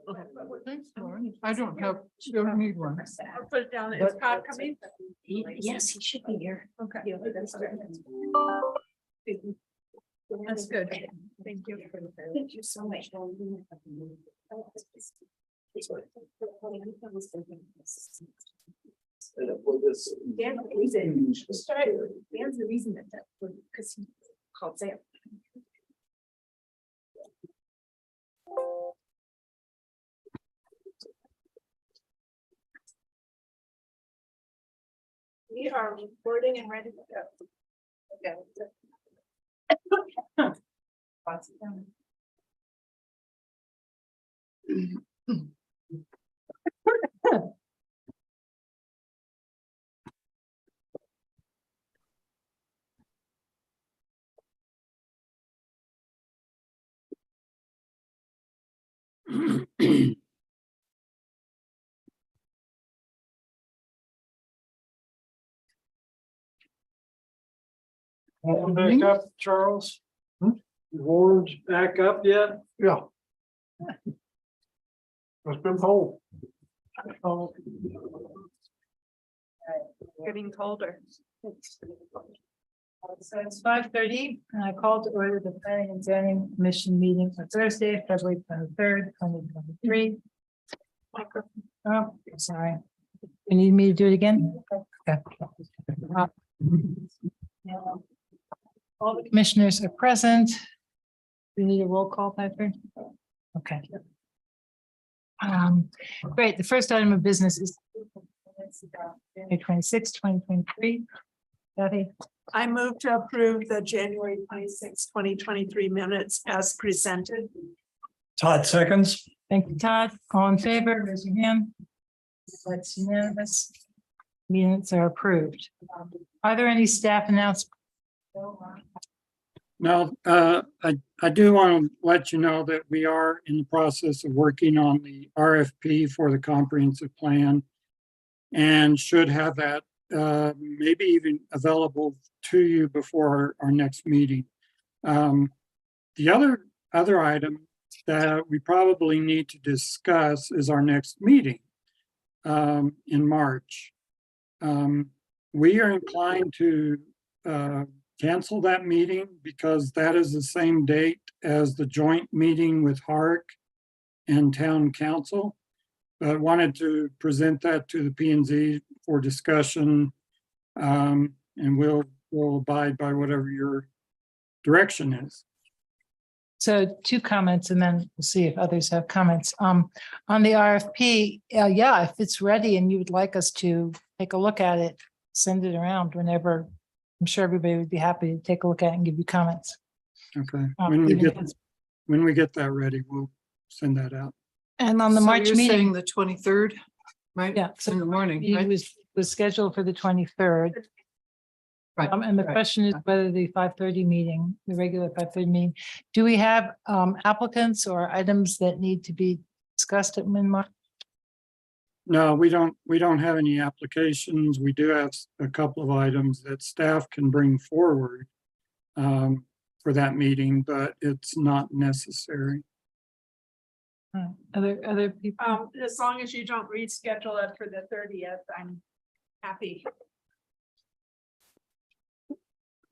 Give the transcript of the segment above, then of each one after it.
I don't need one. I'll put it down. Is Todd coming? Yes, he should be here. Okay. Yeah, that's good. That's good. Thank you. Thank you so much. Dan's the reason, Dan's the reason that, because he called Sam. We are recording and ready to go. Okay. Back up, Charles. Wards back up yet? Yeah. It's been cold. Getting colder. So it's 5:30 and I call to order the planning and zoning commission meeting for Thursday, February 23rd, 2023. Oh, sorry. You need me to do it again? Okay. All the commissioners are present. We need a roll call, Piper? Okay. Great. The first item of business is January 26, 2023. Kathy? I move to approve the January 26, 2023 minutes as presented. Todd seconds. Thank you, Todd. All in favor, raise your hand. That's unanimous. Minutes are approved. Are there any staff announcements? No, I do want to let you know that we are in the process of working on the RFP for the comprehensive plan and should have that maybe even available to you before our next meeting. The other item that we probably need to discuss is our next meeting in March. We are inclined to cancel that meeting because that is the same date as the joint meeting with HARC and Town Council. I wanted to present that to the P&Z for discussion, and we'll abide by whatever your direction is. So 2 comments and then we'll see if others have comments. On the RFP, yeah, if it's ready and you would like us to take a look at it, send it around whenever. I'm sure everybody would be happy to take a look at it and give you comments. Okay, Even if it's- when we get that ready, we'll send that out. And on the March meeting, The 23rd, right? yeah, so In the morning, it right? was scheduled for the 23rd. Right. And the right. question is whether the 5:30 meeting, the regular 5:30 meeting, do we have applicants or items that need to be discussed at March? No, we don't have any applications. We do have a couple of items that staff can bring forward for that meeting, but it's not necessary. Other people? As long as you don't reschedule it for the 30th, I'm happy.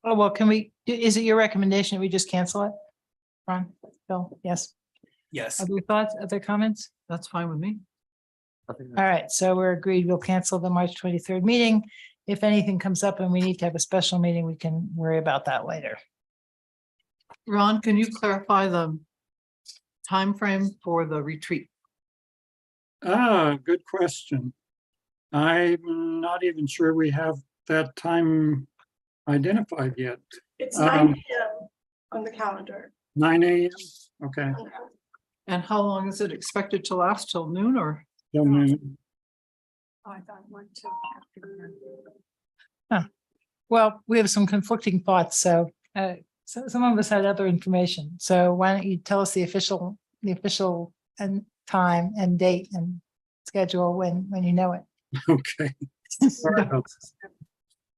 Oh, well, is it your recommendation that we just cancel it? Ron, Bill, yes. Yes, Other thoughts, other comments? that's fine with me. All right, so we're agreed. We'll cancel the March 23rd meeting. If anything comes up and we need to have a special meeting, we can worry about that later. Ron, can you clarify the time frame for the retreat? Good question. I'm not even sure we have that time identified yet. It's 9 p.m. on the calendar. 9 a.m. Okay. And how long is it expected to last, till noon or? Till noon. Oh, I thought 1, 2. Well, we have some conflicting thoughts, so some of us had other information. So why don't you tell us the official and time and date and schedule when you know it. Okay. Sorry about this.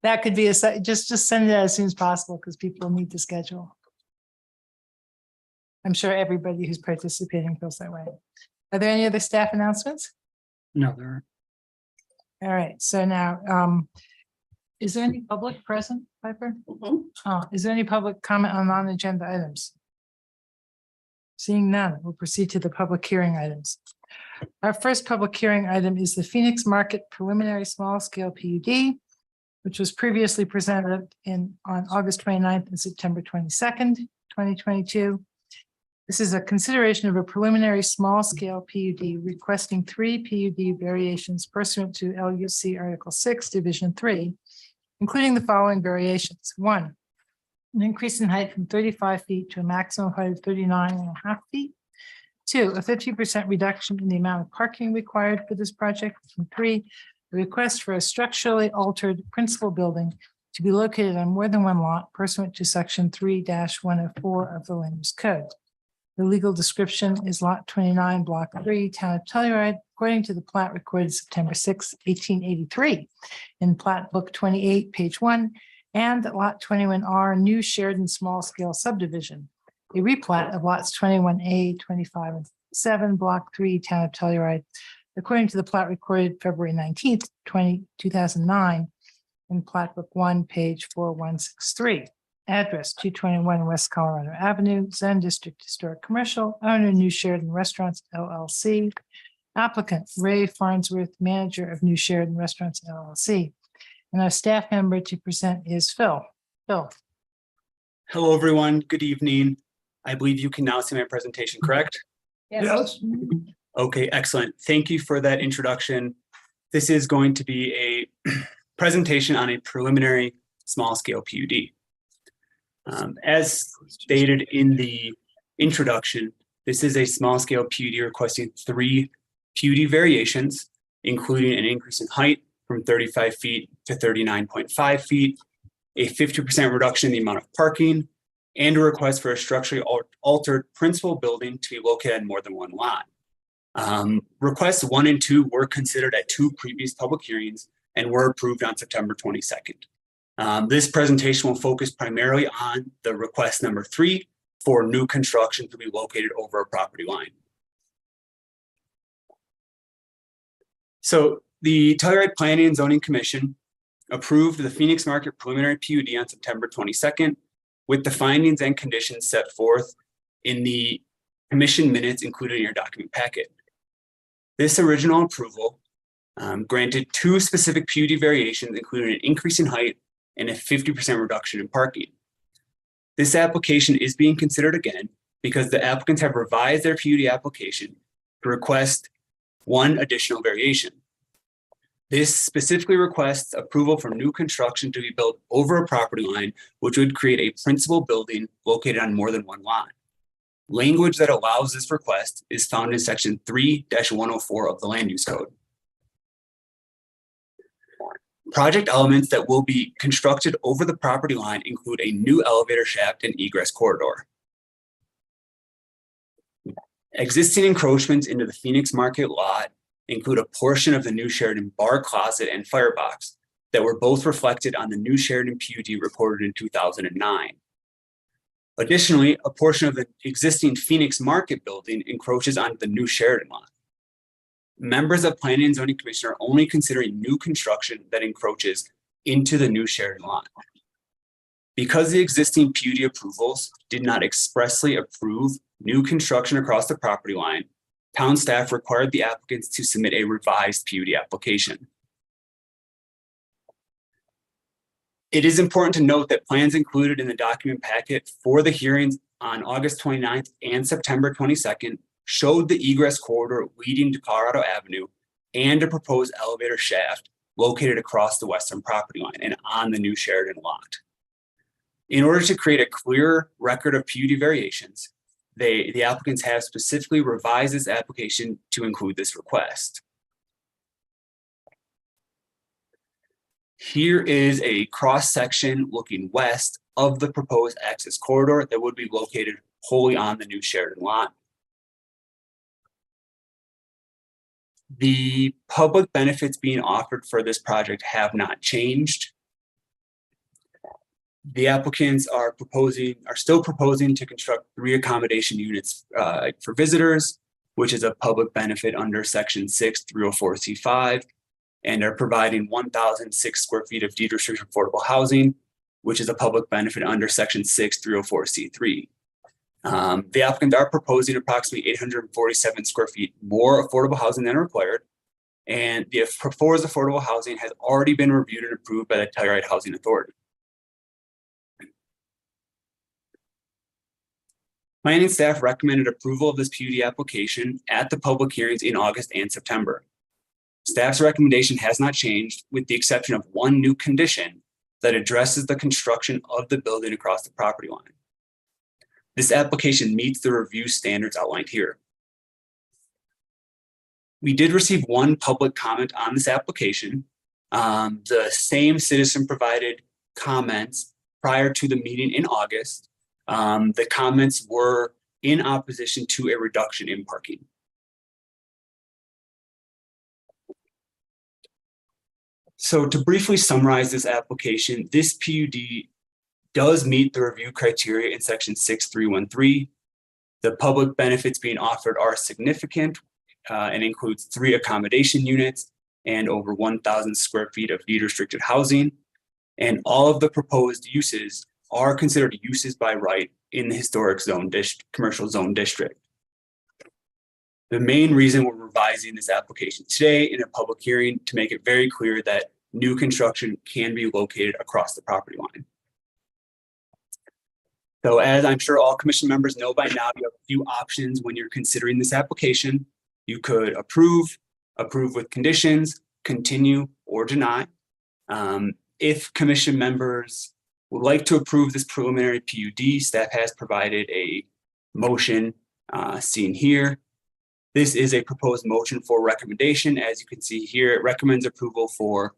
That could be just send it out as soon as possible because people need to schedule. I'm sure everybody who's participating feels that way. Are there any other staff announcements? No, there aren't. All right, so now, is there any public present, Piper? Is there any public comment on non-agenda items? Seeing none, we'll proceed to the public hearing items. Our first public hearing item is the Phoenix Market Preliminary Small Scale PUD, which was previously presented on August 29th and September 22nd, 2022. This is a consideration of a preliminary small scale PUD requesting 3 PUD variations pursuant to LUC Article 6, Division 3, including the following variations. 1, an increase in height from 35 feet to a maximum height of 39.5 feet. 2, a 50% reduction in the amount of parking required for this project. And 3, a request for a structurally altered principal building to be located on more than one lot pursuant to Section 3-104 of the Land Use Code. The legal description is Lot 29, Block 3, Town of Telluride, according to the plat recorded September 6, 1883, in Plat Book 28, page 1, and Lot 21R, New Sheridan Small Scale Subdivision, a replat of lots 21A, 25, and 7, Block 3, Town of Telluride, according to the plat recorded February 19th, 2009, in Plat Book 1, page 4163. Address 221 West Colorado Avenue, Zen District Historic Commercial, owner New Sheridan Restaurants LLC. Applicant Ray Farnsworth, manager of New Sheridan Restaurants LLC. And our staff member to present is Phil. Phil. Hello, everyone. Good evening. I believe you can now see my presentation, correct? Yes. Okay, excellent. Thank you for that introduction. This is going to be a presentation on a preliminary small scale PUD. As stated in the introduction, this is a small scale PUD requesting 3 PUD variations, including an increase in height from 35 feet to 39.5 feet, a 50% reduction in the amount of parking, and a request for a structurally altered principal building to be located on more than one lot. Requests 1 and 2 were considered at 2 previous public hearings and were approved on September 22nd. This presentation will focus primarily on the request number 3 for new construction to be located over a property line. So the Telluride Planning and Zoning Commission approved the Phoenix Market Preliminary PUD on September 22nd with the findings and conditions set forth in the commission minutes included in your document packet. This original approval granted 2 specific PUD variations, including an increase in height and a 50% reduction in parking. This application is being considered again because the applicants have revised their PUD application to request 1 additional variation. This specifically requests approval for new construction to be built over a property line, which would create a principal building located on more than one lot. Language that allows this request is found in Section 3-104 of the Land Use Code. Project elements that will be constructed over the property line include a new elevator shaft and egress corridor. Existing encroachments into the Phoenix Market lot include a portion of the New Sheridan bar closet and firebox that were both reflected on the New Sheridan PUD recorded in 2009. Additionally, a portion of the existing Phoenix Market building encroaches onto the New Sheridan lot. Members of Planning and Zoning Commission are only considering new construction that encroaches into the New Sheridan lot. Because the existing PUD approvals did not expressly approve new construction across the property line, town staff required the applicants to submit a revised PUD application. It is important to note that plans included in the document packet for the hearings on August 29th and September 22nd showed the egress corridor leading to Colorado Avenue and a proposed elevator shaft located across the western property line and on the New Sheridan lot. In order to create a clear record of PUD variations, the applicants have specifically revised this application to include this request. Here is a cross section looking west of the proposed access corridor that would be located wholly on the New Sheridan lot. The public benefits being offered for this project have not changed. The applicants are still proposing to construct 3 accommodation units for visitors, which is a public benefit under section 6/304C5, and are providing 1,006 square feet of deed restricted affordable housing, which is a public benefit under section 6/304C3. The applicants are proposing approximately 847 square feet more affordable housing than required. And the proposed affordable housing has already been reviewed and approved by the Telluride Housing Authority. Planning staff recommended approval of this PUD application at the public hearings in August and September. Staff's recommendation has not changed, with the exception of one new condition that addresses the construction of the building across the property line. This application meets the review standards outlined here. We did receive one public comment on this application. The same citizen provided comments prior to the meeting in August. The comments were in opposition to a reduction in parking. So to briefly summarize this application, this PUD does meet the review criteria in section 6.313. The public benefits being offered are significant and includes 3 accommodation units and over 1,000 square feet of deed restricted housing. And all of the proposed uses are considered uses by right in the historic zone commercial zone district. The main reason we're revising this application today in a public hearing to make it very clear that new construction can be located across the property line. So as I'm sure all commission members know by now, you have a few options when you're considering this application. You could approve with conditions, continue, or deny. If commission members would like to approve this preliminary PUD, staff has provided a motion seen here. This is a proposed motion for recommendation. As you can see here, it recommends approval for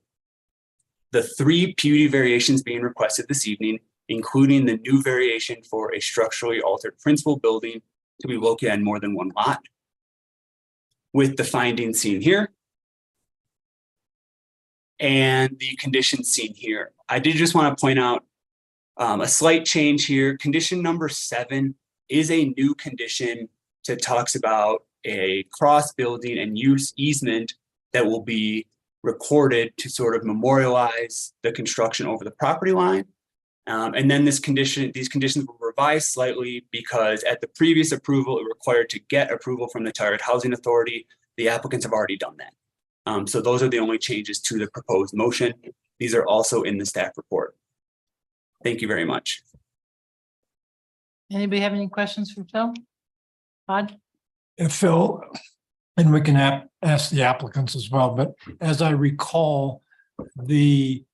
the 3 PUD variations being requested this evening, including the new variation for a structurally altered principal building to be located on more than one lot, with the findings seen here and the conditions seen here. I did just want to point out a slight change here. Condition number 7 is a new condition that talks about a cross building and use easement that will be recorded to sort of memorialize the construction over the property line. And then these conditions were revised slightly because at the previous approval, it required to get approval from the Telluride Housing Authority. The applicants have already done that. So those are the only changes to the proposed motion. These are also in the staff report. Thank you very much. Anybody have any questions for Phil? Todd? If Phil, and we can ask the applicants as well, but as I recall, the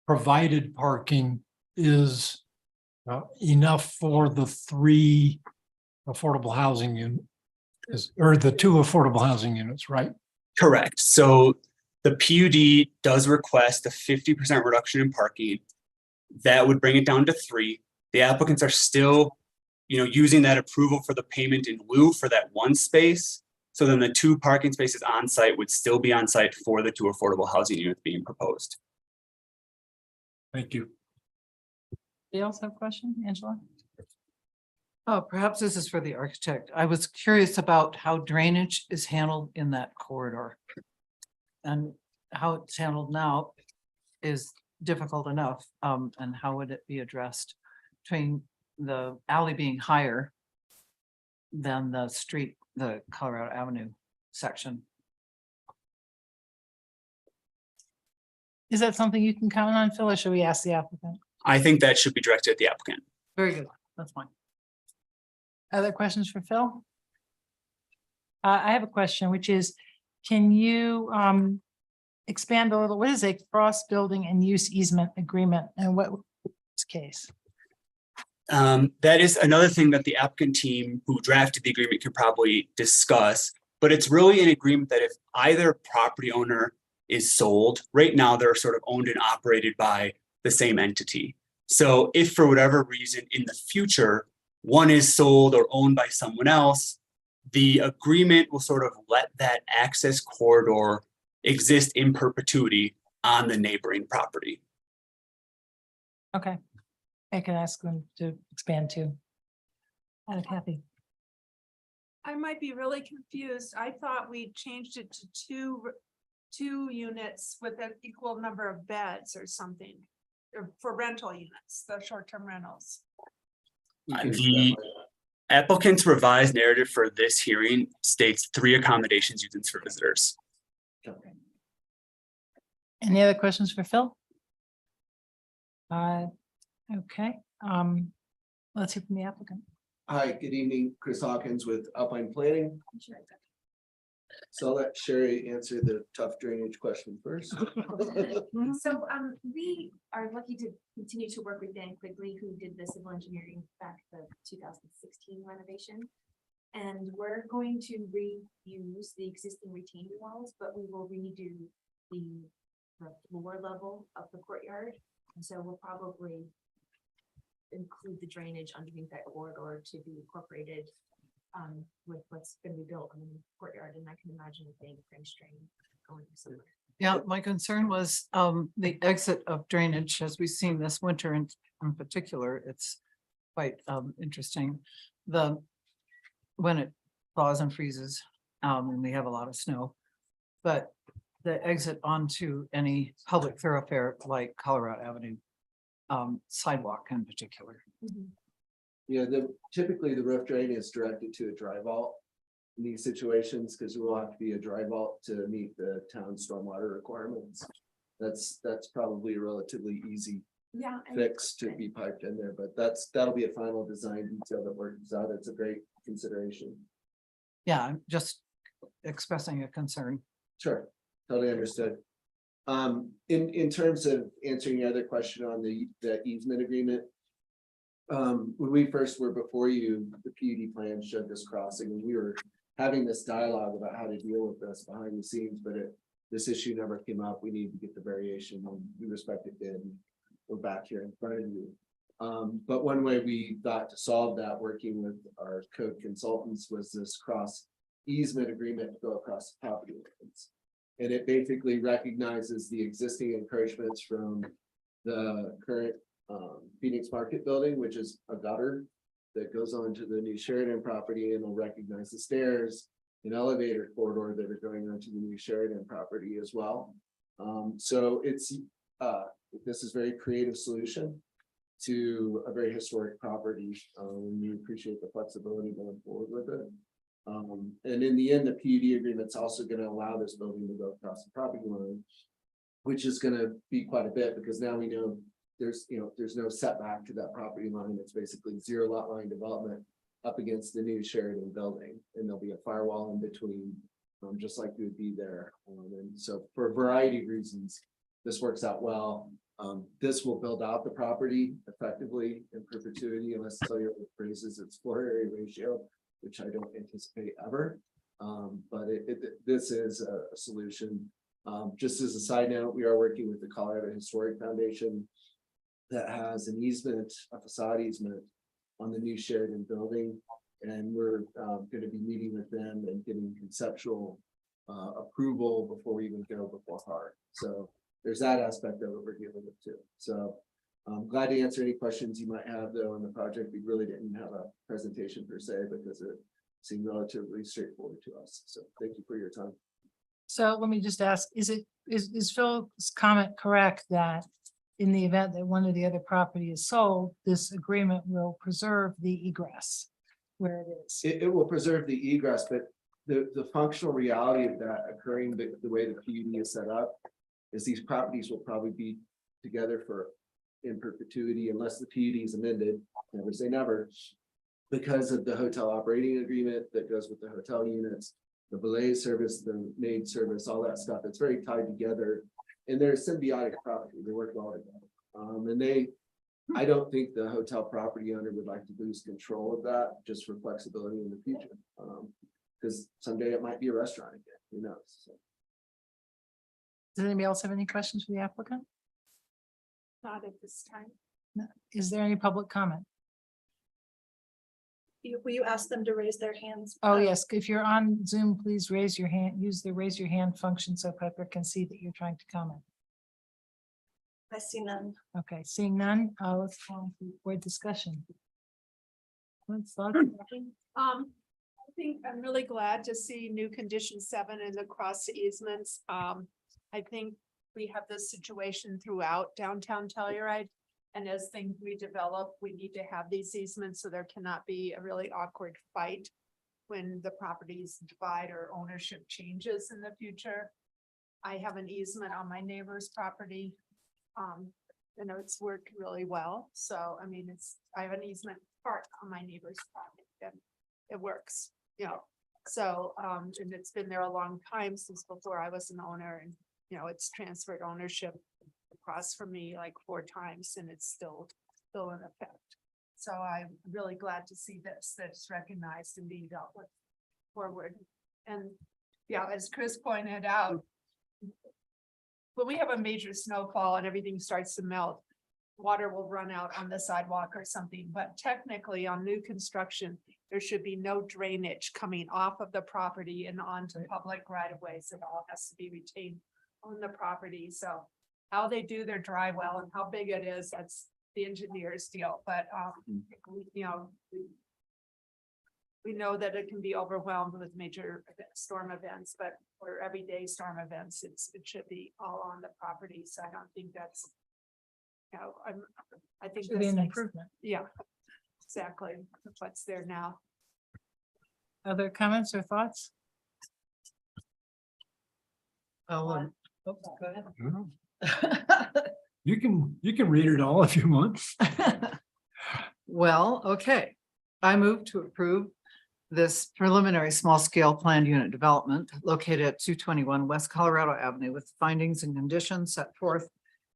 provided parking is enough for the 3 affordable housing units, or the 2 affordable housing units, right? Correct. So the PUD does request a 50% reduction in parking. That would bring it down to 3. The applicants are still, using that approval for the payment in lieu for that 1 space. So then the 2 parking spaces on site would still be on site for the 2 affordable housing units being proposed. Thank you. Do you also have a question, Angela? Oh, perhaps this is for the architect. I was curious about how drainage is handled in that corridor. And how it's handled now is difficult enough. And how would it be addressed between the alley being higher than the street, the Colorado Avenue section? Is that something you can comment on, Phil, or should we ask the applicant? I think that should be directed at the applicant. Very good. That's fine. Other questions for Phil? I have a question, which is, can you expand a little? What is a cross building and use easement agreement, and what this case? That is another thing that the applicant team who drafted the agreement can probably discuss, but it's really an agreement that if either property owner is sold, right now they're sort of owned and operated by the same entity. So if for whatever reason in the future, one is sold or owned by someone else, the agreement will sort of let that access corridor exist in perpetuity on the neighboring property. Okay, I can ask them to expand too. Kathy. I might be really confused. I thought we changed it to two units with an equal number of beds or something. Or for rental units, the short-term rentals. The applicant's revised narrative for this hearing states 3 accommodations units for visitors. Any other questions for Phil? Okay, let's hear from the applicant. Hi, good evening, Chris Hawkins with Alpine Planning. So I'll let Sherry answer the tough drainage question first. So, we are lucky to continue to work with Dan Quigley, who did the civil engineering back the 2016 renovation. And we're going to reuse the existing retaining walls, but we will redo the floor level of the courtyard. And so we'll probably include the drainage underneath that corridor to be incorporated with what's going to be built in the courtyard. And I can imagine it being frame strain going somewhere. Yeah, my concern was the exit of drainage, as we've seen this winter in particular, it's quite interesting. When it thaws and freezes, and we have a lot of snow. But the exit onto any public thoroughfare like Colorado Avenue sidewalk in particular. Yeah, typically the roof drain is directed to a dry vault in these situations, because it will have to be a dry vault to meet the town stormwater requirements. That's probably a relatively easy Yeah. fix to be piped in there, but that'll be a final design detail that works out. It's a great consideration. Yeah, I'm just expressing a concern. Sure, totally understood. In terms of answering your other question on the easement agreement. When we first were before you, the PUD plan showed this crossing, and we were having this dialogue about how to deal with this behind the scenes, but this issue never came up. We need to get the variation, and we respect it did. We're back here in front of you. But one way we thought to solve that, working with our code consultants, was this cross easement agreement to go across the property lines. And it basically recognizes the existing encroachments from the current Phoenix Market building, which is a gutter that goes on to the new Sheridan property, and will recognize the stairs and elevator corridor that are going onto the new Sheridan property as well. So this is a very creative solution to a very historic property. We appreciate the flexibility going forward with it. And in the end, the PUD agreement's also going to allow this building to go across the property line, which is going to be quite a bit, because now we know there's no setback to that property line. It's basically 0 lot line development up against the new Sheridan building, and there'll be a firewall in between, just like you would be there. And so for a variety of reasons, this works out well. This will build out the property effectively in perpetuity, unless Cellular raises its floor area ratio, which I don't anticipate ever. But this is a solution. Just as a side note, we are working with the Colorado Historic Foundation that has an easement, a facade easement on the new Sheridan building. And we're going to be meeting with them and getting conceptual approval before we even go before HARD. So there's that aspect of it we're dealing with too. So I'm glad to answer any questions you might have though on the project. We really didn't have a presentation per se, because it seemed relatively straightforward to us. So thank you for your time. So let me just ask, is Phil's comment correct that in the event that one of the other property is sold, this agreement will preserve the egress where it is? It will preserve the egress, but the functional reality of that occurring the way the PUD is set up is these properties will probably be together in perpetuity unless the PUD is amended. Never say never, because of the hotel operating agreement that goes with the hotel units, the valet service, the maid service, all that stuff. It's very tied together, and they're symbiotic property. They work well together. And I don't think the hotel property owner would like to lose control of that just for flexibility in the future. Because someday it might be a restaurant again, who knows? So. Does anybody else have any questions for the applicant? Not at this time. No. Is there any public comment? Will you ask them to raise their hands? Oh, yes. If you're on Zoom, please raise your hand, use the raise your hand function so Pepper can see that you're trying to comment. I see none. Okay, seeing none, let's go on to board discussion. Let's start. think I'm really glad to see new condition 7 in the cross easements. I think we have this situation throughout downtown Telluride. And as things redevelop, we need to have these easements so there cannot be a really awkward fight when the properties divide or ownership changes in the future. I have an easement on my neighbor's property. You know, it's worked really well. So, I mean, I have an easement part on my neighbor's property and it works, you know. So, and it's been there a long time, since before I was an owner, and, you know, it's transferred ownership across from me like 4 times and it's still in effect. So I'm really glad to see this, that's recognized and being dealt with forward. And yeah, as Chris pointed out, when we have a major snowfall and everything starts to melt, water will run out on the sidewalk or something, but technically on new construction, there should be no drainage coming off of the property and onto public right of ways. It all has to be retained on the property. So how they do their dry well and how big it is, that's the engineer's deal, but you know, we know that it can be overwhelmed with major storm events, but for everyday storm events, it should be all on the property. So I don't think that's, you know, I think Should be this an makes- improvement. Yeah, exactly. What's there now. Other comments or thoughts? Oh, go ahead. You can read it all if you want. Well, okay. I move to approve this preliminary small scale planned unit development located at 221 West Colorado Avenue with findings and conditions set forth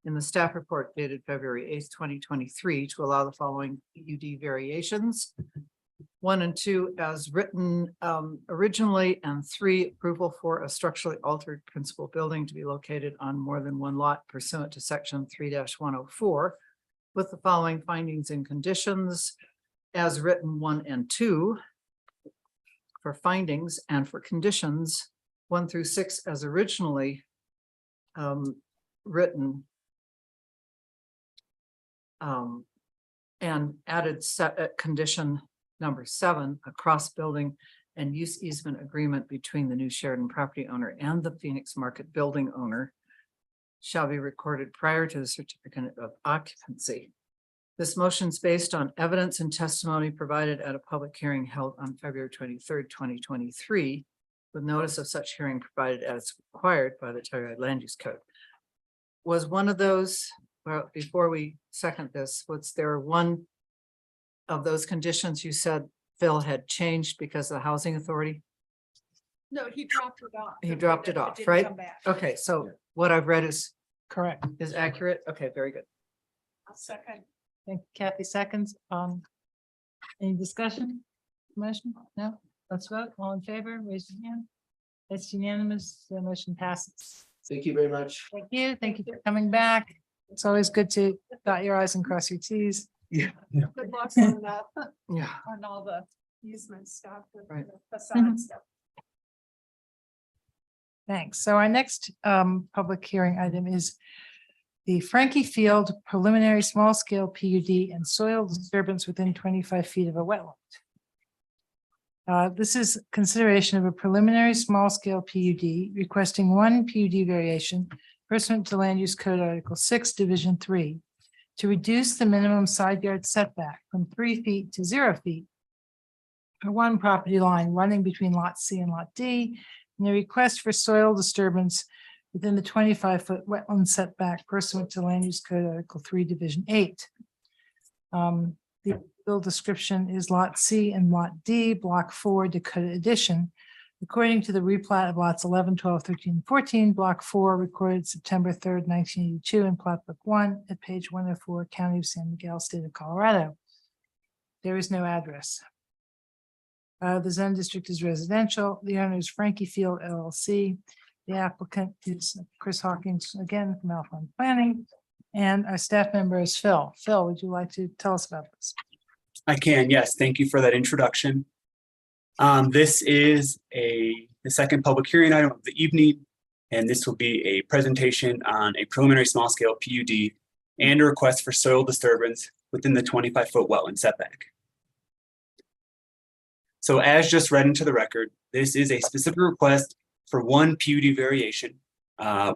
in the staff report dated February 8th, 2023 to allow the following PUD variations. 1 and 2 as written originally, and 3 approval for a structurally altered principal building to be located on more than one lot pursuant to section 3-104 with the following findings and conditions as written 1 and 2 for findings, and for conditions 1 through 6 as originally written and added set condition number 7, a cross building and use easement agreement between the new Sheridan property owner and the Phoenix Market building owner shall be recorded prior to the certificate of occupancy. This motion is based on evidence and testimony provided at a public hearing held on February 23rd, 2023, with notice of such hearing provided as required by the Telluride Land Use Code. Was one of those, well, before we second this, was there one of those conditions you said Phil had changed because of the housing authority? No, he dropped it off. He dropped it off, didn't right? come back. Okay, so what I've read is Correct. accurate. Okay, very good. I'll second. Thank you, Kathy, seconds. Any discussion? Motion? No? Let's vote. All in favor, raise your hand. That's unanimous. The motion passes. Thank you very much. Thank you. Thank you for coming back. It's always good to dot your i's and cross your t's. Good luck on that, Yeah. on all the easement stuff, the Right. facade Mhm. stuff. Thanks. So our next public hearing item is the Frankie Field preliminary small scale PUD and soil disturbance within 25 feet of a wetland. This is consideration of a preliminary small scale PUD requesting 1 PUD variation pursuant to Land Use Code Article 6, Division 3, to reduce the minimum side yard setback from 3 feet to 0 feet for 1 property line running between Lot C and Lot D, and the request for soil disturbance within the 25-foot wetland setback pursuant to Land Use Code Article 3, Division 8. The bill description is Lot C and Lot D, Block 4, Dakota Edition. According to the replat of lots 11, 12, 13, and 14, Block 4 recorded September 3rd, 1982 in Plat Book 1 at page 104, County of San Miguel, State of Colorado. There is no address. The zone district is residential. The owner is Frankie Field LLC. The applicant is Chris Hawkins, again from Alpine Planning. And our staff member is Phil. Phil, would you like to tell us about this? I can, yes. Thank you for that introduction. This is the second public hearing item of the evening, and this will be a presentation on a preliminary small scale PUD and a request for soil disturbance within the 25-foot wetland setback. So as just read into the record, this is a specific request for one PUD variation,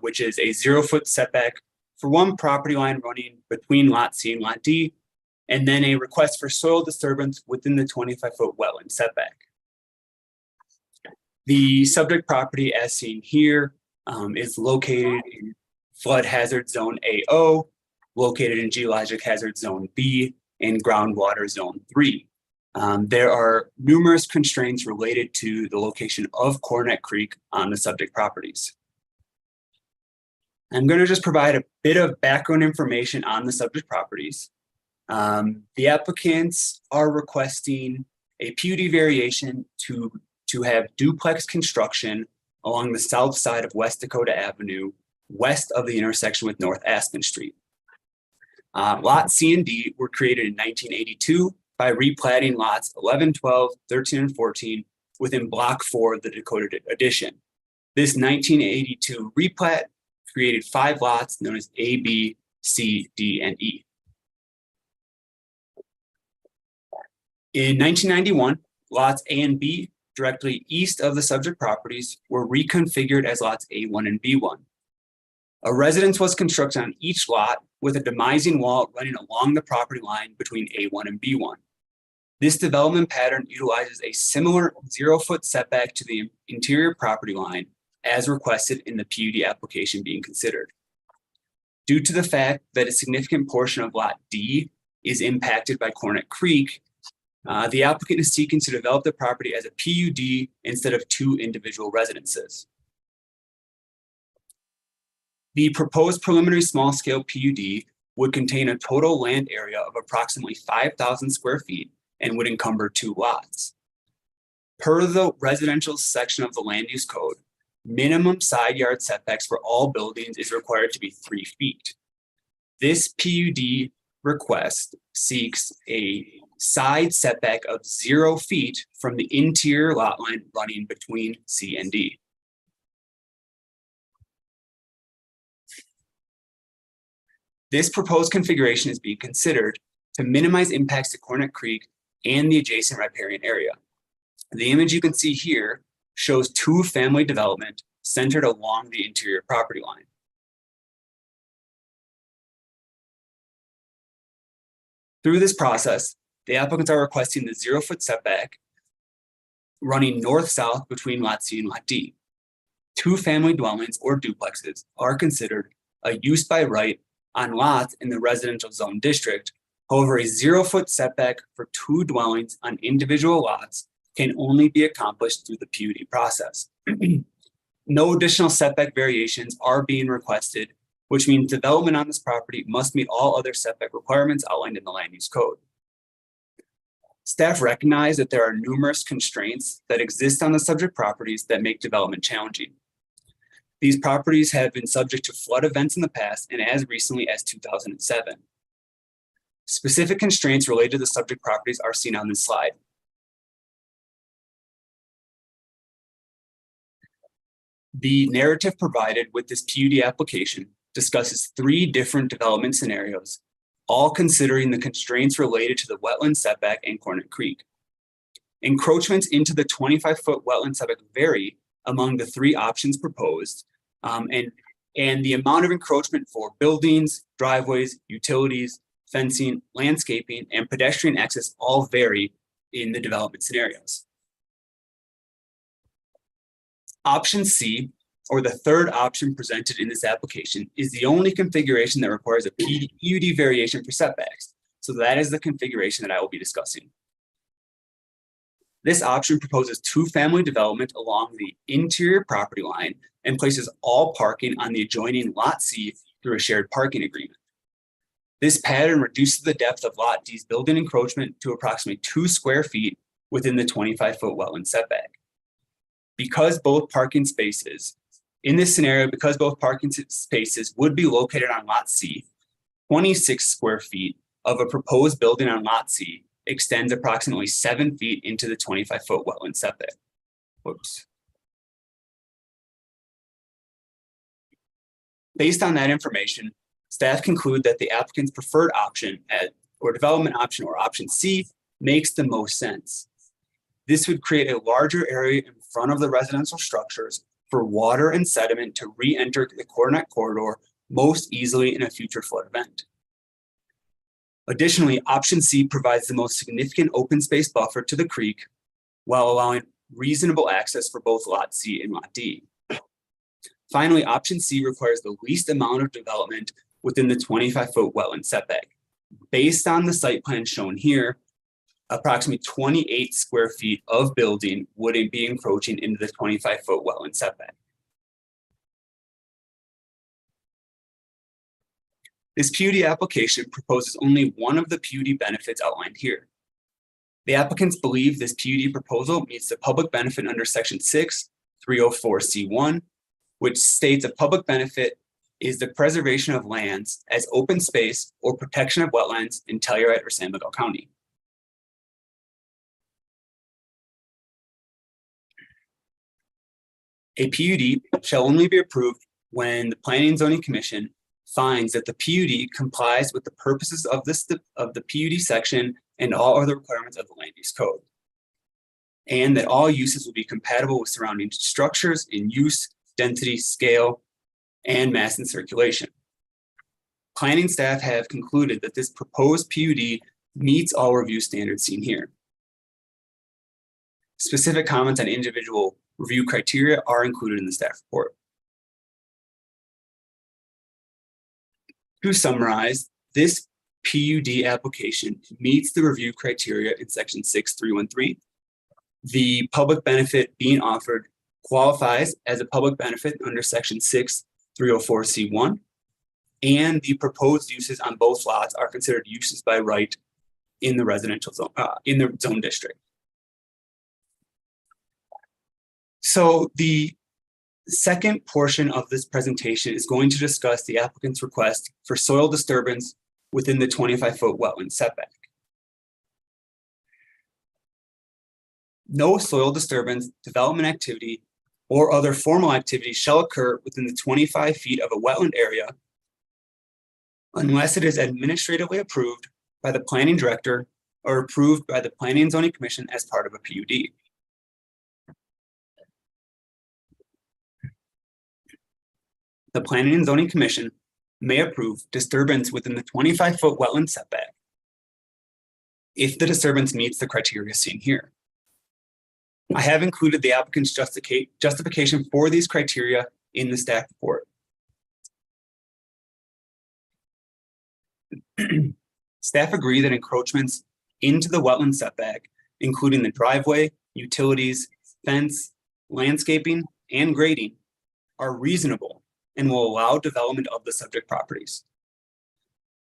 which is a 0-foot setback for one property line running between Lot C and Lot D, and then a request for soil disturbance within the 25-foot wetland setback. The subject property as seen here is located in flood hazard zone AO, located in geologic hazard zone B, and groundwater zone 3. There are numerous constraints related to the location of Coronet Creek on the subject properties. I'm going to just provide a bit of background information on the subject properties. The applicants are requesting a PUD variation to have duplex construction along the south side of West Dakota Avenue, west of the intersection with North Aspen Street. Lot C and D were created in 1982 by replatting lots 11, 12, 13, and 14 within Block 4 of the Dakota Addition. This 1982 replat created 5 lots known as A, B, C, D, and E. In 1991, lots A and B directly east of the subject properties were reconfigured as lots A1 and B1. A residence was constructed on each lot with a demising wall running along the property line between A1 and B1. This development pattern utilizes a similar 0-foot setback to the interior property line as requested in the PUD application being considered. Due to the fact that a significant portion of Lot D is impacted by Coronet Creek, the applicant is seeking to develop the property as a PUD instead of 2 individual residences. The proposed preliminary small-scale PUD would contain a total land area of approximately 5,000 square feet and would encumber 2 lots. Per the residential section of the land use code, minimum side yard setbacks for all buildings is required to be 3 feet. This PUD request seeks a side setback of 0 feet from the interior lot line running between C and D. This proposed configuration is being considered to minimize impacts to Coronet Creek and the adjacent riparian area. The image you can see here shows 2-family development centered along the interior property line. Through this process, the applicants are requesting the 0-foot setback running north-south between Lot C and Lot D. 2-family dwellings or duplexes are considered a use by right on lots in the residential zone district. However, a 0-foot setback for 2 dwellings on individual lots can only be accomplished through the PUD process. No additional setback variations are being requested, which means development on this property must meet all other setback requirements outlined in the land use code. Staff recognize that there are numerous constraints that exist on the subject properties that make development challenging. These properties have been subject to flood events in the past and as recently as 2007. Specific constraints related to the subject properties are seen on this slide. The narrative provided with this PUD application discusses 3 different development scenarios, all considering the constraints related to the wetland setback and Coronet Creek. Encroachments into the 25-foot wetland setback vary among the 3 options proposed, and the amount of encroachment for buildings, driveways, utilities, fencing, landscaping, and pedestrian access all vary in the development scenarios. Option C, or the 3rd option presented in this application, is the only configuration that requires a PUD variation for setbacks. So that is the configuration that I will be discussing. This option proposes 2-family development along the interior property line and places all parking on the adjoining Lot C through a shared parking agreement. This pattern reduces the depth of Lot D's building encroachment to approximately 2 square feet within the 25-foot wetland setback. Because both parking spaces, in this scenario, because both parking spaces would be located on Lot C, 26 square feet of a proposed building on Lot C extends approximately 7 feet into the 25-foot wetland setback. Whoops. Based on that information, staff conclude that the applicant's preferred option or development option or option C makes the most sense. This would create a larger area in front of the residential structures for water and sediment to re-enter the CoreNet corridor most easily in a future flood event. Additionally, option C provides the most significant open space buffer to the creek while allowing reasonable access for both Lot C and Lot D. Finally, option C requires the least amount of development within the 25-foot wetland setback. Based on the site plan shown here, approximately 28 square feet of building would be encroaching into the 25-foot wetland setback. This PUD application proposes only one of the PUD benefits outlined here. The applicants believe this PUD proposal meets the public benefit under section 6(304)(c)(1), which states a public benefit is the preservation of lands as open space or protection of wetlands in Telluride or San Miguel County. A PUD shall only be approved when the Planning and Zoning Commission finds that the PUD complies with the purposes of the PUD section and all other requirements of the land use code, and that all uses will be compatible with surrounding structures in use, density, scale, and mass and circulation. Planning staff have concluded that this proposed PUD meets all review standards seen here. Specific comments on individual review criteria are included in the staff report. To summarize, this PUD application meets the review criteria in section 6(3)(1)(3). The public benefit being offered qualifies as a public benefit under section 6(304)(c)(1), and the proposed uses on both lots are considered uses by right in the residential zone, in the zone district. So the second portion of this presentation is going to discuss the applicant's request for soil disturbance within the 25-foot wetland setback. No soil disturbance, development activity, or other formal activity shall occur within the 25 feet of a wetland area unless it is administratively approved by the planning director or approved by the Planning and Zoning Commission as part of a PUD. The Planning and Zoning Commission may approve disturbance within the 25-foot wetland setback if the disturbance meets the criteria seen here. I have included the applicant's justification for these criteria in the staff report. Staff agree that encroachments into the wetland setback, including the driveway, utilities, fence, landscaping, and grading, are reasonable and will allow development of the subject properties.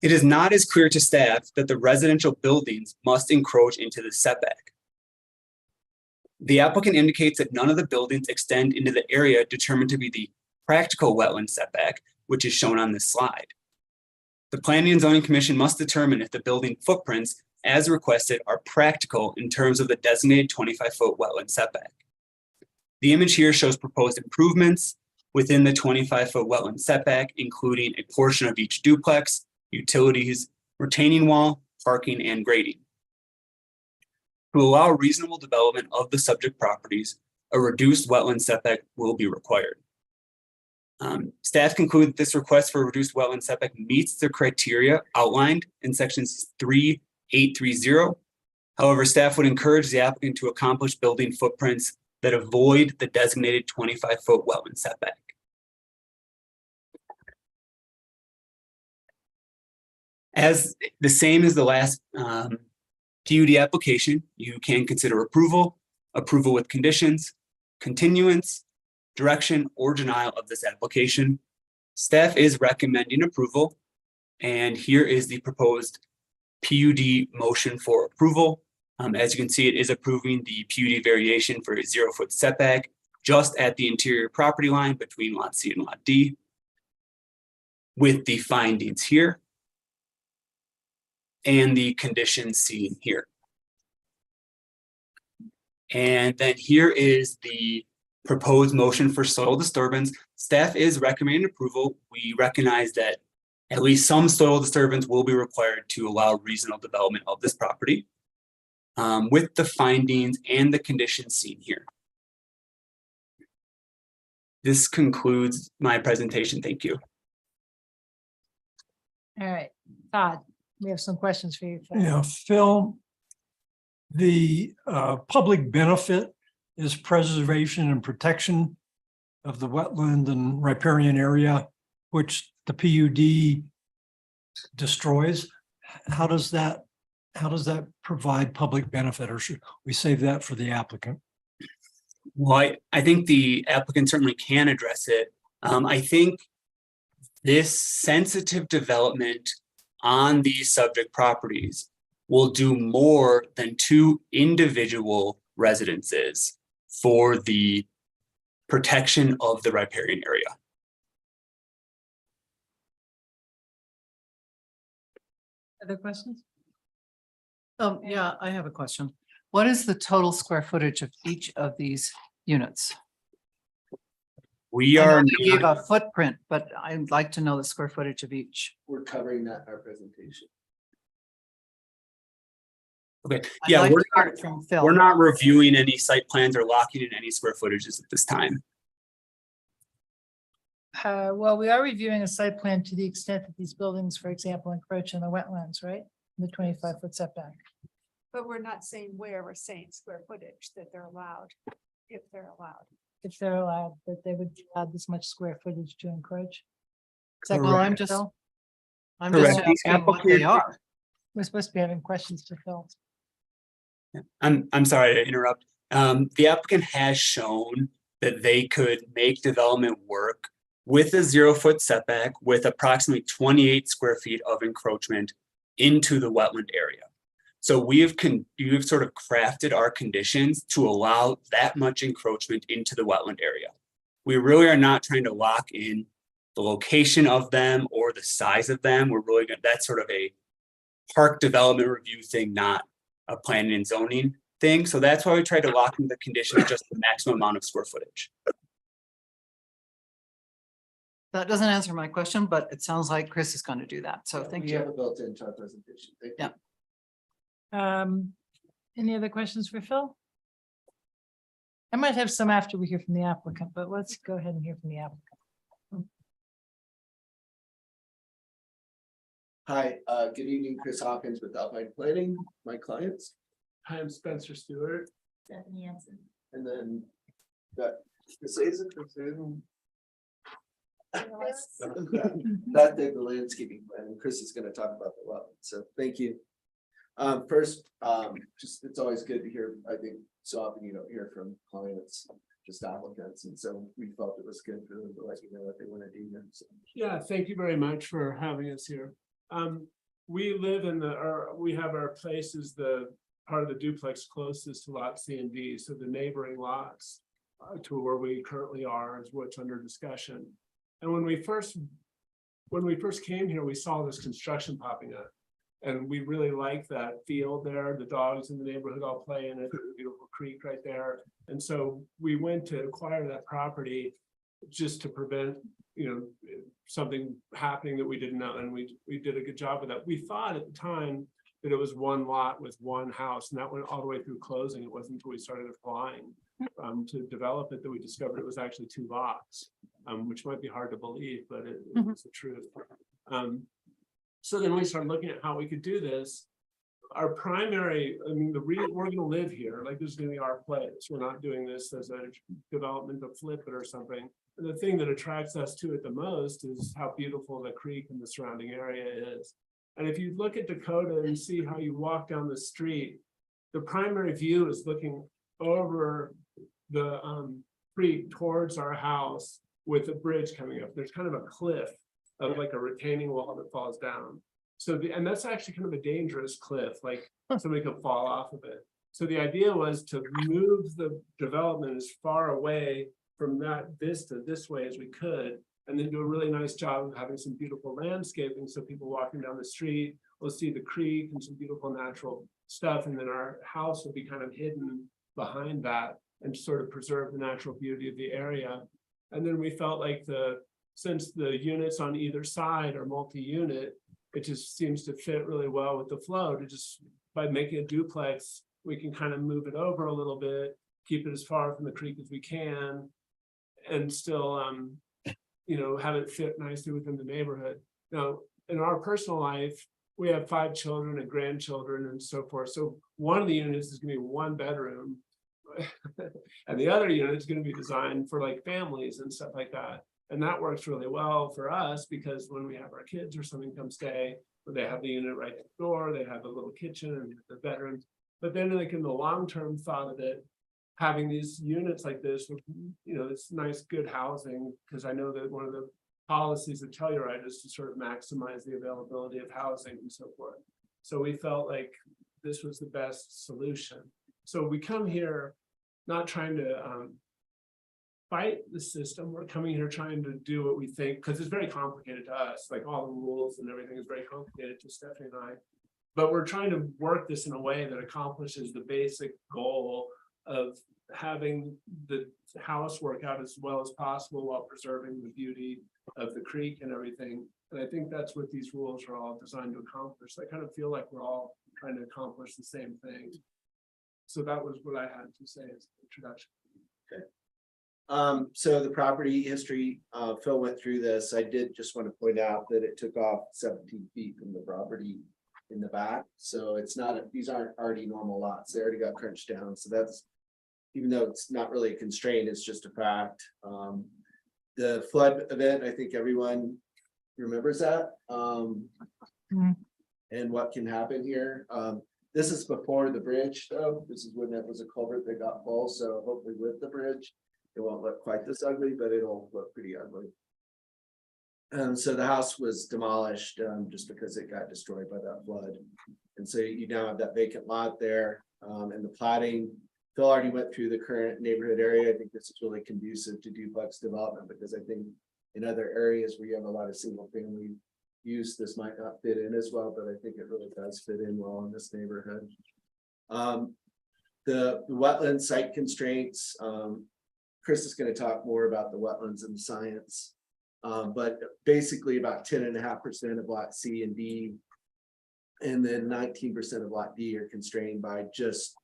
It is not as clear to staff that the residential buildings must encroach into the setback. The applicant indicates that none of the buildings extend into the area determined to be the practical wetland setback, which is shown on this slide. The Planning and Zoning Commission must determine if the building footprints, as requested, are practical in terms of the designated 25-foot wetland setback. The image here shows proposed improvements within the 25-foot wetland setback, including a portion of each duplex, utilities, retaining wall, parking, and grading. To allow reasonable development of the subject properties, a reduced wetland setback will be required. Staff conclude that this request for a reduced wetland setback meets the criteria outlined in sections 3(8)(3)(0). However, staff would encourage the applicant to accomplish building footprints that avoid the designated 25-foot wetland setback. As the same as the last PUD application, you can consider approval, approval with conditions, continuance, direction, or denial of this application. Staff is recommending approval, and here is the proposed PUD motion for approval. As you can see, it is approving the PUD variation for a 0-foot setback just at the interior property line between Lot C and Lot D, with the findings here and the conditions seen here. And then here is the proposed motion for soil disturbance. Staff is recommending approval. We recognize that at least some soil disturbance will be required to allow reasonable development of this property. with the findings and the conditions seen here. This concludes my presentation. Thank you. All right, Todd, we have some questions for you. Phil. Yeah, Phil, the public benefit is preservation and protection of the wetland and riparian area, which the PUD destroys. How does that provide public benefit, or should we save that for the applicant? Well, I think the applicant certainly can address it. I think this sensitive development on these subject properties will do more than 2 individual residences for the protection of the riparian area. Other questions? Yeah, I have a question. What is the total square footage of each of these units? We I know are you gave not, a footprint, but I'd like to know the square footage of each. We're covering that in our presentation. okay, I'd yeah, like we're to hear not, it from Phil. we're not reviewing any site plans or locking in any square footages at this time. Well, we are reviewing a site plan to the extent that these buildings, for example, encroach in the wetlands, right? The 25-foot setback. But we're not saying where, we're saying square footage that they're allowed, if they're allowed. If they're allowed, that they would be allowed this much square footage to encroach. Is that Well, I'm correct, just, Phil? I'm just Correct. The asking what they applicant- are. We're supposed to be having questions to Phil. I'm sorry to interrupt. The applicant has shown that they could make development work with a 0-foot setback with approximately 28 square feet of encroachment into the wetland area. So we've sort of crafted our conditions to allow that much encroachment into the wetland area. We really are not trying to lock in the location of them or the size of them. We're really good. That's sort of a park development review thing, not a planning and zoning thing. So that's why we tried to lock in the condition of just the maximum amount of square footage. That doesn't answer my question, but it sounds like Chris is going to do that. So thank We have you. it built into our presentation. Thank you. Yeah. Any other questions for Phil? I might have some after we hear from the applicant, but let's go ahead and hear from the applicant. Hi, good evening, Chris Hawkins with Alpine Planning, my clients. Hi, I'm Spencer Stewart. Stephanie Hansen. And then that, Chris Hazen, that did the landscaping plan, and Chris is gonna talk about the well, so thank you. First, just, it's always good to hear, I think, so often you don't hear from clients, just applicants, and so we felt it was good for them to let you know what they wanna do. So, Yeah, thank you very much for having us here. We live in we have our place is the part of the duplex closest to lot C and D, so the neighboring lots to where we currently are is what's under discussion. And when we first came here, we saw this construction popping up. And we really like that field there. The dogs in the neighborhood all play in it. There's a beautiful creek right there. And so we went to acquire that property just to prevent, something happening that we didn't know. And we did a good job with that. We thought at the time that it was one lot with one house, and that went all the way through closing. It wasn't until we started applying to develop it that we discovered it was actually 2 lots, which might be hard to believe, but it was the truth. So then we started looking at how we could do this. Our primary, we're going to live here, like this is going to be our place. We're not doing this as a development to flip it or something. And the thing that attracts us to it the most is how beautiful the creek and the surrounding area is. And if you look at Dakota and see how you walk down the street, the primary view is looking over the creek towards our house with a bridge coming up. There's kind of a cliff of like a retaining wall that falls down. So and that's actually kind of a dangerous cliff, like somebody could fall off of it. So the idea was to move the development as far away from that vista this way as we could, and then do a really nice job of having some beautiful landscaping. So people walking down the street will see the creek and some beautiful natural stuff. And then our house will be kind of hidden behind that and sort of preserve the natural beauty of the area. And then we felt like since the units on either side are multi-unit, it just seems to fit really well with the flow to just by making a duplex we can kind of move it over a little bit, keep it as far from the creek as we can. And still, have it fit nicely within the neighborhood. Now, in our personal life, we have 5 children and grandchildren and so forth. So one of the units is gonna be 1 bedroom. And the other unit is gonna be designed for like families and stuff like that. And that works really well for us because when we have our kids or something come stay, they have the unit right next door, they have a little kitchen and the bedrooms. But then like in the long-term thought of it, having these units like this, it's nice, good housing, because I know that one of the policies of Telluride is to sort of maximize the availability of housing and so forth. So we felt like this was the best solution. So we come here not trying to fight the system. We're coming here trying to do what we think, because it's very complicated to us, like all the rules and everything is very complicated to Stephanie and I. But we're trying to work this in a way that accomplishes the basic goal of having the house work out as well as possible while preserving the beauty of the creek and everything. And I think that's what these rules are all designed to accomplish. I kind of feel like we're all trying to accomplish the same thing. So that was what I had to say as an introduction. So the property history, Phil went through this. I did just want to point out that it took off 17 feet from the property in the back. So it's not, these aren't already normal lots. They already got crunched down. So that's, even though it's not really a constraint, it's just a fact. The flood event, I think everyone remembers that. And what can happen here. This is before the bridge though. This is when it was a culvert that got full. So hopefully with the bridge, it won't look quite this ugly, but it'll look pretty ugly. So the house was demolished just because it got destroyed by that flood. And so you now have that vacant lot there and the platting. Phil already went through the current neighborhood area. I think this is really conducive to duplex development because I think in other areas where you have a lot of single family use, this might not fit in as well, but I think it really does fit in well in this neighborhood. The wetland site constraints, Chris is going to talk more about the wetlands and the science, but basically about 10.5% of lot C and D, and then 19% of lot D are constrained by just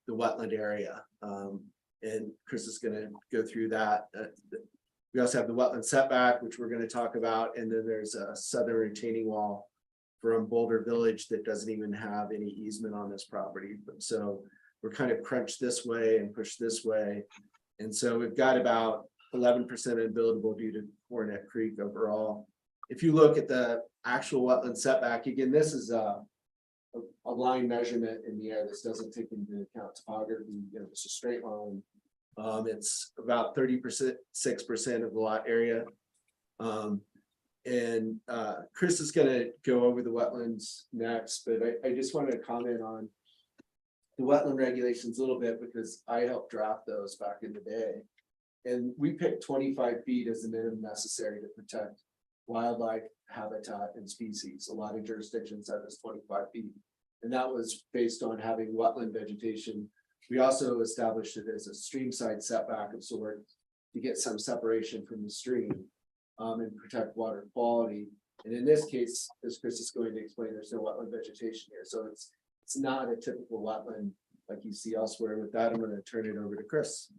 the wetland area. And Chris is going to go through that. We also have the wetland setback, which we're going to talk about, and then there's a southern retaining wall from Boulder Village that doesn't even have any easement on this property. So we're kind of crunched this way and pushed this way. And so we've got about 11% unbuildable due to Hornet Creek overall. If you look at the actual wetland setback, again, this is a line measurement in the air. This doesn't take into account topography. It's a straight line. It's about 36% of the lot area. And Chris is going to go over the wetlands next, but I just wanted to comment on the wetland regulations a little bit because I helped draft those back in the day. And we picked 25 feet as the minimum necessary to protect wildlife habitat and species. A lot of jurisdictions have this 25 feet. And that was based on having wetland vegetation. We also established it as a stream side setback of sorts to get some separation from the stream and protect water quality. And in this case, as Chris is going to explain, there's no wetland vegetation here. So it's not a typical wetland like you see elsewhere. With that, I'm going to turn it over to Chris.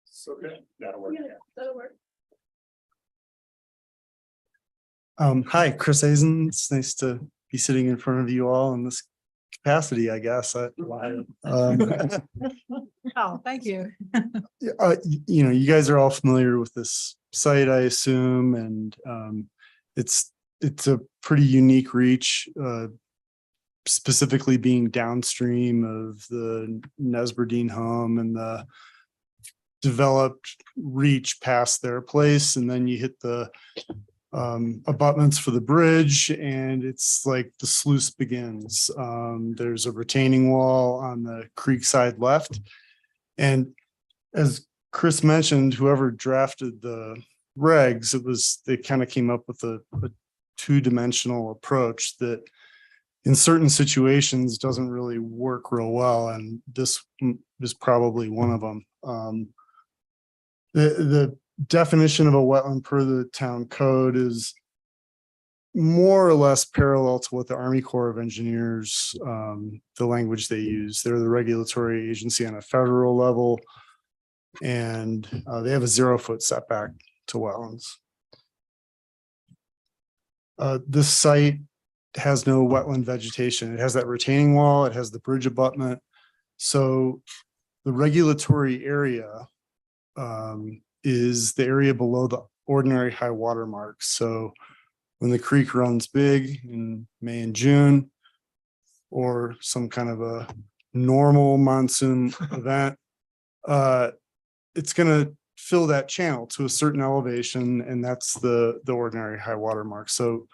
So good. That'll work. Yeah, that'll work. Hi, Chris Azen. It's nice to be sitting in front of you all in this capacity, I guess. Oh, thank you. You guys are all familiar with this site, I assume, and it's a pretty unique reach, specifically being downstream of the Nesberdine home and the developed reach past their place, and then you hit the abutments for the bridge, and it's like the sluice begins. There's a retaining wall on the creek side left, and as Chris mentioned, whoever drafted the regs, they kind of came up with a two-dimensional approach that in certain situations doesn't really work real well, and this is probably one of them. The definition of a wetland per the town code is more or less parallel to what the Army Corps of Engineers, the language they use. They're the regulatory agency on a federal level. And they have a 0-foot setback to wetlands. This site has no wetland vegetation. It has that retaining wall, it has the bridge abutment. So the regulatory area is the area below the ordinary high water mark. So when the creek runs big in May and June, or some kind of a normal monsoon event, it's gonna fill that channel to a certain elevation, and that's the ordinary high water mark. So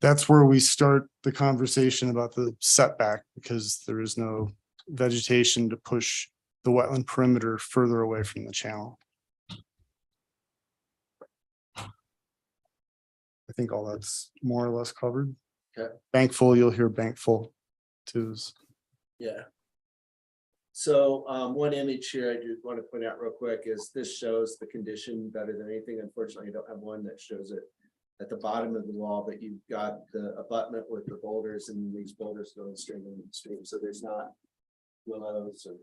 that's where we start the conversation about the setback, because there is no vegetation to push the wetland perimeter further away from the channel. I think all that's more or less covered. Okay. Bankful, you'll hear bankful too. Yeah. So one image here I just want to point out real quick is this shows the condition better than anything. Unfortunately, I don't have one that shows it at the bottom of the wall, but you've got the abutment with the boulders, and these boulders going straight into the stream. So there's not willows or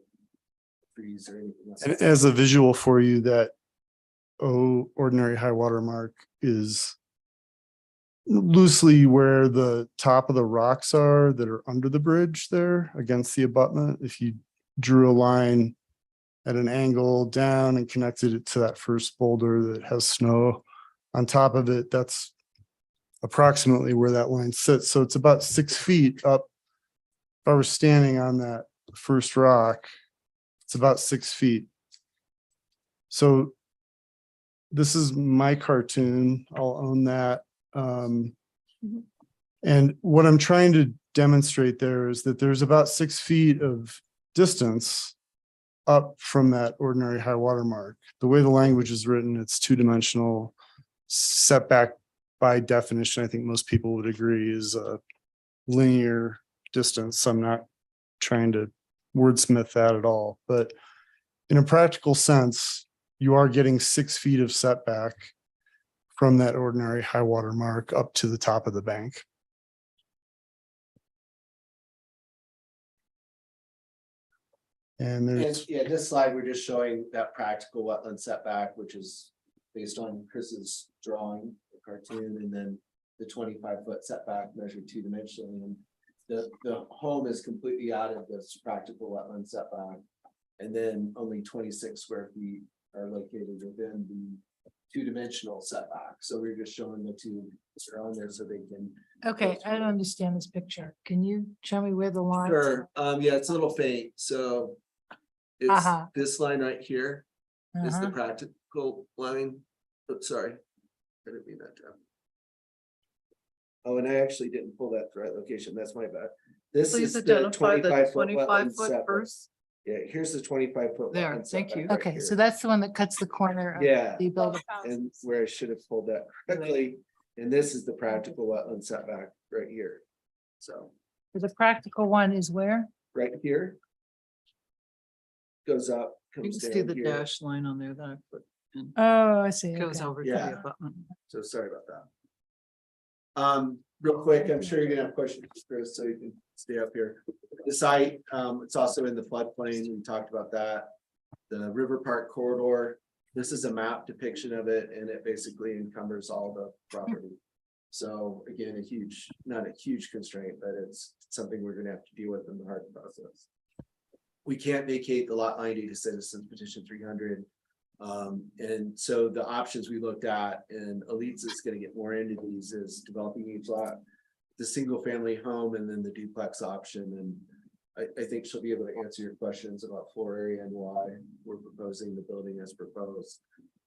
trees or anything else. And as a visual for you, that ordinary high water mark is loosely where the top of the rocks are that are under the bridge there against the abutment. If you drew a line at an angle down and connected it to that first boulder that has snow on top of it, that's approximately where that line sits. So it's about 6 feet up. If I were standing on that first rock, it's about 6 feet. So this is my cartoon. I'll own that. And what I'm trying to demonstrate there is that there's about 6 feet of distance up from that ordinary high water mark. The way the language is written, it's two-dimensional. Setback by definition, I think most people would agree, is a linear distance. I'm not trying to wordsmith that at all, but in a practical sense, you are getting 6 feet of setback from that ordinary high water mark up to the top of the bank. And there's, And yeah, this slide, we're just showing that practical wetland setback, which is based on Chris's drawing, the cartoon, and then the 25-foot setback measured two-dimensionally. And the home is completely out of this practical wetland setback. And then only 26 square feet are located within the two-dimensional setback. So we're just showing the two that are on there so they can. Okay, I don't understand this picture. Can you show me where the line? Sure, yeah, it's a little faint, so. It's Uh-huh. this line right here is the Uh-huh. practical line. Oops, sorry. I didn't mean that down. Oh, and I actually didn't pull that to the right location. That's my bad. This Please is the identify the 25-foot 25 wetland foot setback. first. Yeah, here's the 25-foot. There, wetland thank setback you. right Okay, here. so that's the one that cuts the corner of Yeah, the building. and where I should have pulled that correctly. And this is the practical wetland setback right here. So The practical one is where? right here. Goes up, You can comes see down the here. dash line on there that I put in. Oh, I see. Goes okay. over to Yeah. the abutment. So sorry about that. Real quick, I'm sure you're gonna have questions, Chris, so you can stay up here. The site, it's also in the floodplain. We talked about that. The River Park corridor, this is a map depiction of it, and it basically encumbers all the property. So again, not a huge constraint, but it's something we're gonna have to deal with in the hard process. We can't vacate the lot 90 to citizens petition 300. And so the options we looked at, and Elite's is gonna get more into these, is developing each lot, the single family home, and then the duplex option. And I think she'll be able to answer your questions about floor area and why we're proposing the building as proposed.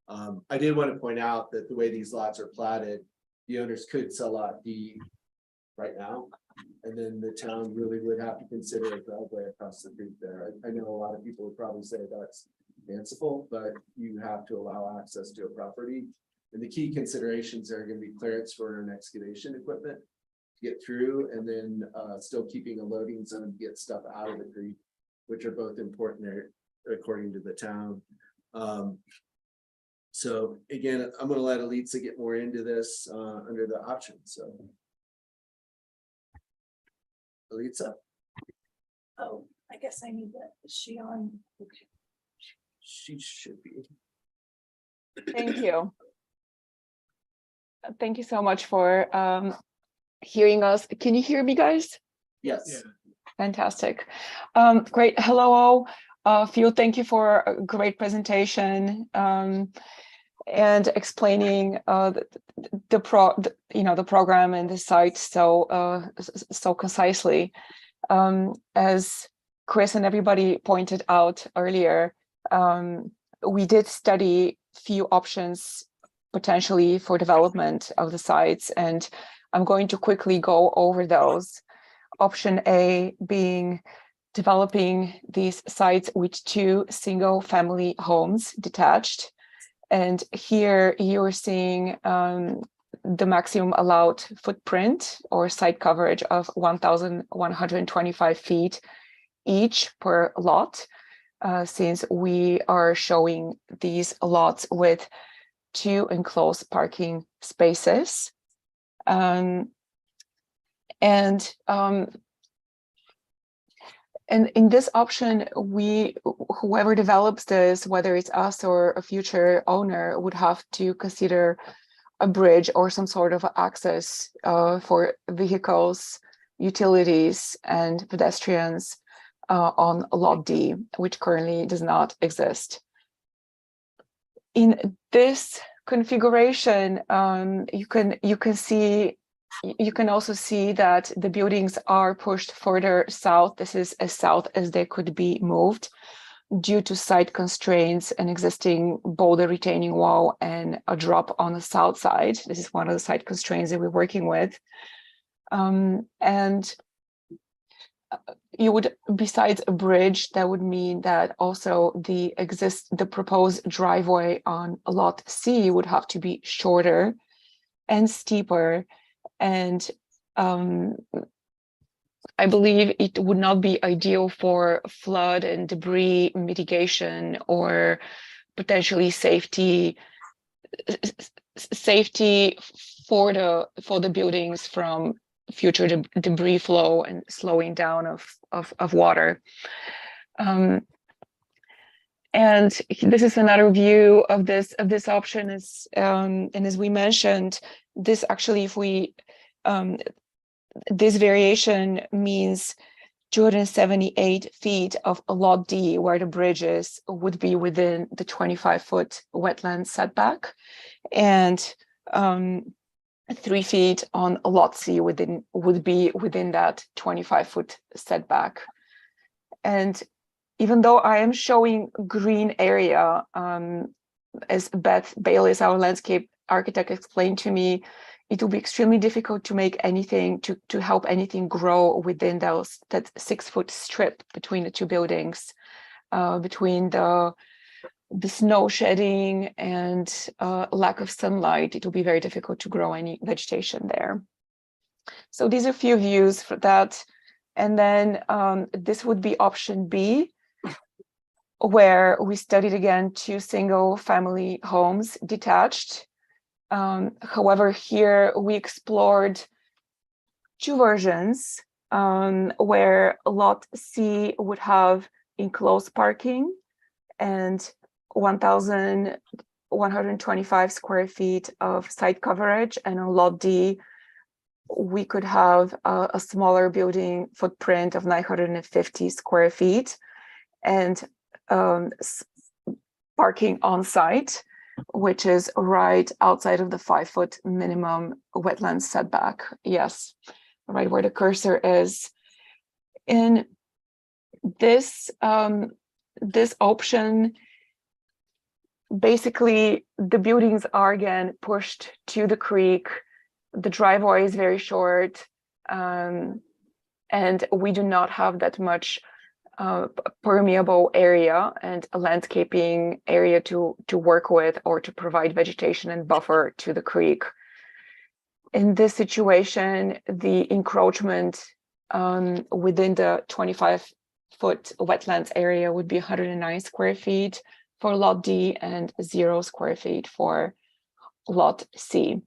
I did want to point out that the way these lots are platted, the owners could sell lot D right now. And then the town really would have to consider a driveway across the street there. I know a lot of people would probably say that's fanciful, but you have to allow access to a property. And the key considerations are gonna be clearance for an excavation equipment to get through, and then still keeping a loading zone to get stuff out of the creek, which are both important there according to the town. So again, I'm gonna let Elitza get more into this under the options, so. Elitza? Oh, I guess I need that. Is she on? Okay. She should be. Thank you. Thank you so much for hearing us. Can you hear me, guys? Yes. Fantastic. Great. Hello all. Phil, thank you for a great presentation and explaining the program and the site so concisely. As Chris and everybody pointed out earlier, we did study few options potentially for development of the sites, and I'm going to quickly go over those. Option A being developing these sites with 2 single-family homes detached. And here you're seeing the maximum allowed footprint or site coverage of 1,125 feet each per lot, since we are showing these lots with 2 enclosed parking spaces. And in this option, whoever develops this, whether it's us or a future owner, would have to consider a bridge or some sort of access for vehicles, utilities, and pedestrians on Lot D, which currently does not exist. In this configuration, you can also see that the buildings are pushed further south. This is as south as they could be moved due to site constraints, an existing boulder retaining wall, and a drop on the south side. This is one of the site constraints that we're working with. And you would, besides a bridge, that would mean that also the proposed driveway on Lot C would have to be shorter and steeper. And I believe it would not be ideal for flood and debris mitigation or potentially safety for the buildings from future debris flow and slowing down of water. And this is another view of this option is, and as we mentioned, this actually, if we this variation means 278 feet of Lot D, where the bridges would be within the 25-foot wetland setback, and 3 feet on Lot C would be within that 25-foot setback. And even though I am showing green area, as Beth Baylis, our landscape architect, explained to me, it will be extremely difficult to make anything, to help anything grow within that 6-foot strip between the 2 buildings, between the snow shedding and lack of sunlight. It will be very difficult to grow any vegetation there. So these are a few views for that. And then this would be option B, where we studied again 2 single-family homes detached. However, here we explored 2 versions where Lot C would have enclosed parking and 1,125 square feet of site coverage, and on Lot D we could have a smaller building footprint of 950 square feet and parking on site, which is right outside of the 5-foot minimum wetland setback. Yes, right where the cursor is. In this this option, basically the buildings are again pushed to the creek. The driveway is very short, and we do not have that much permeable area and a landscaping area to work with or to provide vegetation and buffer to the creek. In this situation, the encroachment within the 25-foot wetlands area would be 109 square feet for lot D and 0 square feet for lot C.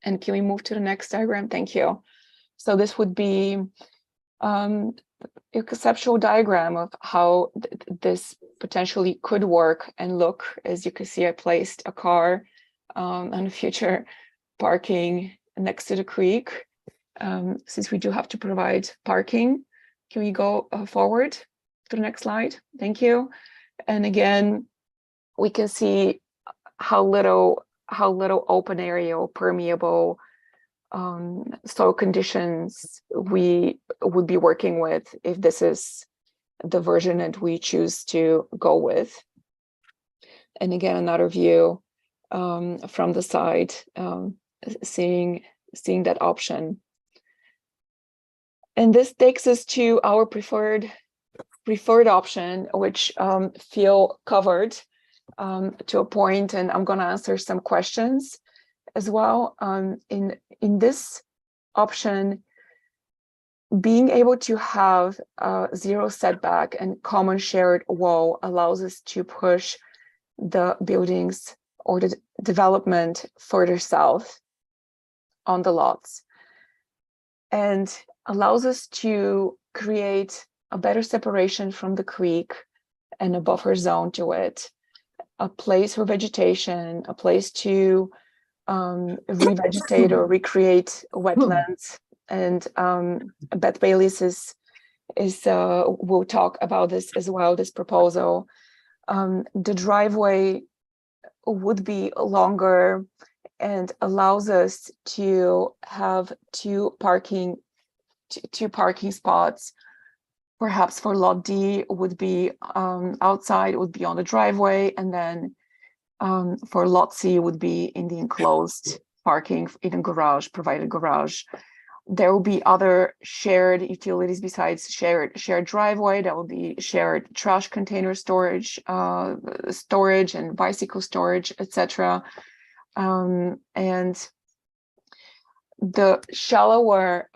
And can we move to the next diagram? Thank you. So this would be a conceptual diagram of how this potentially could work and look. As you can see, I placed a car on future parking next to the creek, since we do have to provide parking. Can we go forward to the next slide? Thank you. And again, we can see how little open area or permeable soil conditions we would be working with if this is the version that we choose to go with. And again, another view from the side, seeing that option. And this takes us to our preferred option, which feel covered to a point, and I'm going to answer some questions as well. In this option, being able to have 0 setback and common shared wall allows us to push the buildings or the development further south on the lots, and allows us to create a better separation from the creek and a buffer zone to it, a place for vegetation, a place to revegetate or recreate wetlands. And Beth Baylis will talk about this as well, this proposal. The driveway would be longer and allows us to have two parking spots. Perhaps for lot D would be outside, would be on the driveway, and then for lot C would be in the enclosed parking in a garage, provided garage. There will be other shared utilities besides shared driveway. There will be shared trash container storage and bicycle storage, etc. And the shallower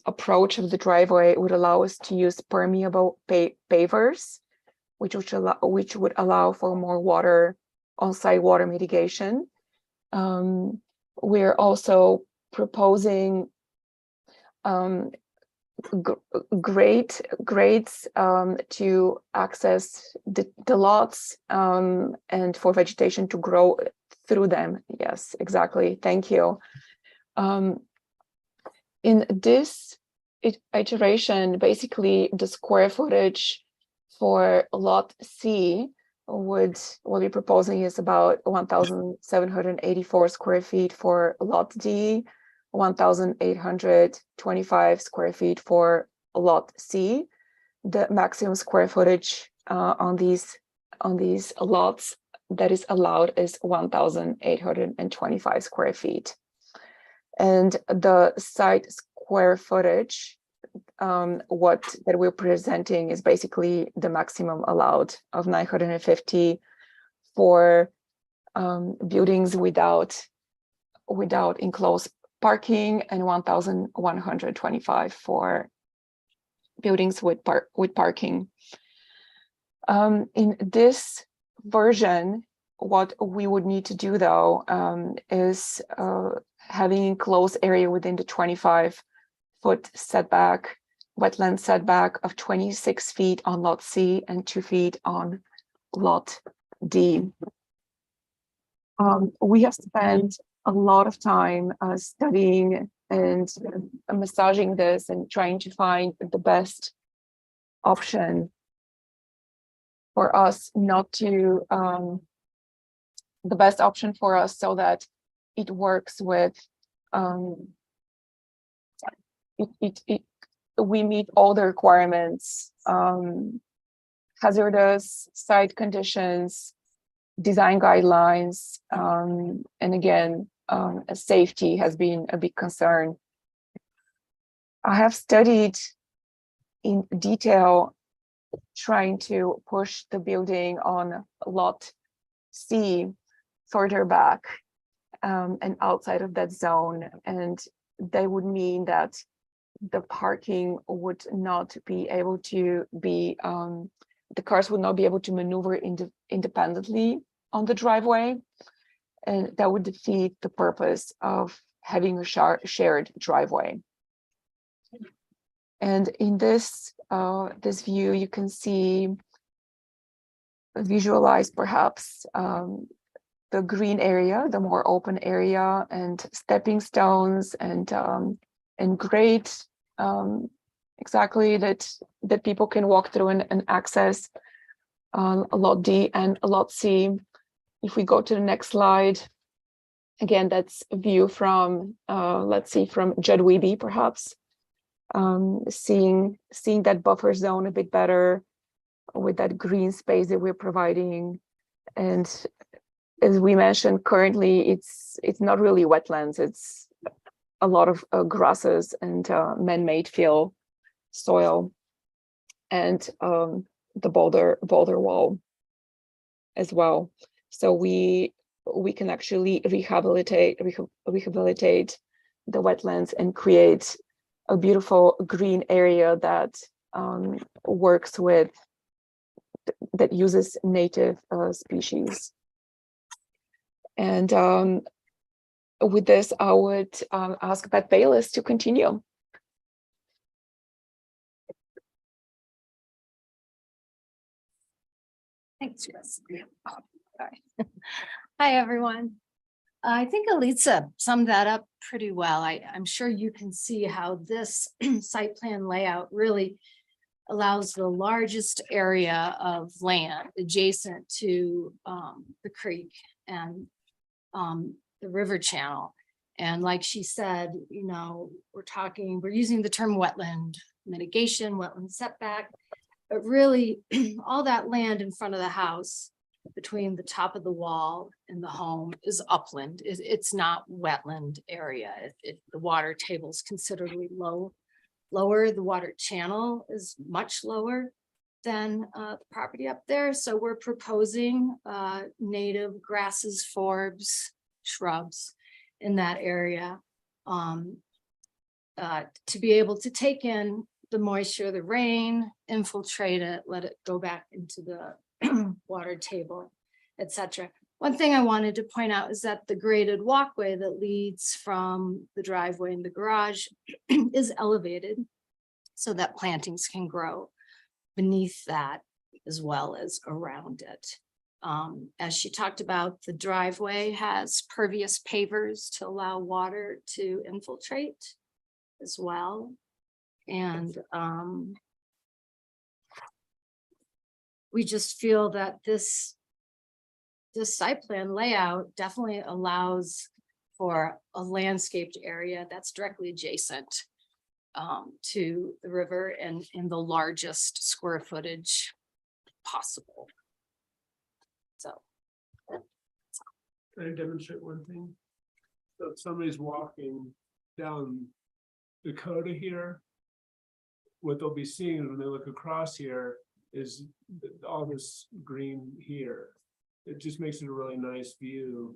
approach of the driveway would allow us to use permeable pavers, which would allow for more on-site water mitigation. We're also proposing grades to access the lots and for vegetation to grow through them. Yes, exactly. Thank you. In this iteration, basically the square footage for lot C what we're proposing is about 1,784 square feet for lot D, 1,825 square feet for lot C. The maximum square footage on these lots that is allowed is 1,825 square feet. And the site square footage, that we're presenting is basically the maximum allowed of 950 for buildings without enclosed parking, and 1,125 for buildings with parking. In this version, what we would need to do though is having enclosed area within the 25-foot setback, wetland setback of 26 feet on lot C and 2 feet on lot D. We have spent a lot of time studying and massaging this and trying to find the best option for us the best option for us so that it works with we meet all the requirements, hazardous site conditions, design guidelines, and again, safety has been a big concern. I have studied in detail trying to push the building on lot C further back and outside of that zone, and they would mean that the parking would not be able to be the cars would not be able to maneuver independently on the driveway. And that would defeat the purpose of having a shared driveway. And in this view, you can see, visualize perhaps the green area, the more open area, and stepping stones and grade exactly that people can walk through and access lot D and lot C. If we go to the next slide, again, that's a view from, let's see, from Judd Weeby, perhaps, seeing that buffer zone a bit better with that green space that we're providing. And as we mentioned, currently it's not really wetlands, it's a lot of grasses and man-made fill soil, and the boulder wall as well. So we can actually rehabilitate the wetlands and create a beautiful green area that works with, that uses native species. And with this, I would ask Beth Bayless to continue. Thanks, Jess. Oh, sorry. Hi, everyone. I think Elisa summed that up pretty well. I'm sure you can see how this site plan layout really allows the largest area of land adjacent to the creek and the river channel. And like she said, you know, we're using the term wetland mitigation, wetland setback, but really all that land in front of the house between the top of the wall and the home is upland. It's not wetland area. The water table is considerably lower. The water channel is much lower than the property up there. So we're proposing native grasses, forbs, shrubs in that area to be able to take in the moisture, the rain, infiltrate it, let it go back into the water table, etc. One thing I wanted to point out is that the graded walkway that leads from the driveway and the garage is elevated so that plantings can grow beneath that as well as around it. As she talked about, the driveway has pervious pavers to allow water to infiltrate as well. And we just feel that this site plan layout definitely allows for a landscaped area that's directly adjacent to the river and in the largest square footage possible. So. Can I demonstrate one thing? So if somebody's walking down Dakota here, what they'll be seeing when they look across here is all this green here. It just makes it a really nice view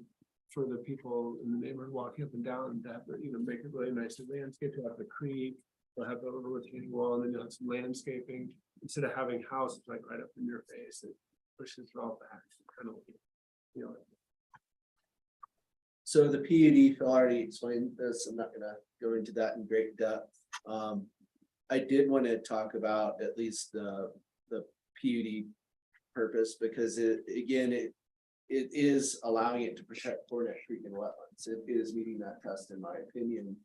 for the people in the neighborhood walking up and down, that, you know, make it really nice landscape. You'll have the creek, you'll have the little retaining wall, and then you'll have some landscaping. Instead of having houses like right up in your face, it pushes it all back, kind of, you know. So the PUD, Phil already explained this. I'm not gonna go into that in great depth. I did want to talk about at least the PUD purpose, because it is allowing it to protect Hornet Creek and wetlands. It is meeting that test, in my opinion,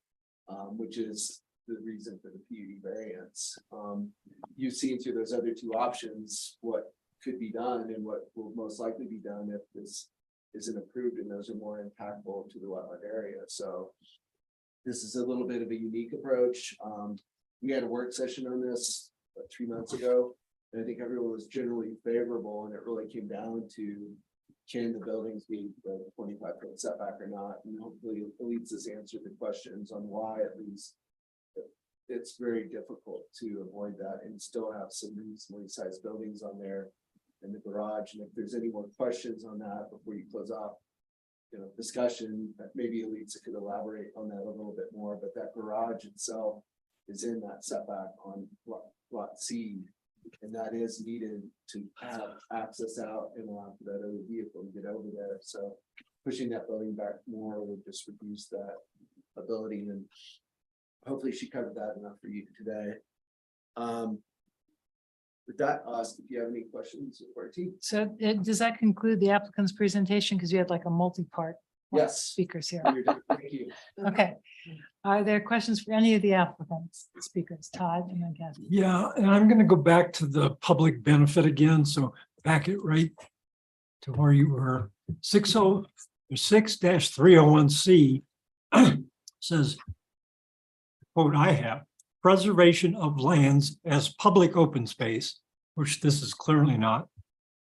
which is the reason for the PUD variance. You've seen through those other two options what could be done and what will most likely be done if this isn't approved, and those are more impactful to the wetland area. So this is a little bit of a unique approach. We had a work session on this 3 months ago, and I think everyone was generally favorable, and it really came down to, can the buildings be the 25-foot setback or not? And hopefully Elisa's answered the questions on why, at least it's very difficult to avoid that and still have some reasonably sized buildings on there in the garage. And if there's any more questions on that before you close off, you know, discussion, that maybe Elisa could elaborate on that a little bit more. But that garage itself is in that setback on lot C, And that is needed to have access out and allow for that other vehicle to get over there. So pushing that building back more would just reduce that ability, and hopefully she covered that enough for you today. With that, I'll ask if you have any questions for our team. So does that conclude the applicant's presentation? Because you had like a multi-part Yes. speakers here. You're done. Thank you. Okay. Are there questions for any of the applicants, speakers, Todd and then Kathy? Yeah, and I'm gonna go back to the public benefit again, so back it right to where you were. 6-301C says, quote, I have, preservation of lands as public open space, which this is clearly not,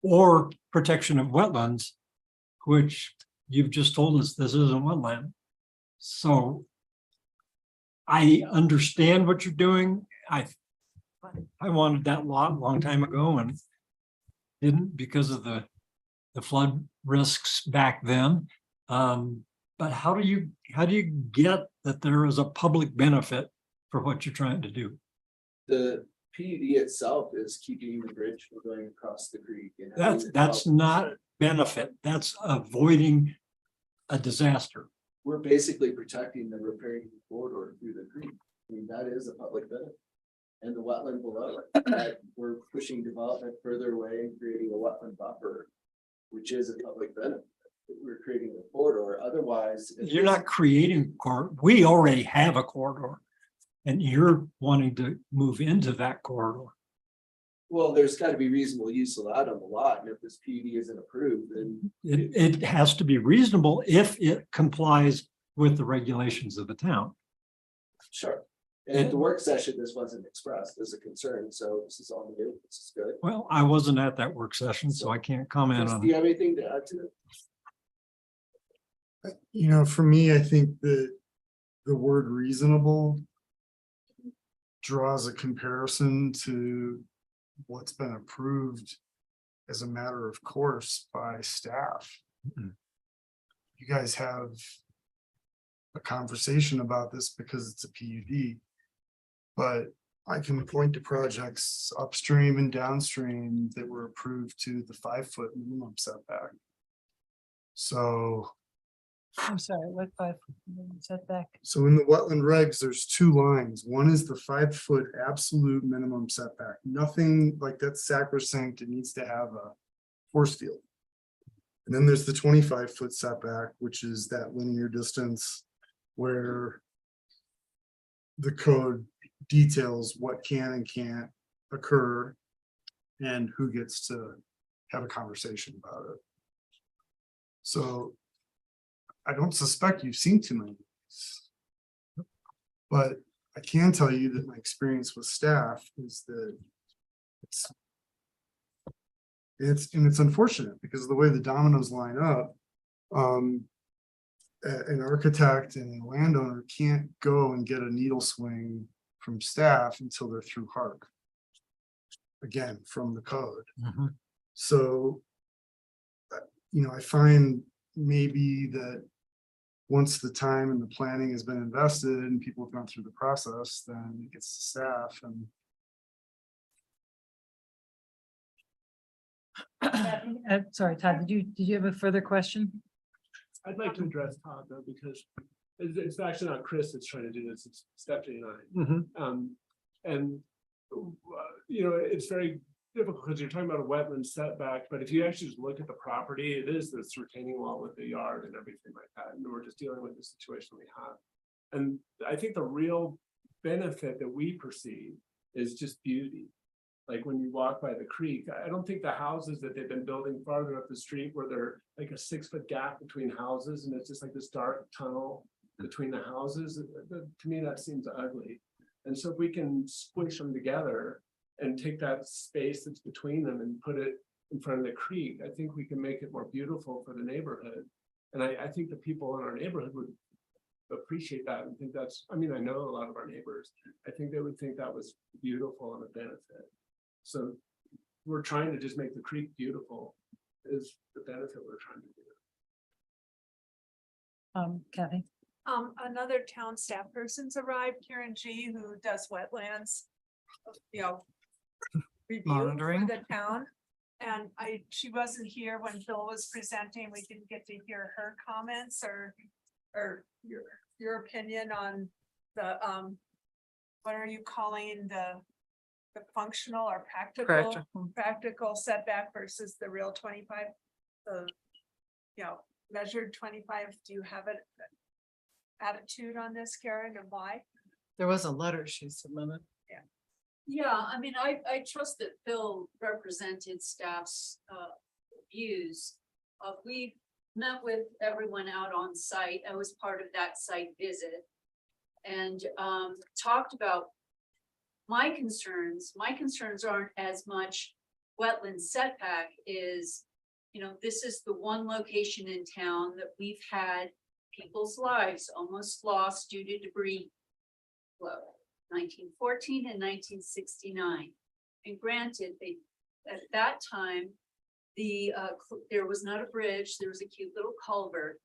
or protection of wetlands, which you've just told us this isn't wetland. So I understand what you're doing. I wanted that lot a long time ago and didn't because of the flood risks back then. But how do you get that there is a public benefit for what you're trying to do? The PUD itself is keeping the bridge from going across the creek. And having That's it not help. benefit. That's avoiding a disaster. We're basically protecting the riparian corridor through the creek. I mean, that is a public benefit. And the wetland below it, that we're pushing development further away and creating a wetland buffer, which is a public benefit. We're creating a corridor, otherwise. if You're this- not creating corridor. We already have a corridor. And you're wanting to move into that corridor. Well, there's gotta be reasonable use allowed on the lot, and if this PUD isn't approved, then It has to be reasonable if it complies with the regulations of the town. sure. And at the work session, this wasn't expressed as a concern, so this is all new, this is good. Well, I wasn't at that work session, so I can't comment Chris, on do you it. have anything to add to it? You know, for me, I think that the word reasonable draws a comparison to what's been approved as a matter of course by staff. Mhm. You guys have a conversation about this because it's a PUD. But I can point to projects upstream and downstream that were approved to the 5-foot minimum setback. So I'm sorry, what 5 setback? So in the wetland regs, there's two lines. One is the 5-foot absolute minimum setback. Nothing like that's sacrosanct. It needs to have a force field. And then there's the 25-foot setback, which is that linear distance where the code details what can and can't occur and who gets to have a conversation about it. So I don't suspect you've seen too many of these. But I can tell you that my experience with staff is that it's unfortunate because of the way the dominoes line up. An architect and a landowner can't go and get a needle swing from staff until they're through HARC. Again, from the code. Mhm. So, you know, I find maybe that once the time and the planning has been invested and people have gone through the process, then it gets to staff and Sorry, Todd, did you have a further question? I'd like to address Todd though, because it's actually not Chris that's trying to do this, it's Stephanie and I. And, you know, it's very difficult because you're talking about a wetland setback, but if you actually just look at the property, it is this retaining wall with the yard and everything like that. And we're just dealing with the situation we have. And I think the real benefit that we perceive is just beauty. Like when you walk by the creek, I don't think the houses that they've been building farther up the street where they're like a 6-foot gap between houses and it's just like this dark tunnel between the houses, to me, that seems ugly. And so if we can squish them together and take that space that's between them and put it in front of the creek, I think we can make it more beautiful for the neighborhood. And I think the people in our neighborhood would appreciate that and think that's, I mean, I know a lot of our neighbors, I think they would think that was beautiful and a benefit. So we're trying to just make the creek beautiful is the benefit we're trying to do. Kathy? Another town staff person's arrived, Karen G, who does wetlands. You know, review for Monitoring. the town. And she wasn't here when Phil was presenting. We didn't get to hear her comments or your opinion on the, what are you calling the functional or practical setback versus the real 25? The, measured 25. Do you have an attitude on this, Karen, and why? There was a letter she submitted. Yeah, I mean, I trust that Phil represented staff's views. We met with everyone out on site. I was part of that site visit. And talked about my concerns. My concerns aren't as much wetland setback is, this is the one location in town that we've had people's lives almost lost due to debris flow. 1914 and 1969. And granted, at that time, there was not a bridge, there was a cute little culvert.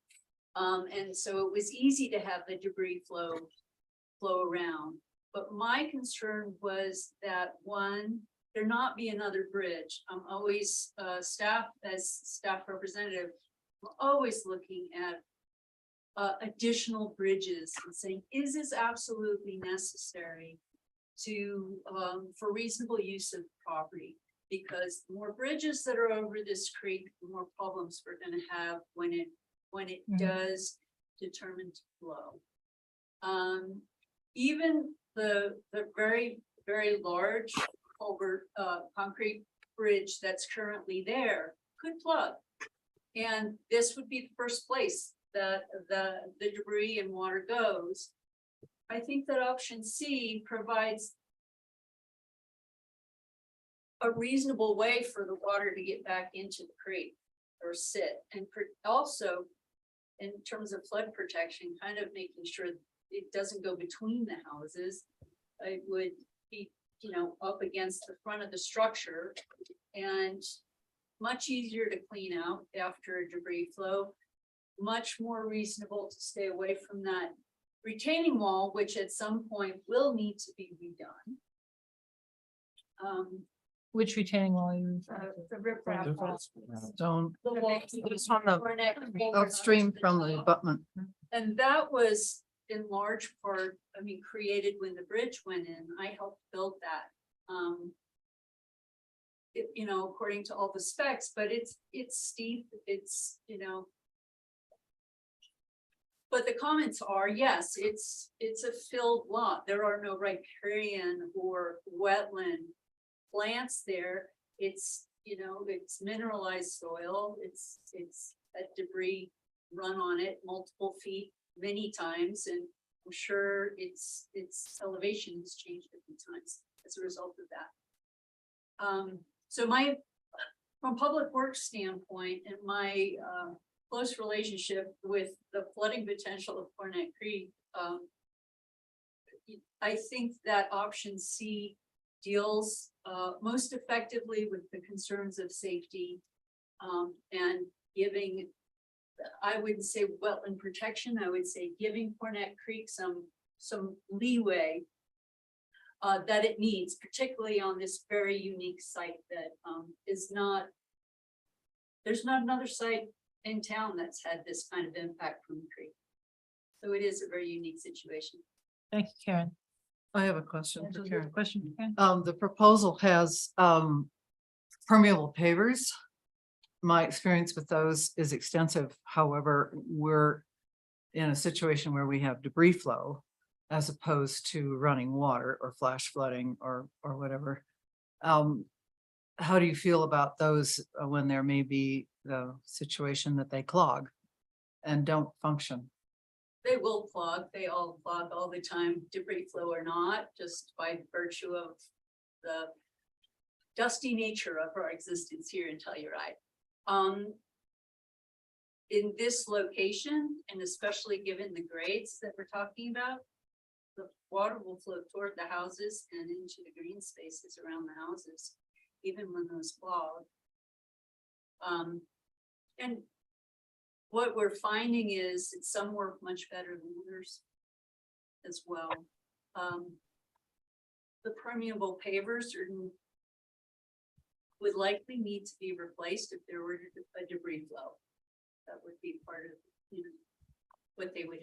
And so it was easy to have the debris flow around. But my concern was that one, there not be another bridge. I'm always, as staff representative, I'm always looking at additional bridges and saying, is this absolutely necessary to, for reasonable use of property? Because the more bridges that are over this creek, the more problems we're gonna have when it does determine to flow. Even the very, very large concrete bridge that's currently there could flood. And this would be the first place that the debris and water goes. I think that option C provides a reasonable way for the water to get back into the creek or sit, and also in terms of flood protection, kind of making sure it doesn't go between the houses. It would be, up against the front of the structure and much easier to clean out after a debris flow. Much more reasonable to stay away from that retaining wall, which at some point will need to be redone. Which retaining wall are you? The riprap. Stone The wall- It's on the Cornet- upstream from the abutment. And that was in large part, created when the bridge went in. I helped build that. According to all the specs, but it's steep, but the comments are, yes, it's a filled lot. There are no riparian or wetland plants there. It's, it's mineralized soil. It's had debris run on it multiple feet many times, and I'm sure its elevation has changed a few times as a result of that. So from public works standpoint and my close relationship with the flooding potential of Cornet Creek, I think that option C deals most effectively with the concerns of safety and giving, I wouldn't say wetland protection, I would say giving Cornet Creek some leeway that it needs, particularly on this very unique site that is not, there's not another site in town that's had this kind of impact from the creek. So it is a very unique situation. Thank you, Karen. I have a question for Karen. Question, for Karen? The proposal has permeable pavers. My experience with those is extensive. However, we're in a situation where we have debris flow as opposed to running water or flash flooding or whatever. How do you feel about those when there may be the situation that they clog and don't function? They will clog, they all clog all the time, debris flow or not, just by virtue of the dusty nature of our existence here in Telluride. In this location, and especially given the grades that we're talking about, the water will flow toward the houses and into the green spaces around the houses, even when those clog. And what we're finding is that some work much better than others as well. The permeable pavers are would likely need to be replaced if there were a debris flow. That would be part of, you know, what they would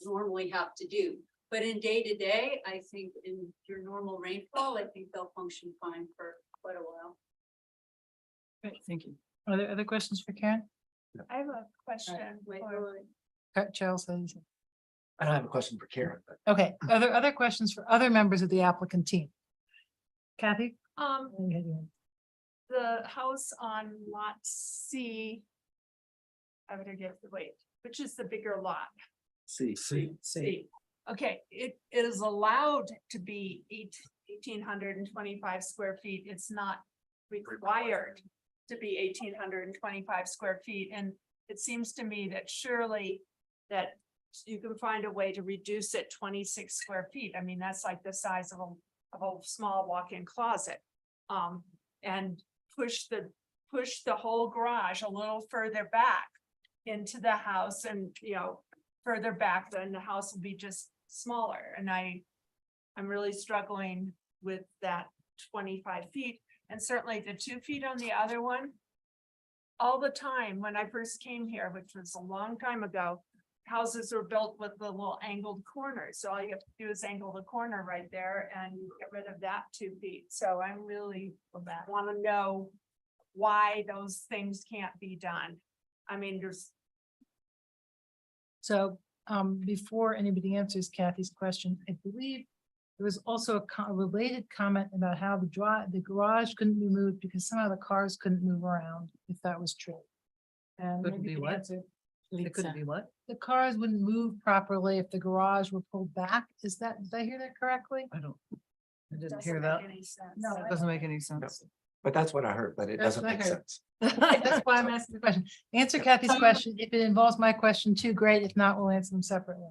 normally have to do. But in day to day, I think in your normal rainfall, I think they'll function fine for quite a while. Great, thank you. Are there other questions for Karen? I have a question. Wait, for- Charles says. I don't have a question for Karen, but Okay, are there other questions for other members of the applicant team? Kathy? The house on lot C. I would get the wait, which is the bigger lot? see. C. Okay, it is allowed to be 1,825 square feet. It's not required to be 1,825 square feet. And it seems to me that surely that you can find a way to reduce it 26 square feet. I mean, that's like the size of a small walk-in closet. And push the whole garage a little further back into the house, and, you know, further back, then the house will be just smaller. And I'm really struggling with that 25 feet, and certainly the 2 feet on the other one. All the time when I first came here, which was a long time ago, houses were built with the little angled corners. So all you have to do is angle the corner right there and get rid of that 2 feet. So I really want to know why those things can't be done. I mean, So before anybody answers Kathy's question, I believe there was also a related comment about how the garage couldn't be moved because somehow the cars couldn't move around, if that was true. And Couldn't maybe be the what? answer- It could be what? The cars wouldn't move properly if the garage were pulled back. Did I hear that correctly? I didn't doesn't hear make that. any sense. No, It doesn't make any sense. But that's what I heard, but it That's doesn't what I make heard. sense. That's why I'm asking the question. Answer Kathy's question. If it involves my question too, great. If not, we'll answer them separately.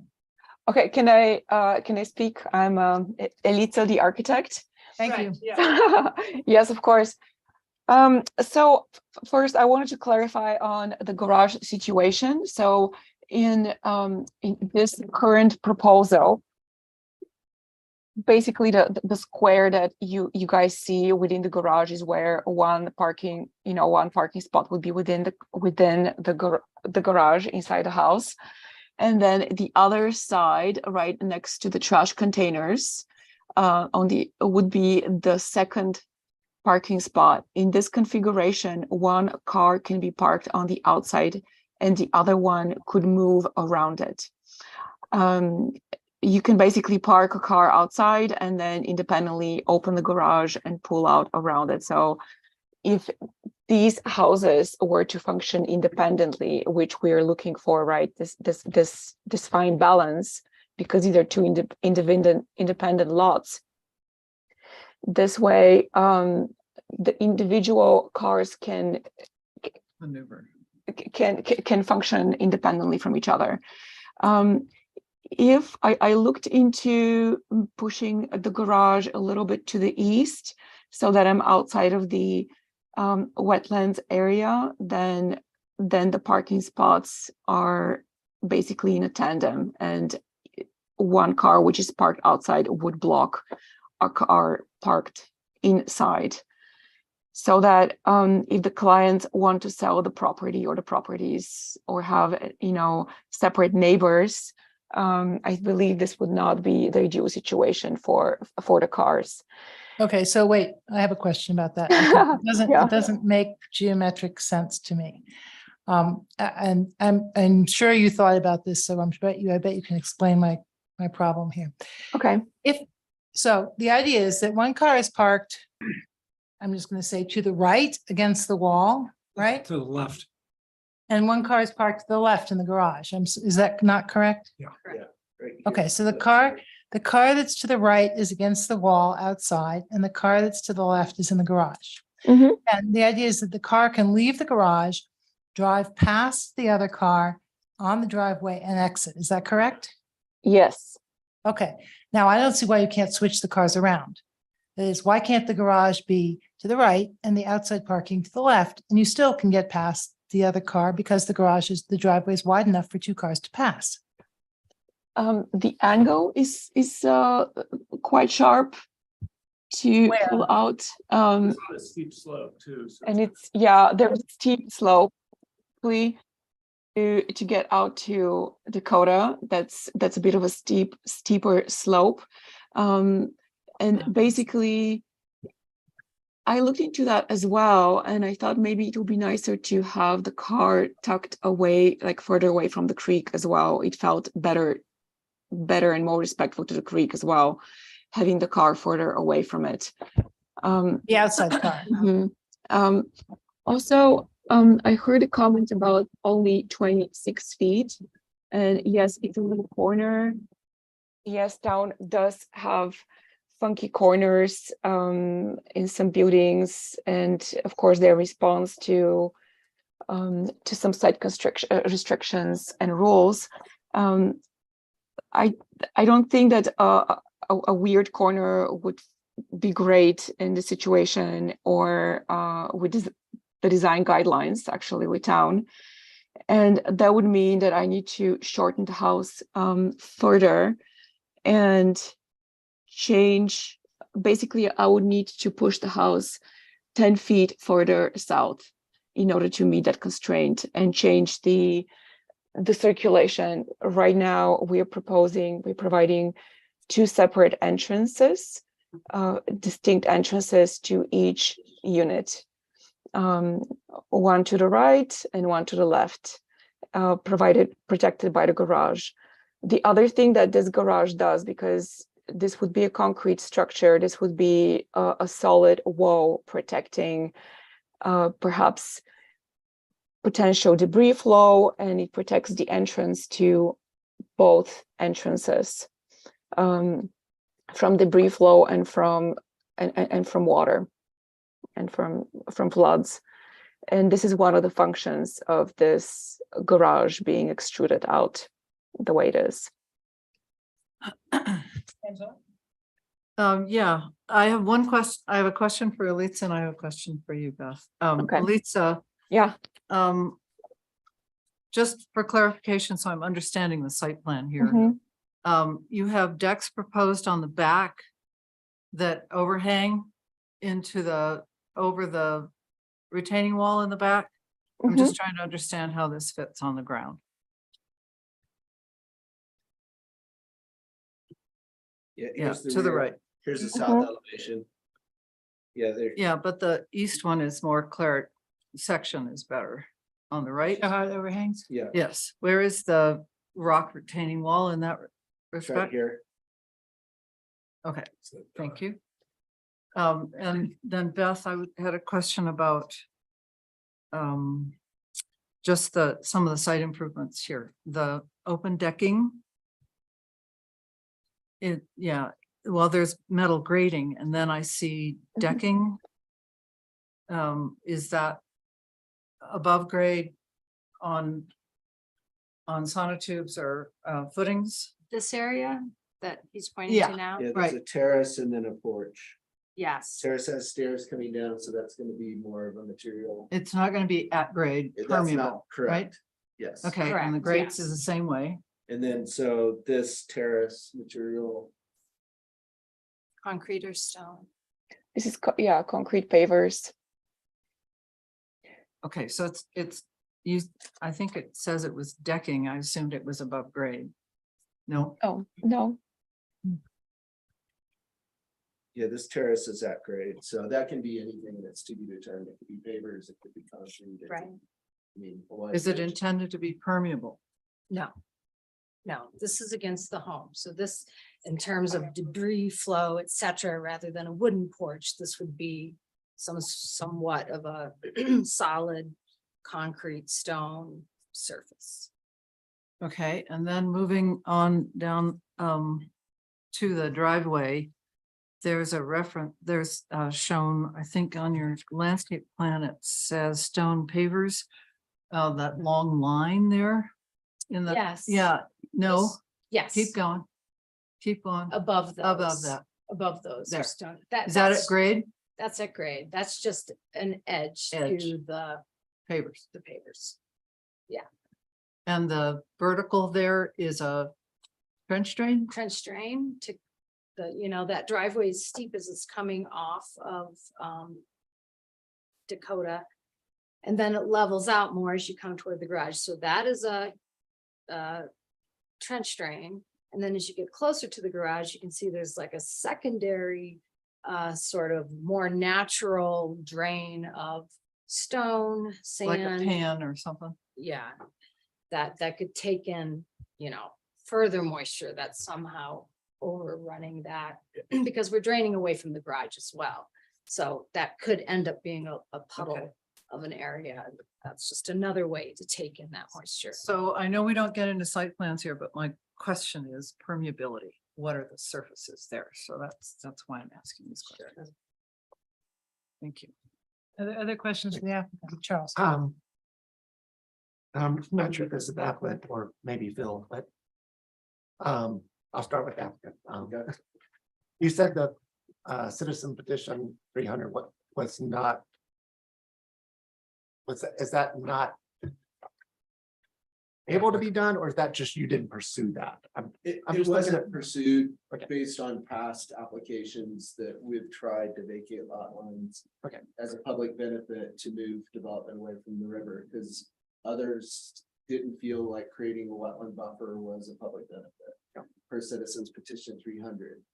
Okay, can I speak? I'm Elita, the architect. Thank Right, you. yeah. Yes, of course. So first I wanted to clarify on the garage situation. So in this current proposal, basically the square that you guys see within the garage is where one parking spot would be within the garage inside the house. And then the other side, right next to the trash containers, would be the second parking spot. In this configuration, one car can be parked on the outside and the other one could move around it. You can basically park a car outside and then independently open the garage and pull out around it. So if these houses were to function independently, which we're looking for, right, this fine balance, because these are two independent lots. This way, the individual cars can function independently from each other. If I looked into pushing the garage a little bit to the east so that I'm outside of the wetlands area, then the parking spots are basically in a tandem, and one car which is parked outside would block a car parked inside. So that if the clients want to sell the property or the properties or have, separate neighbors, I believe this would not be the ideal situation for the cars. Okay, so wait, I have a question about that. It doesn't make geometric sense to me. And I'm sure you thought about this, so I bet you can explain my problem here. Okay. So the idea is that one car is parked, I'm just going to say to the right against the wall, right? To the left. And one car is parked to the left in the garage. Is that not correct? Right here. Okay, so the car that's to the right is against the wall outside, and the car that's to the left is in the garage. Mhm. And the idea is that the car can leave the garage, drive past the other car on the driveway and exit. Is that correct? Yes. Okay, now I don't see why you can't switch the cars around. That is, why can't the garage be to the right and the outside parking to the left, and you still can get past the other car because the driveway is wide enough for two cars to pass? The angle is quite sharp. to Where? pull out. It's on a steep slope too. So And it's, yeah, there's a steep slope to get out to Dakota. That's a bit of a steeper slope. And basically, I looked into that as well, and I thought maybe it would be nicer to have the car tucked away, like further away from the creek as well. It felt better and more respectful to the creek as well, having the car further away from it. The outside car. Mhm. Also, I heard a comment about only 26 feet. And yes, it's a little corner. Yes, town does have funky corners in some buildings, and of course their response to some site construction restrictions and rules. I don't think that a weird corner would be great in the situation, or with the design guidelines actually with town. And that would mean that I need to shorten the house further and change. Basically, I would need to push the house 10 feet further south in order to meet that constraint and change the circulation. Right now, we're providing two separate entrances, distinct entrances to each unit. One to the right and one to the left, protected by the garage. The other thing that this garage does, because this would be a concrete structure, this would be a solid wall protecting perhaps potential debris flow, and it protects the entrance to both entrances from debris flow and from water and from floods. And this is one of the functions of this garage being extruded out the way it is. Yeah, I have one question. I have a question for Elitza and I have a question for you, Beth. Okay. Elitza, Yeah. just for clarification, so I'm understanding the site plan here. Mhm. You have decks proposed on the back that overhang over the retaining wall in the back. I'm just trying to understand how this fits on the ground. Yeah, Yeah, here's to the rear. right. Here's the south elevation. Yeah, there. Yeah, but the east one is more clear. Section is better on the right. Show how it overhangs. Yeah, Yes. Where is the rock retaining wall in that it's right respect? here. Okay, thank you. And then Beth, had a question about just some of the site improvements here, the open decking. Well, there's metal grating and then I see decking. Is that above grade on sonotubes or footings? This area that he's pointing Yeah. to now? Yeah, there's Right. a terrace and then a porch. Yes. Terrace has stairs coming down, so that's gonna be more of a material. It's not going to be at grade That's not permeable, right? correct. Yes. Okay, and the Correct, grates is yes. the same way. And then, so this terrace material, Concrete or stone. This is concrete pavers. Okay, so I think it says it was decking. I assumed it was above grade. No, Oh, no. yeah, this terrace is at grade, so that can be anything that's to be determined. It could be pavers, it could be concrete. Right. I mean, a wide is it range. intended to be permeable? No. No, this is against the home. So this, in terms of debris flow, et cetera, rather than a wooden porch, this would be somewhat of a solid concrete stone surface. Okay, and then moving on down to the driveway. There's a reference, there's shown, I think on your landscape plan, it says stone pavers. That long line there in the. Yes. Yeah, no, Yes. keep going. Keep going. Above those. Above that. Above those. There. are stone. Is that at that's- grade? That's at grade. That's just an edge Edge. to the Pavers. pavers. And the vertical there is a trench drain? Trench drain to that driveway is steep as it's coming off of, Dakota. And then it levels out more as you come toward the garage. So that is a trench drain. And then as you get closer to the garage, you can see there's like a secondary sort of more natural drain of stone, Like a sand. pan or something. Yeah, that could take in, further moisture that's somehow overrunning that because we're draining away from the garage as well. So that could end up being a Okay. puddle of an area. That's just another way to take in that moisture. So I know we don't get into site plans here, but my question is permeability. What are the surfaces there? So that's why I'm asking these questions. Thank you. Other questions for the applicant, Charles? I'm not sure if this is the applicant or maybe Phil, but I'll start with the applicant. You said the citizen petition 300 was not. Is that not able to be done, or is that just you didn't pursue that? I'm It just looking wasn't at- pursued Okay. based on past applications that we've tried to vacate lot lines. Okay. As a public benefit to move development away from the river, because others didn't feel like creating a wetland buffer was a public benefit. Per citizens petition 300.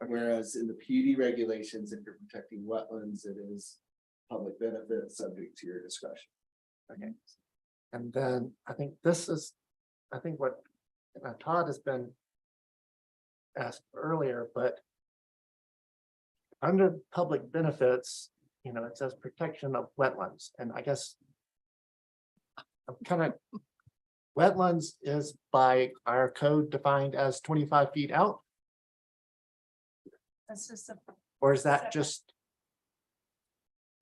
Whereas in the PUD regulations, if you're protecting wetlands, it is public benefit subject to your discretion. Okay. And then I think what Todd has been asked earlier, but under public benefits, it says protection of wetlands, and I guess I'm kind of, wetlands is by our code defined as 25 feet out, That's just a. or is that Setback. just?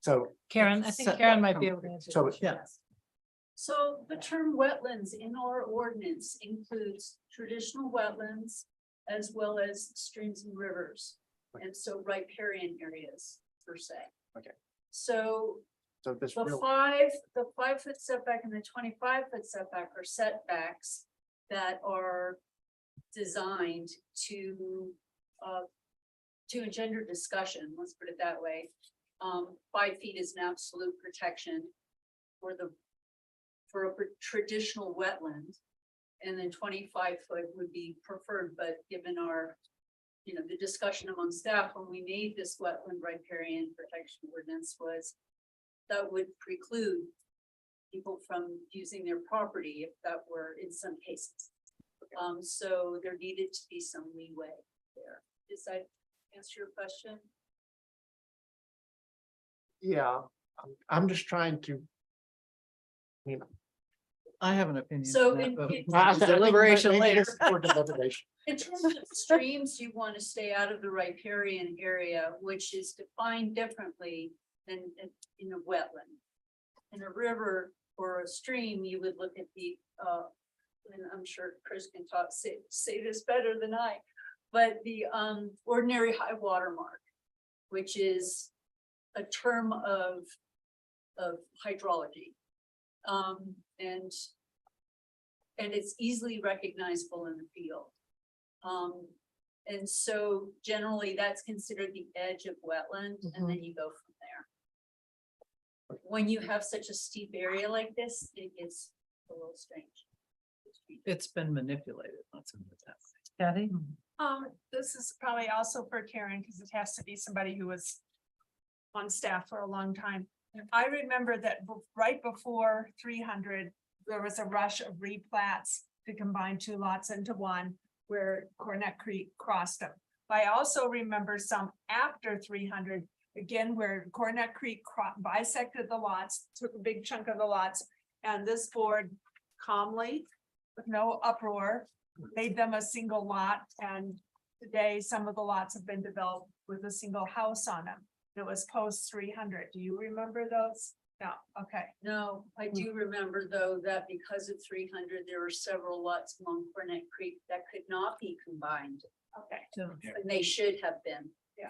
So, Karen, I think Setback Karen might from- be able to answer. so Yeah. So the term wetlands in our ordinance includes traditional wetlands as well as streams and rivers. And so riparian areas per se. Okay. So this the real, 5 foot setback and the 25 foot setback are setbacks that are designed to engender discussion, let's put it that way. 5 feet is an absolute protection for a traditional wetland. And then 25 foot would be preferred, but given our, the discussion among staff when we made this wetland riparian protection ordinance was that would preclude people from using their property if that were in some cases. So there needed to be some leeway there. Does that answer your question? yeah, I'm just trying to. I have an opinion. So on that, in- but in- we'll do Deliberation Maybe later. this is for deliberation. In terms of streams, you want to stay out of the riparian area, which is defined differently than in a wetland. In a river or a stream, you would look at the, and I'm sure Chris can say this better than I, but the ordinary high water mark, which is a term of hydrology. And it's easily recognizable in the field. And so generally that's considered the edge of wetland, and then you go from there. When you have such a steep area like this, it gets a little strange. It's been manipulated. Let's put it that way. Kathy? This is probably also for Karen, because it has to be somebody who was on staff for a long time. I remember that right before 300, there was a rush of replats to combine 2 lots into one where Cornet Creek crossed them. But I also remember some after 300, again, where Cornet Creek bisected the lots, took a big chunk of the lots, and this board calmly, with no uproar, made them a single lot. And today, some of the lots have been developed with a single house on them. It was post 300. Do you remember those? No, okay. No, I do remember though that because of 300, there were several lots along Cornet Creek that could not be combined, Okay. and they should have been. Yeah.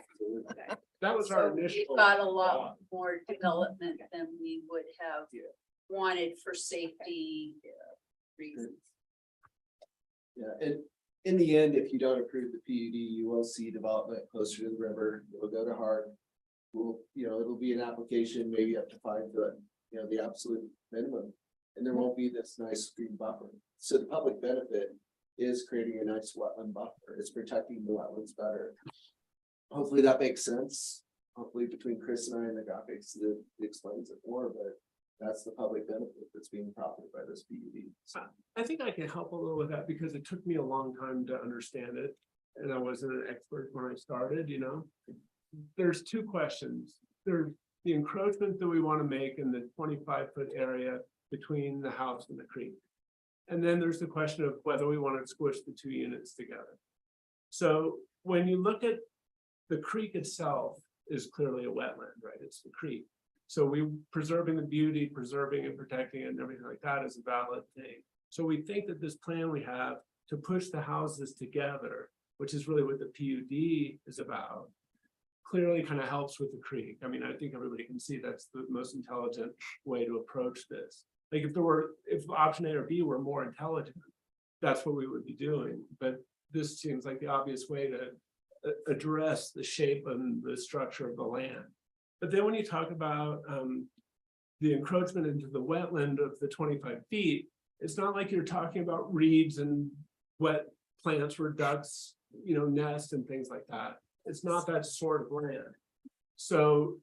Okay. That was So our we've initial. got a lot more development than we would have wanted for safety reasons. Yeah, in the end, if you don't approve the PUD, you will see development closer to the river. It'll go to Hart. It'll be an application maybe up to 5 foot, the absolute minimum. And there won't be this nice green buffer. So the public benefit is creating a nice wetland buffer. It's protecting the wetlands better. Hopefully that makes sense. Hopefully between Chris and I and the graphics, it explains it more, but that's the public benefit that's being profited by this PUD. So, I think I can help a little with that because it took me a long time to understand it. And I wasn't an expert when I started, There's two questions. There's the encroachment that we want to make in the 25-foot area between the house and the creek. And then there's the question of whether we want to squish the two units together. So when you look at the creek itself is clearly a wetland, right? It's the creek. So we preserving the beauty, preserving and protecting it and everything like that is a valid thing. So we think that this plan we have to push the houses together, which is really what the PUD is about, clearly kind of helps with the creek. I mean, I think everybody can see that's the most intelligent way to approach this. Like if option A or B were more intelligent, that's what we would be doing. But this seems like the obvious way to address the shape and the structure of the land. But then when you talk about the encroachment into the wetland of the 25 feet, it's not like you're talking about reeds and wet plants where ducks, nest and things like that. It's not that sort of land. So,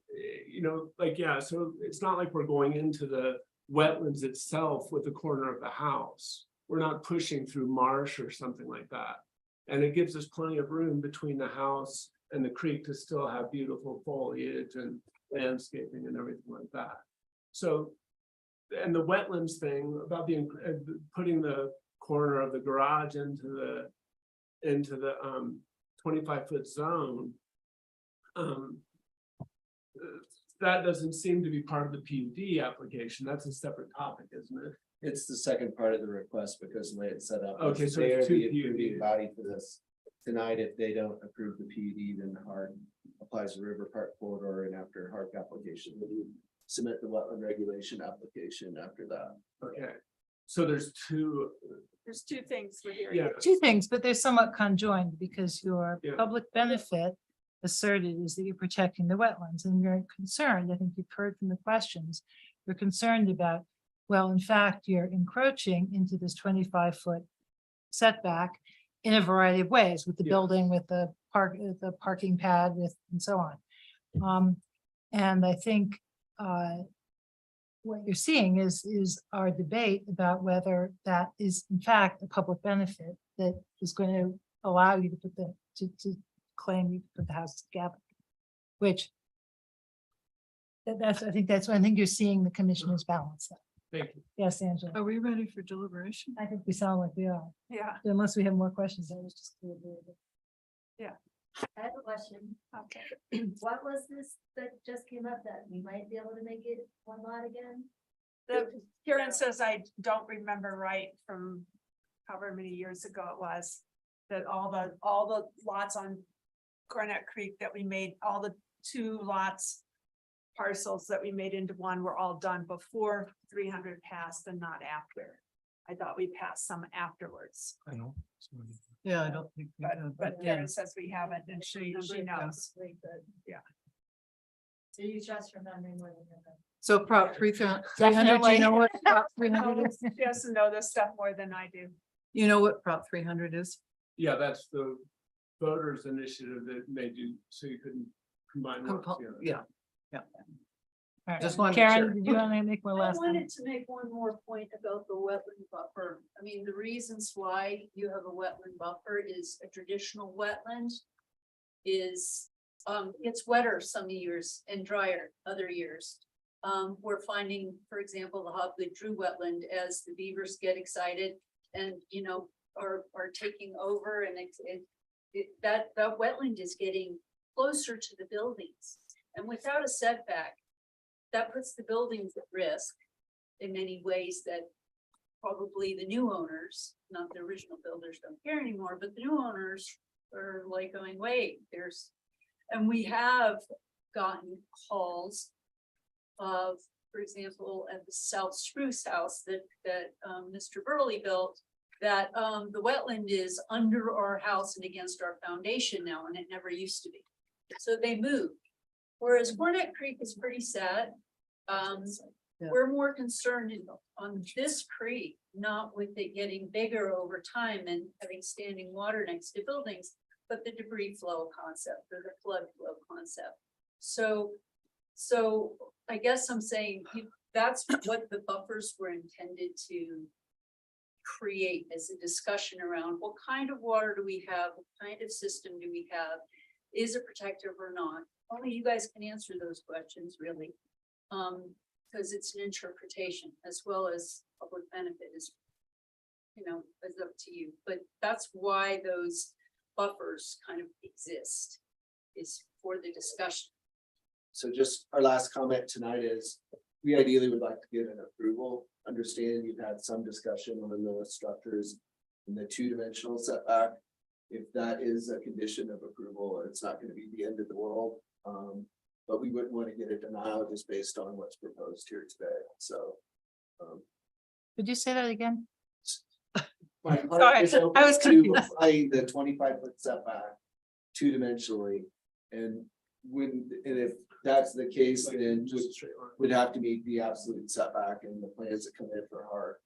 so it's not like we're going into the wetlands itself with the corner of the house. We're not pushing through marsh or something like that. And it gives us plenty of room between the house and the creek to still have beautiful foliage and landscaping and everything like that. So, and the wetlands thing about putting the corner of the garage into the 25-foot zone, that doesn't seem to be part of the PUD application. That's a separate topic, isn't it? it's the second part of the request because the way it's set up. Okay, so They are it's two the approving PUDs. body for this. Tonight, if they don't approve the PUD, then Hart applies the River Park corridor, and after Hart application, we submit the wetland regulation application after that. Okay, so there's two, There's two things we're hearing. yeah, Two things, but they're somewhat conjoined because your Yeah. public benefit asserted is that you're protecting the wetlands and you're concerned, I think you've heard from the questions, you're concerned about, well, in fact, you're encroaching into this 25-foot setback in a variety of ways with the Yeah. building, with the parking pad, with, and so on. And I think what you're seeing is our debate about whether that is in fact a public benefit that is going to allow you to put to claim you put the house together, which I think you're seeing the commissioner's balance. thank you. Yes, Angela, Are we ready for deliberation? I think we sound like we are, Yeah, unless we have more questions. I was just. I have a question. okay. What was this that just came up that we might be able to make it one lot again? Karen says I don't remember right from however many years ago it was. That all the lots on Granite Creek that we made, all the 2 lots. Parcels that we made into one were all done before 300 passed and not after. I thought we passed some afterwards, I know. Yeah, I don't think. we have, but yeah. Karen says we haven't and she knows. Yeah. So you trust remembering more than your. So Prop 300, do Definitely. you know what Prop 300 is? She has to know this stuff more than I do. You know what Prop 300 is? Yeah, that's the voters initiative that made you, so you couldn't combine lots together. Yeah, All right. just wanted to be sure. Karen, did you want to make one I last one? wanted to make one more point about the wetland buffer. I mean, the reasons why you have a wetland buffer is a traditional wetland is, it's wetter some years and drier other years. We're finding, for example, the Hobgood Drew wetland, as the beavers get excited and, are taking over and that wetland is getting closer to the buildings. And without a setback, that puts the buildings at risk in many ways that probably the new owners, not the original builders, don't care anymore, but the new owners are like going, wait, and we have gotten calls of, for example, at the South Spruce House that Mr. Burley built, that the wetland is under our house and against our foundation now, and it never used to be. So they moved. Whereas Hornet Creek is pretty sad. Yeah. We're more concerned on this creek, not with it getting bigger over time and having standing water next to buildings, but the debris flow concept or the flood flow concept. So I guess I'm saying that's what the buffers were intended to create as a discussion around what kind of water do we have, what kind of system do we have? Is it protective or not? Only you guys can answer those questions, really. Because it's an interpretation as well as public benefit is, is up to you. But that's why those buffers kind of exist, is for the discussion. So just our last comment tonight is, we ideally would like to get an approval. Understand you've had some discussion on the Lilith structures in the 2-dimensional setback. If that is a condition of approval, it's not going to be the end of the world. But we wouldn't want to get a denial just based on what's proposed here today. So. Could you say that again? My Sorry, heart is open I was to confused. applying the 25-foot setback 2-dimensionally. And if that's the case, then would have to meet the absolute setback, and the plans that come in for Hart,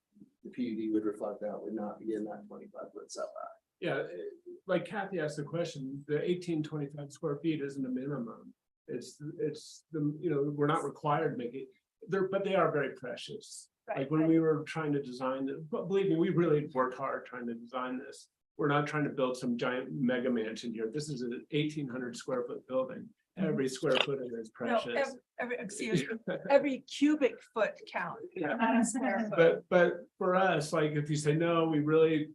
the PUD would reflect that would not be in that 25-foot setback. Yeah, like Kathy asked the question, the 1825 square feet isn't a minimum. It's the, we're not required to make it, but they are very precious. Like when we were trying to design it, but believe me, we really worked hard trying to design this. We're not trying to build some giant mega mansion here. This is an 1,800 square foot building. Every square foot of it is precious. Excuse me, every cubic foot count. Yeah. Not a square foot. But for us, like if you say, no, we really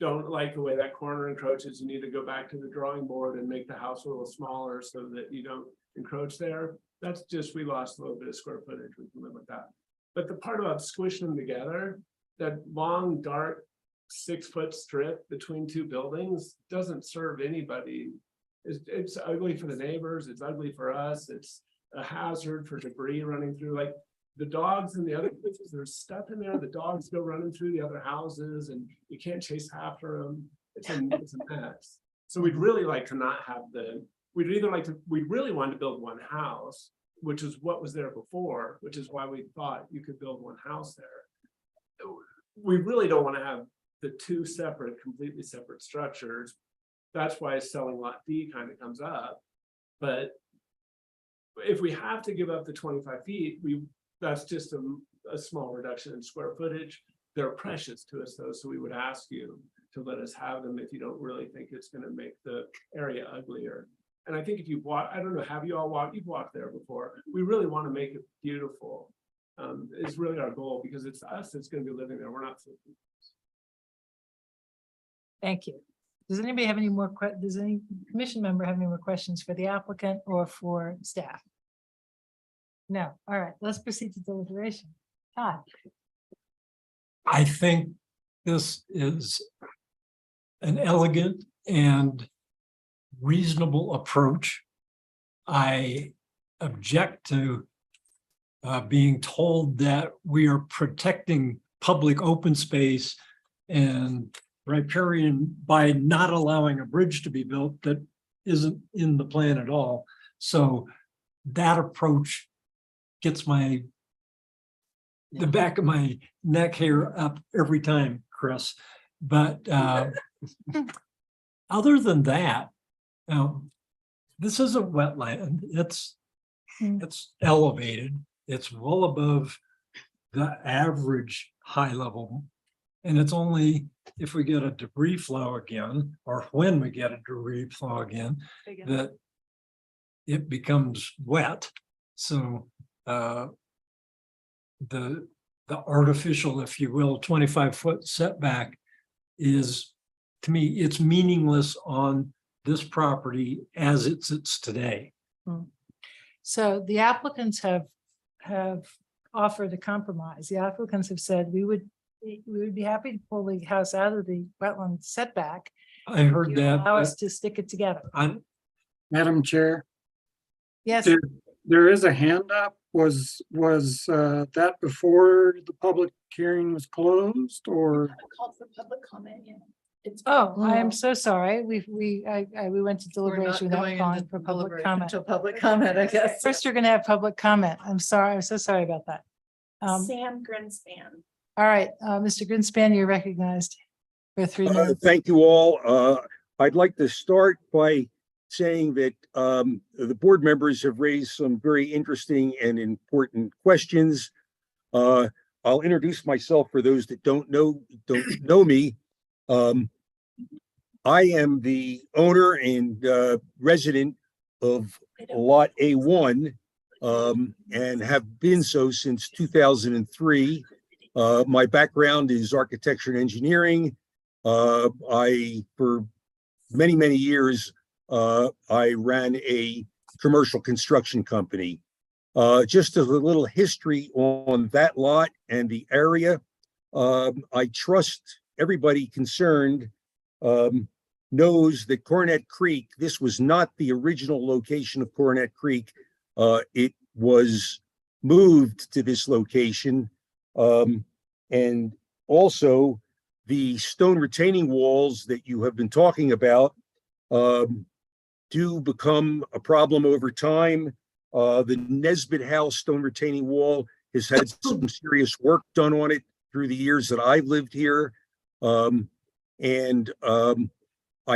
don't like the way that corner encroaches, you need to go back to the drawing board and make the house a little smaller so that you don't encroach there. That's just, we lost a little bit of square footage. We can live with that. But the part about squishing them together, that long, dark 6-foot strip between two buildings doesn't serve anybody. It's ugly for the neighbors. It's ugly for us. It's a hazard for debris running through. Like the dogs and the other places, there's stuff in there. The dogs go running through the other houses and you can't chase after them. It's a mess. So we'd really like to not have we'd really want to build one house, which is what was there before, which is why we thought you could build one house there. We really don't want to have the two completely separate structures. That's why selling lot D kind of comes up. But if we have to give up the 25 feet, that's just a small reduction in square footage. They're precious to us though, so we would ask you to let us have them if you don't really think it's going to make the area uglier. And I think if you've walked, I don't know, have you all walked? You've walked there before. We really want to make it beautiful. It's really our goal because it's us that's going to be living there. We're not. Thank you. Does anybody have any more does any commission member have any more questions for the applicant or for staff? No. All right, let's proceed to deliberation. Todd. I think this is an elegant and reasonable approach. I object to being told that we are protecting public open space and riparian by not allowing a bridge to be built that isn't in the plan at all. So that approach gets the back of my neck hair up every time, Chris. But other than that, this is a wetland. It's elevated. It's well above the average high level. And it's only if we get a debris flow again, or when we get a debris flow again, that it becomes wet. So the artificial, if you will, 25-foot setback is, to me, it's meaningless on this property as it sits today. So the applicants have offered a compromise. The applicants have said we would be happy to pull the house out of the wetland setback. I heard that. Allow us to stick it together. Madam Chair, Yes, There is a hand up. Was that before the public hearing was closed or? Called for public comment, yeah. It's. Oh, I am so sorry. We went to We're not deliberation without going calling into for public deliberation comment. until public comment, I guess. First, you're gonna have public comment. I'm sorry. I'm so sorry about that. Sam Grinspan. All right, Mr. Greenspan, you're recognized for 3 minutes. Thank you all. I'd like to start by saying that the board members have raised some very interesting and important questions. I'll introduce myself for those that don't know me. I am the owner and resident of Lot A1 and have been so since 2003. My background is architecture and engineering. For many years, I ran a commercial construction company. Just as a little history on that lot and the area, I trust everybody concerned knows that Coronet Creek, this was not the original location of Coronet Creek. It was moved to this location. And also the stone retaining walls that you have been talking about do become a problem over time. The Nesbitt House stone retaining wall has had some serious work done on it through the years that I've lived here. I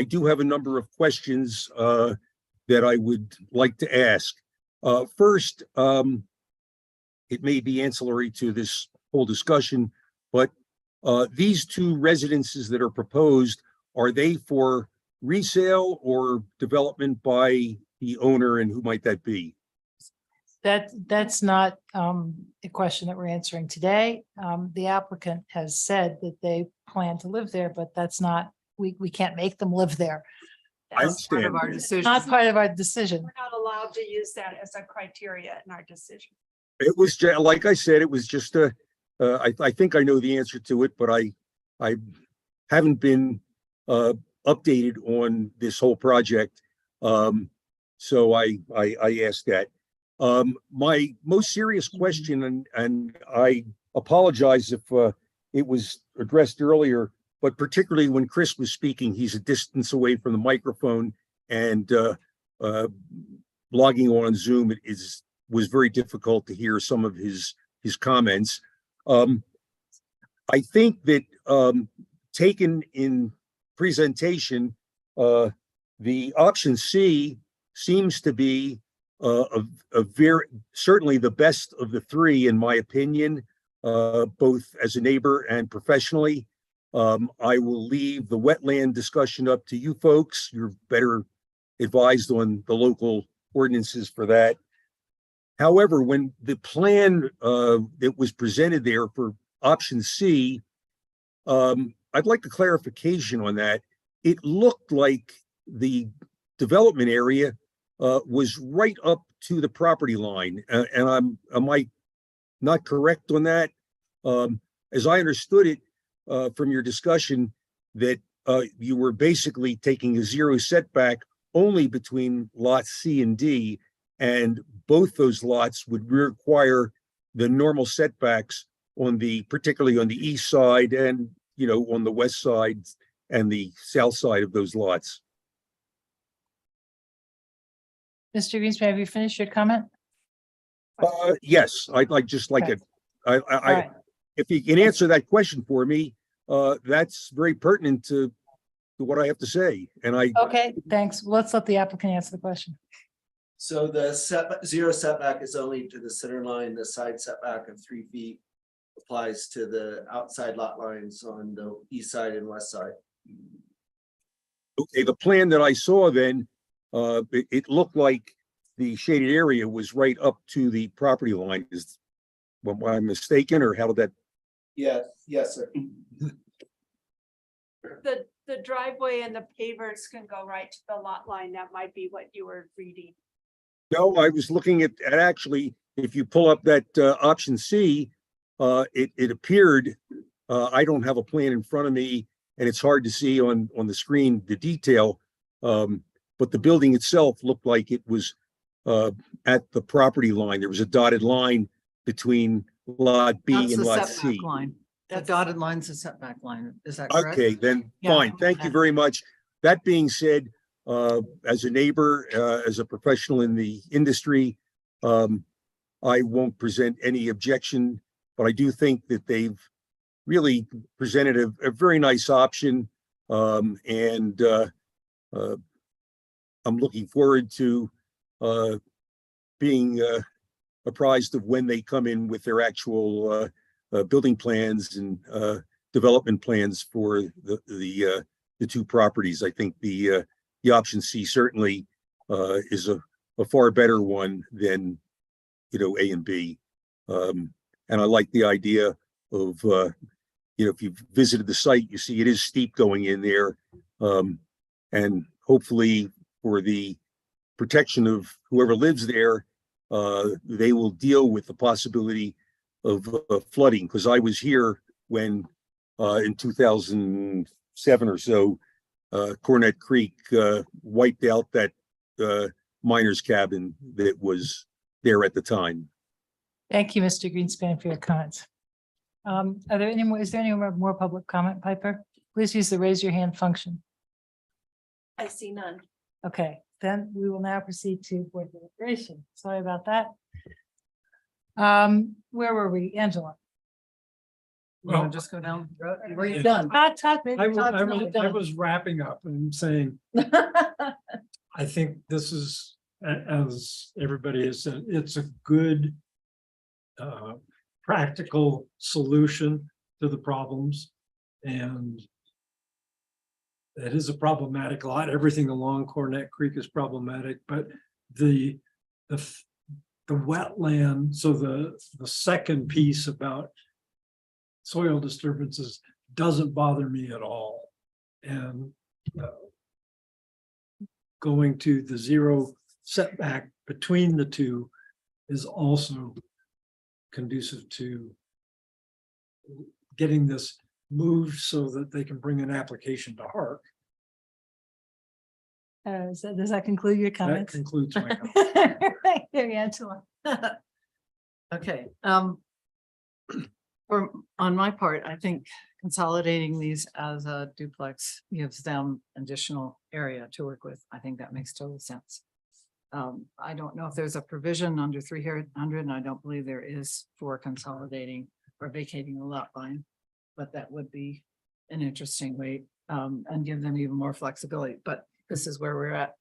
do have a number of questions that I would like to ask. First, it may be ancillary to this whole discussion, but these 2 residences that are proposed, are they for resale or development by the owner, and who might that be? That's not a question that we're answering today. The applicant has said that they plan to live there, but that's not, we can't make them live there. I That's part of understand. our decision. Not part of our decision. We're not allowed to use that as a criteria in our decision. It was like I said, it was just I think I know the answer to it, but I haven't been updated on this whole project. So I asked that. My most serious question, and I apologize if it was addressed earlier, but particularly when Chris was speaking, he's a distance away from the microphone, and logging on Zoom was very difficult to hear some of his comments. I think that taken in presentation, the option C seems to be certainly the best of the 3, in my opinion, both as a neighbor and professionally. I will leave the wetland discussion up to you folks. You're better advised on the local ordinances for that. However, when the plan that was presented there for option C, I'd like a clarification on that. It looked like the development area was right up to the property line. And am I not correct on that? As I understood it from your discussion, that you were basically taking a 0 setback only between lots C and D, and both those lots would require the normal setbacks particularly on the east side and, on the west side and the south side of those lots. Mr. Greenspan, have you finished your comment? Yes, I'd just like Okay. it. All right. If you can answer that question for me, that's very pertinent to what I have to say. And Okay, thanks. Let's let the applicant answer the question. So the 0 setback is only to the center line. The side setback of 3 feet applies to the outside lot lines on the east side and west side. Okay, the plan that I saw then, it looked like the shaded area was right up to the property line. Am I mistaken, or how did that? Yes, sir. The driveway and the pavers can go right to the lot line. That might be what you were reading. No, I was looking at actually, if you pull up that option C, it appeared, I don't have a plan in front of me, and it's hard to see on the screen the detail, but the building itself looked like it was at the property line. There was a dotted line between lot B That's and the lot setback C. line. The That's- dotted line's a setback line. Is that correct? Okay, then, Yeah. fine. Thank you very much. That being said, as a neighbor, as a professional in the industry, I won't present any objection, but I do think that they've really presented a very nice option. And I'm looking forward to being apprised of when they come in with their actual building plans and development plans for the two properties. I think the option C certainly is a far better one than, you know, A and B. And I like the idea of, you know, if you've visited the site, you see it is steep going in there. And hopefully for the protection of whoever lives there, they will deal with the possibility of flooding. Because I was here when in 2007 or so, Cornet Creek wiped out that miner's cabin that was there at the time. Thank you, Mr. Greenspan, for your comments. Are there any more, is there any more public comment, Piper? Please use the raise your hand function. I see none. Okay, then we will now proceed to board deliberation. Sorry about that. Where were we, Angela? You wanna Well, just go down? the road? Were you Yeah. done? Todd, maybe I Todd's not was done. wrapping up and saying, I think this is, as everybody has said, it's a good practical solution to the problems. And it is a problematic lot. Everything along Cornet Creek is problematic, but the wetland, so the second piece about soil disturbances doesn't bother me at all. And going to the zero setback between the two is also conducive to getting this moved so that they can bring an application to HARC. Does that conclude your That comments? concludes my comment. Thank you, Angela. Okay, on my part, I think consolidating these as a duplex gives them additional area to work with. I think that makes total sense. I don't know if there's a provision under 300, and I don't believe there is for consolidating or vacating the lot line, but that would be an interesting way, and give them even more flexibility, but this is where we're at.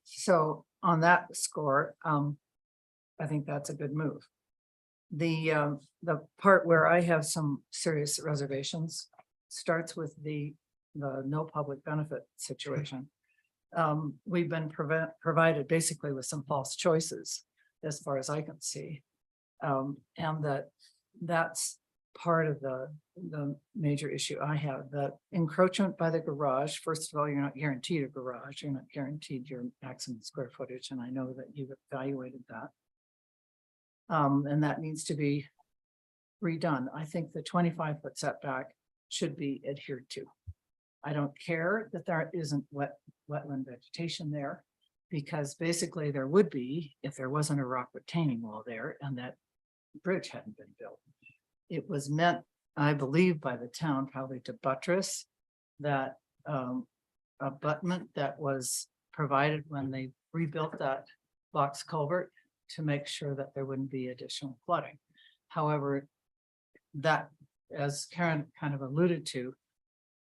So on that score, I think that's a good move. The part where I have some serious reservations starts with the no public benefit situation. We've been provided basically with some false choices as far as I can see. And that's part of the major issue I have, that encroachment by the garage. First of all, you're not guaranteed a garage, you're not guaranteed your maximum square footage, and I know that you've evaluated that. And that needs to be redone. I think the 25-foot setback should be adhered to. I don't care that there isn't wetland vegetation there, because basically there would be if there wasn't a rock retaining wall there and that bridge hadn't been built. It was meant, I believe, by the town probably to buttress that abutment that was provided when they rebuilt that box culvert, to make sure that there wouldn't be additional flooding. However, that, as Karen kind of alluded to,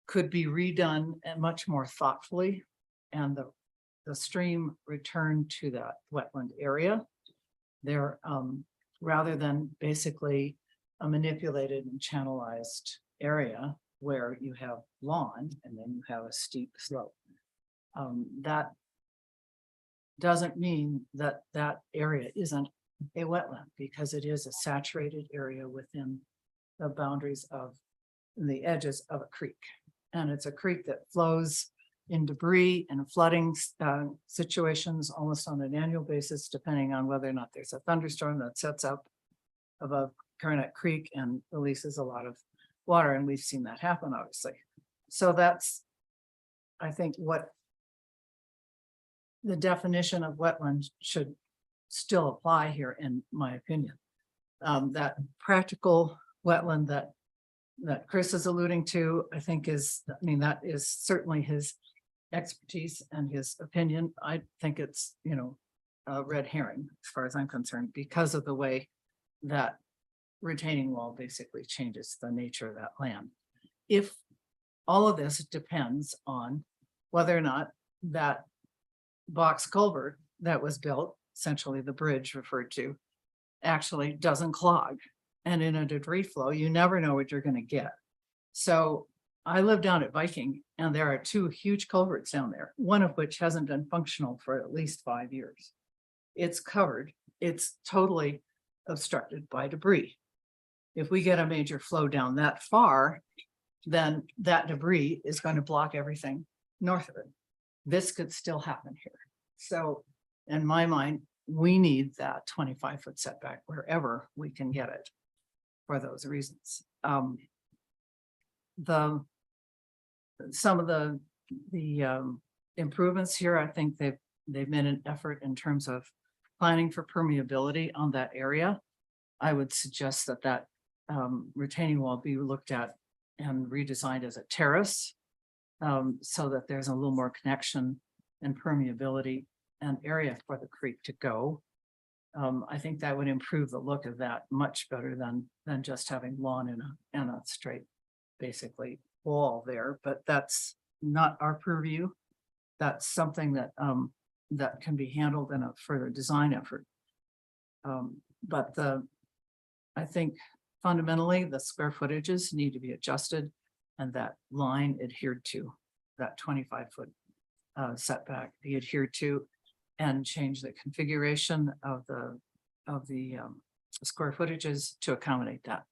could be redone and much more thoughtfully, and the stream returned to that wetland area there, rather than basically a manipulated and channelized area where you have lawn and then you have a steep slope. That doesn't mean that that area isn't a wetland, because it is a saturated area within the boundaries of the edges of a creek. And it's a creek that flows in debris and flooding situations almost on an annual basis, depending on whether or not there's a thunderstorm that sets up above Cornet Creek and releases a lot of water. And we've seen that happen, obviously. So that's, I think, what the definition of wetland should still apply here, in my opinion. That practical wetland that Chris is alluding to, I think that is certainly his expertise and his opinion. I think it's, a red herring as far as I'm concerned, because of the way that retaining wall basically changes the nature of that land. If all of this depends on whether or not that box culvert that was built, essentially the bridge referred to, actually doesn't clog. And in a debris flow, you never know what you're going to get. So I live down at Viking, and there are 2 huge culverts down there, one of which hasn't been functional for at least 5 years. It's covered. It's totally obstructed by debris. If we get a major flow down that far, then that debris is going to block everything north of it. This could still happen here. So in my mind, we need that 25-foot setback wherever we can get it for those reasons. Some of the improvements here, I think they've made an effort in terms of planning for permeability on that area. I would suggest that retaining wall be looked at and redesigned as a terrace, so that there's a little more connection and permeability and area for the creek to go. I think that would improve the look of that much better than just having lawn and a straight, basically, wall there. But that's not our purview. That's something that that can be handled in a further design effort. But I think fundamentally the square footages need to be adjusted, and that line adhered to, that 25-foot setback be adhered to, and change the configuration of the square footages to accommodate that.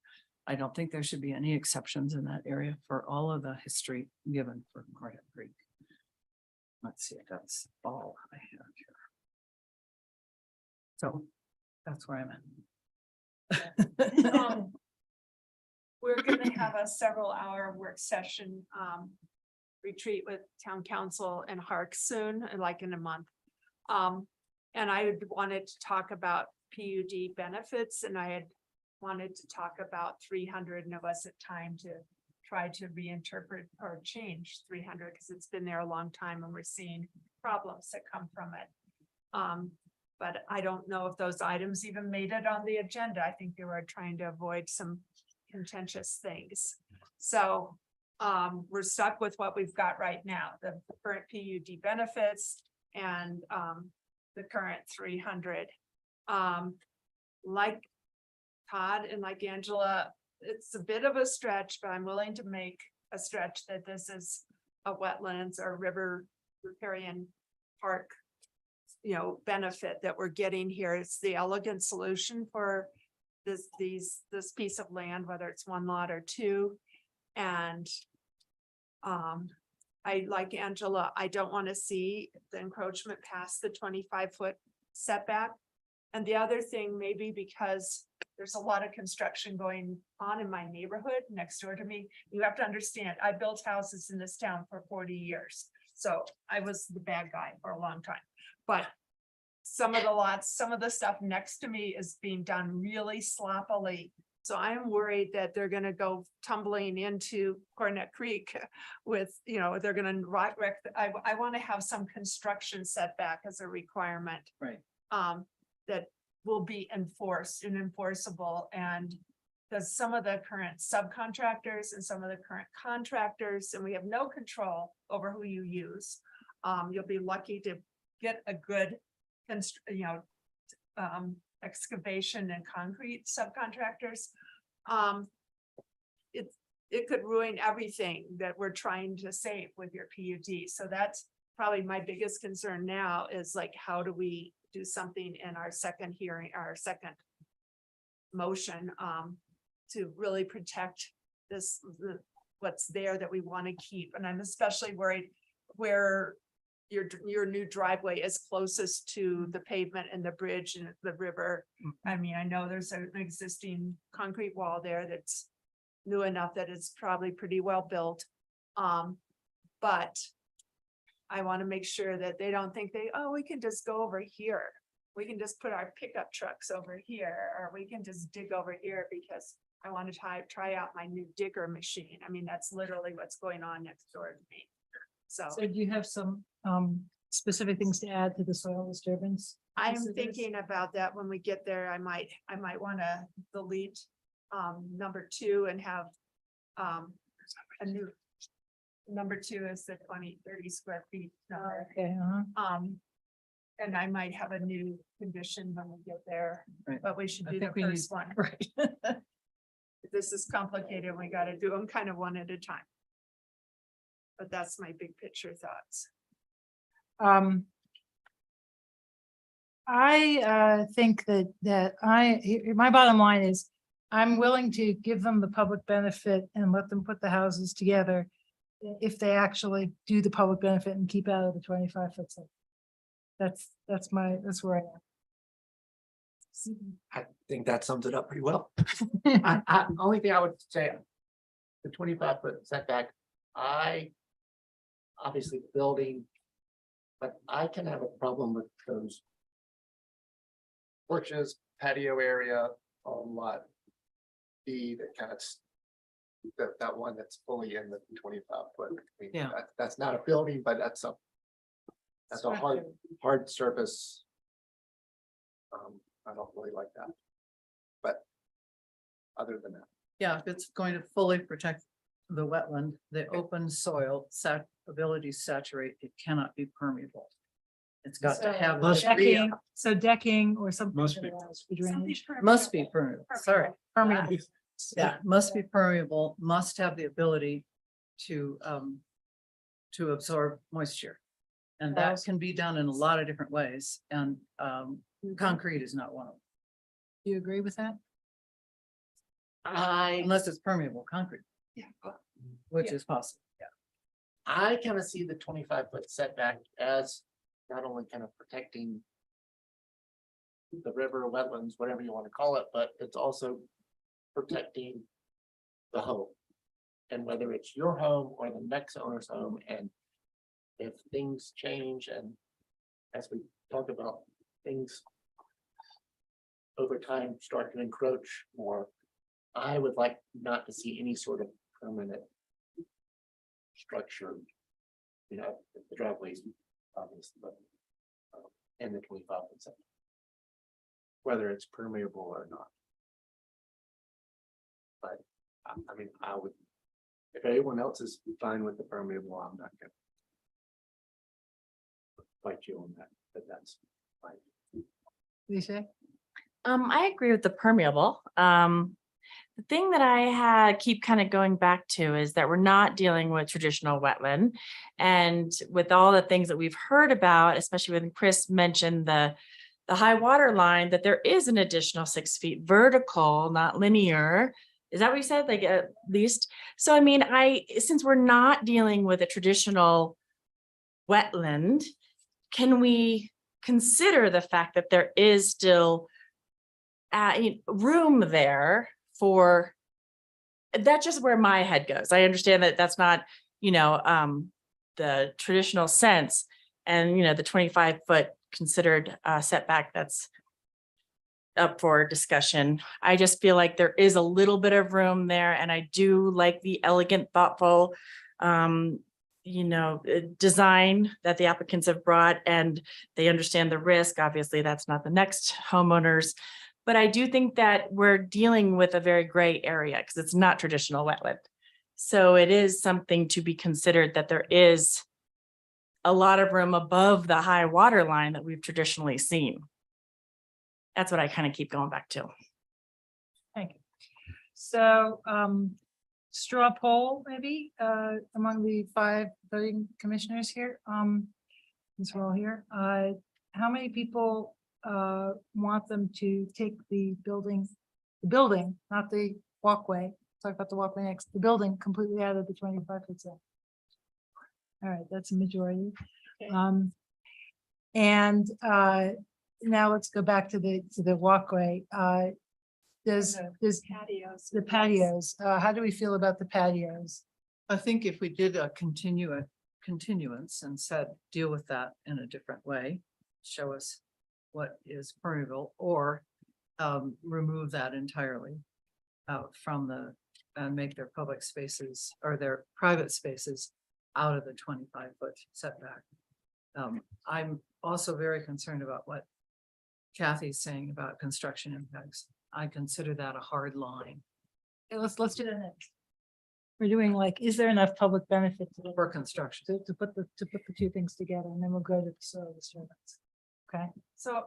I don't think there should be any exceptions in that area for all of the history given for Cornet Creek. Let's see, that's all I have here. So that's where I'm at. We're gonna have a several-hour work session retreat with town council and HARC soon, like in a month. And I wanted to talk about PUD benefits, and I had wanted to talk about 300, and it wasn't time to try to reinterpret or change 300 because it's been there a long time and we're seeing problems that come from it. But I don't know if those items even made it on the agenda. I think they were trying to avoid some contentious things. So we're stuck with what we've got right now, the current PUD benefits and the current 300. Like Todd and like Angela, it's a bit of a stretch, but I'm willing to make a stretch that this is a wetlands or river riparian park, benefit that we're getting here. It's the elegant solution for this piece of land, whether it's 1 lot or 2. And I like Angela, I don't want to see the encroachment past the 25-foot setback. And the other thing, maybe because there's a lot of construction going on in my neighborhood next door to me, you have to understand, I built houses in this town for 40 years. So I was the bad guy for a long time. But some of the lots, some of the stuff next to me is being done really sloppily. So I'm worried that they're gonna go tumbling into Cornet Creek with, they're gonna wreck. I want to have some construction setback as a requirement. Right. That will be enforced and enforceable, and because some of the current subcontractors and some of the current contractors, and we have no control over who you use. You'll be lucky to get a good, excavation and concrete subcontractors. It could ruin everything that we're trying to save with your PUD. So that's probably my biggest concern now is like, how do we do something in our second hearing, our second motion, to really protect what's there that we want to keep. And I'm especially worried where your new driveway is closest to the pavement and the bridge and the river. I mean, I know there's an existing concrete wall there that's new enough that it's probably pretty well built. But I want to make sure that they don't think we can just go over here. We can just put our pickup trucks over here, or we can just dig over here because I want to try out my new digger machine. I mean, that's literally what's going on next door to me. So So do you have some specific things to add to the soil disturbance? I'm pieces of this? thinking about that when we get there. I might want to delete number 2 and have a new number 2 is the 20-30 square feet number. Okay, And I might have a new condition when we get there, Right. but we should I do the think we need- first one. Right. This is complicated. We got to do them kind of one at a time. But that's my big picture thoughts. I think that my bottom line is, I'm willing to give them the public benefit and let them put the houses together if they actually do the public benefit and keep out of the 25-foot setback. That's where I am. I think that sums it up pretty well. Only thing I would say, the 25-foot setback, obviously the building, but I can have a problem with those porches, patio area on lot B that kind of that one that's fully in the 25-foot. Yeah. That's not a building, but that's a hard surface. I don't really like that. But other than that. Yeah, if it's going to fully protect the wetland, the open soil ability to saturate, it cannot be permeable. It's got to have. a degree of- Decking or something. Must be. that allows for drainage. Must be permeable, sorry. Permeable. Yeah, must be permeable, must have the ability to absorb moisture. And that can be done in a lot of different ways, and concrete is not one of them. Do you agree with that? Unless it's permeable concrete, Yeah. which is possible. I kind of see the 25-foot setback as not only kind of protecting the river, wetlands, whatever you want to call it, but it's also protecting the home. And whether it's your home or the next owner's home, and if things change, and as we talked about, things over time start to encroach more, I would like not to see any sort of permanent structure, you know, the driveways, obviously, but and the 25%, whether it's permeable or not. But I mean, I would, if anyone else is fine with the permeable, I'm not gonna fight you on that, but that's fine. Lisa? I agree with the permeable. The thing that I keep kind of going back to is that we're not dealing with traditional wetland. And with all the things that we've heard about, especially when Chris mentioned the high water line, that there is an additional 6 feet vertical, not linear. Is that what you said? Like at least? So, I mean, since we're not dealing with a traditional wetland, can we consider the fact that there is still room there for, that's just where my head goes. I understand that that's not, the traditional sense, and, the 25-foot considered setback that's up for discussion. I just feel like there is a little bit of room there, and I do like the elegant, thoughtful, design that the applicants have brought, and they understand the risk. Obviously, that's not the next homeowners. But I do think that we're dealing with a very gray area because it's not traditional wetland. So it is something to be considered, that there is a lot of room above the high water line that we've traditionally seen. That's what I kind of keep going back to. Thank you. So, straw poll maybe, among the 5 voting commissioners here, since we're all here, how many people want them to take the building, not the walkway, talk about the walkway next, the building completely out of the 25-foot zone? All right, that's a majority. And now let's go back to the walkway. Does Patios. the patios, how do we feel about the patios? I think if we did a continuance and said, deal with that in a different way. Show us what is permeable, or remove that entirely from the, and make their public spaces or their private spaces out of the 25-foot setback. I'm also very concerned about what Kathy's saying about construction impacts. I consider that a hard line Okay, let's do that next. We're doing like, is there enough public benefit for construction. to put the two things together, and then we'll go to the soil disturbance. Okay, So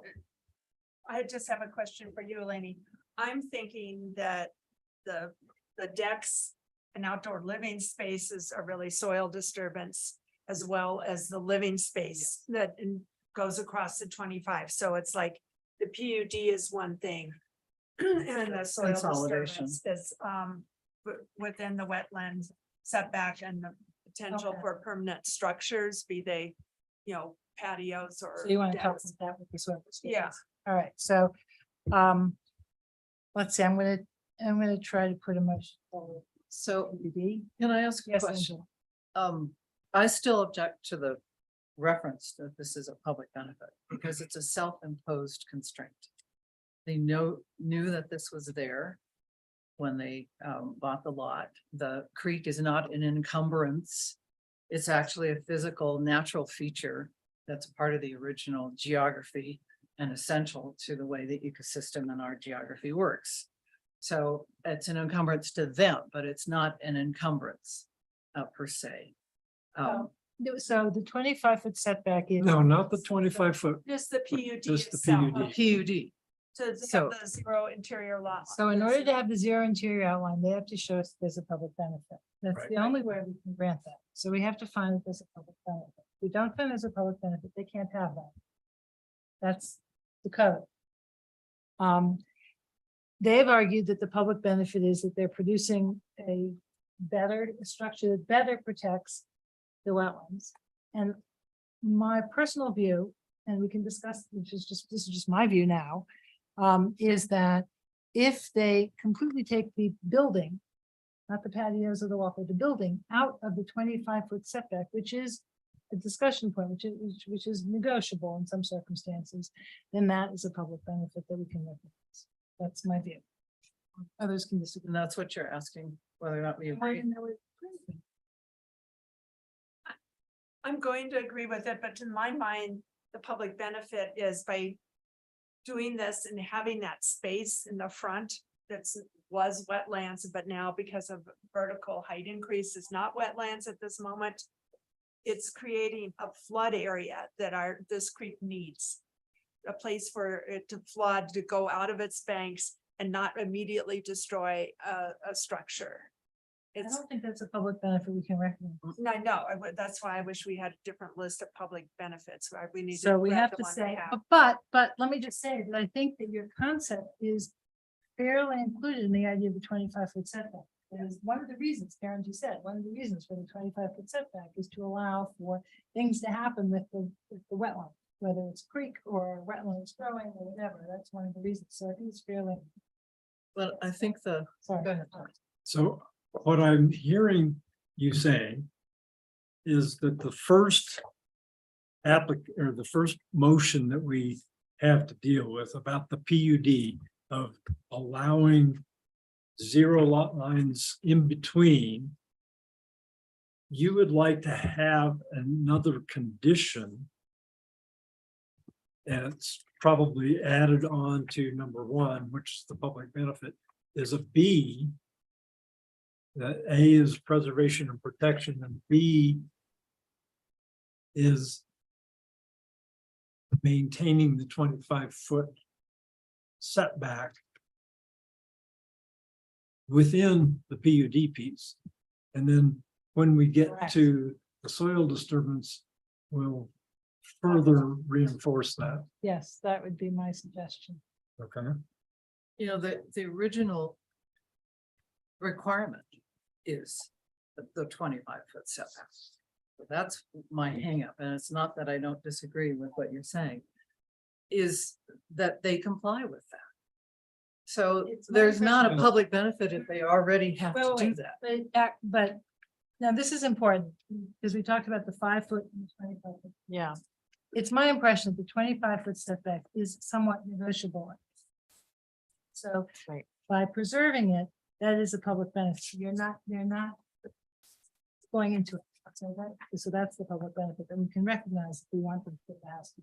I just have a question for you, Elaine. I'm thinking that the decks and outdoor living spaces are really soil disturbance, as well as the living space that goes across the 25. So it's like the PUD is one thing. And the soil Consolidation. disturbance is within the wetland setback, and the potential Okay. for permanent structures, be they, patios or. so you want to help decks. with that with the soil disturbance? Yeah. All right, so, let's see, I'm gonna try to put a motion forward. So PUD. can I ask a Yes, question? Angela. I still object to the reference that this is a public benefit because it's a self-imposed constraint. They knew that this was there when they bought the lot. The creek is not an encumbrance. It's actually a physical, natural feature that's part of the original geography and essential to the way the ecosystem and our geography works. So it's an encumbrance to them, but it's not an encumbrance per se. So the 25-foot setback is. No, not the 25-foot, Just the PUD just the itself. PUD. PUD. To So- have the zero interior lot. So in order to have the zero interior outline, they have to show us there's a public benefit. That's Right. the only way we can grant that. So we have to find that there's a public benefit. If we don't find there's a public benefit, they can't have that. That's the code. They've argued that the public benefit is that they're producing a better structure that better protects the wetlands. And my personal view, and we can discuss, this is just my view now, is that if they completely take the building, not the patios or the walkway, the building out of the 25-foot setback, which is a discussion point, which is negotiable in some circumstances, then that is a public benefit that we can recognize. That's my view. Others can disagree. And that's what you're asking, whether or not we agree. I'm going to agree with it, but to my mind, the public benefit is by doing this and having that space in the front was wetlands, but now because of vertical height increase is not wetlands at this moment. It's creating a flood area that this creek needs. A place for it to flood, to go out of its banks and not immediately destroy a structure. I It's, don't think that's a public benefit we can recognize. I know, that's why I wish we had a different list of public benefits, right? We need. So we grab have the to one we say, have. but let me just say that I think that your concept is fairly included in the idea of the 25-foot setback. That is one of the reasons, Karen, you said, one of the reasons for the 25-foot setback is to allow for things to happen with the wetland, whether it's creek or wetland is growing or whatever. That's one of the reasons. So I think it's fairly, Well, I think sorry. go ahead. So what I'm hearing you saying is that the first or the first motion that we have to deal with about the PUD of allowing zero lot lines in between, you would like to have another condition, and it's probably added on to number one, which is the public benefit, is a B. That A is preservation and protection, and B is maintaining the 25-foot setback within the PUD piece. And then when we get Correct. to the soil disturbance, we'll further reinforce that. Yes, that would be my suggestion. Okay. The original requirement is the 25-foot setback. So that's my hangup, and it's not that I don't disagree with what you're saying, is that they comply with that. So It's my there's not a impression- public benefit if they already have to do that. But Now, this is important, because we talked about the 5 foot and the 25 foot. Yeah. It's my impression that the 25 foot setback is somewhat negotiable. So Right. by preserving it, that is a public benefit. They're not going into it. So that's the public benefit, and we can recognize if we want them to put the house.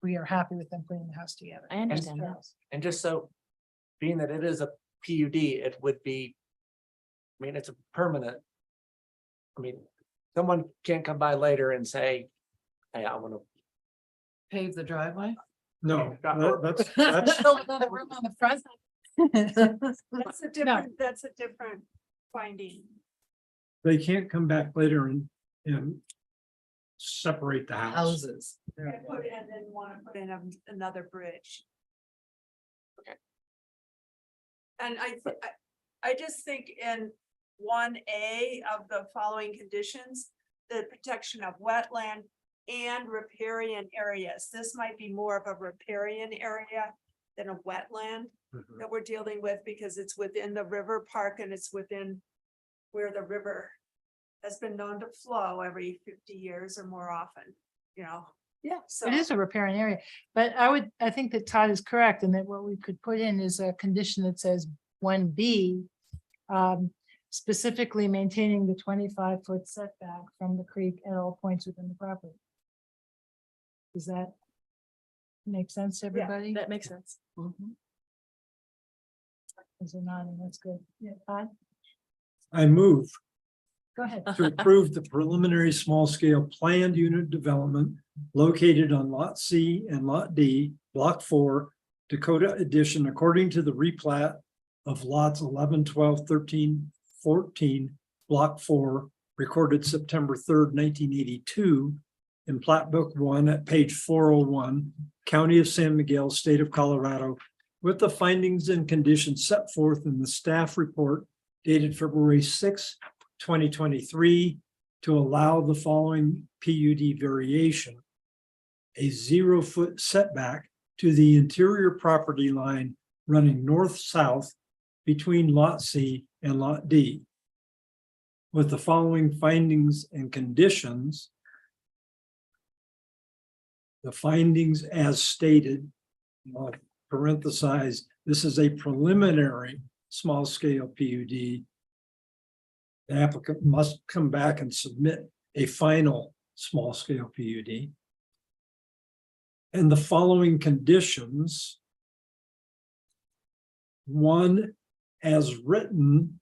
We are happy with them putting the house together. I understand that. And just so, being that it is a PUD, it would be, I mean, it's a permanent. I mean, someone can't come by later and say, hey, I want to. Pave the driveway? No, that's, Build another room on the front. That's a different finding. they can't come back later and separate the house. Houses. And then want to put in another bridge. And I just think in 1A of the following conditions, the protection of wetland and riparian areas. This might be more of a riparian area than a wetland that we're dealing with, because it's within the river park and it's within where the river has been known to flow every 50 years or more often, you know. Yeah, So it is a riparian area, but I think that Todd is correct, and that what we could put in is a condition that says 1B. Specifically maintaining the 25-foot setback from the creek at all points within the property. Does that make sense to everybody? That makes sense. Is it nodding? That's good. Yeah, Todd, I move go ahead. to approve the preliminary small-scale planned unit development located on Lot C and Lot D, Block 4, Dakota Edition, according to the replat of lots 11, 12, 13, 14, Block 4, recorded September 3rd, 1982, in Plat Book 1 at page 401, County of San Miguel, State of Colorado, with the findings and conditions set forth in the staff report dated February 6, 2023, to allow the following PUD variation: a 0-foot setback to the interior property line running north-south between Lot C and Lot D, with the following findings and conditions. The findings as stated, I'll parenthesize, this is a preliminary small-scale PUD. The applicant must come back and submit a final small-scale PUD. And the following conditions. 1, as written,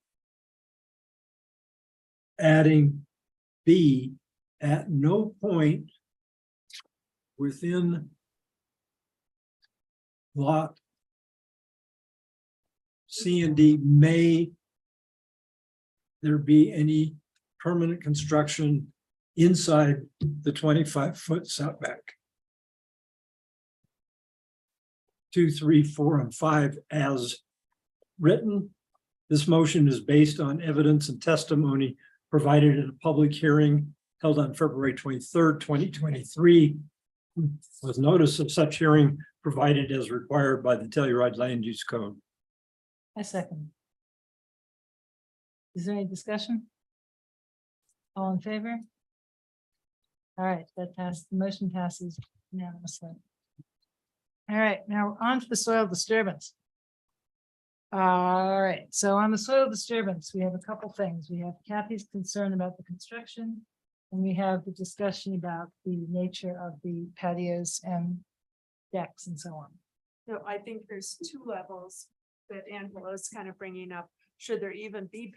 adding B, at no point within lot C and D may there be any permanent construction inside the 25-foot setback. 2, 3, 4, and 5 as written. This motion is based on evidence and testimony provided at a public hearing held on February 23rd, 2023, with notice of such hearing provided as required by the Telluride Land Use Code. I second. Is there any discussion? All in favor? All right, that passed, the motion passes unanimously. All right, now on to the soil disturbance. All right, so on the soil disturbance, we have a couple things. We have Kathy's concern about the construction, and we have the discussion about the nature of the patios and decks and so on. So I think there's 2 levels that Angela is kind of bringing up. Should there even be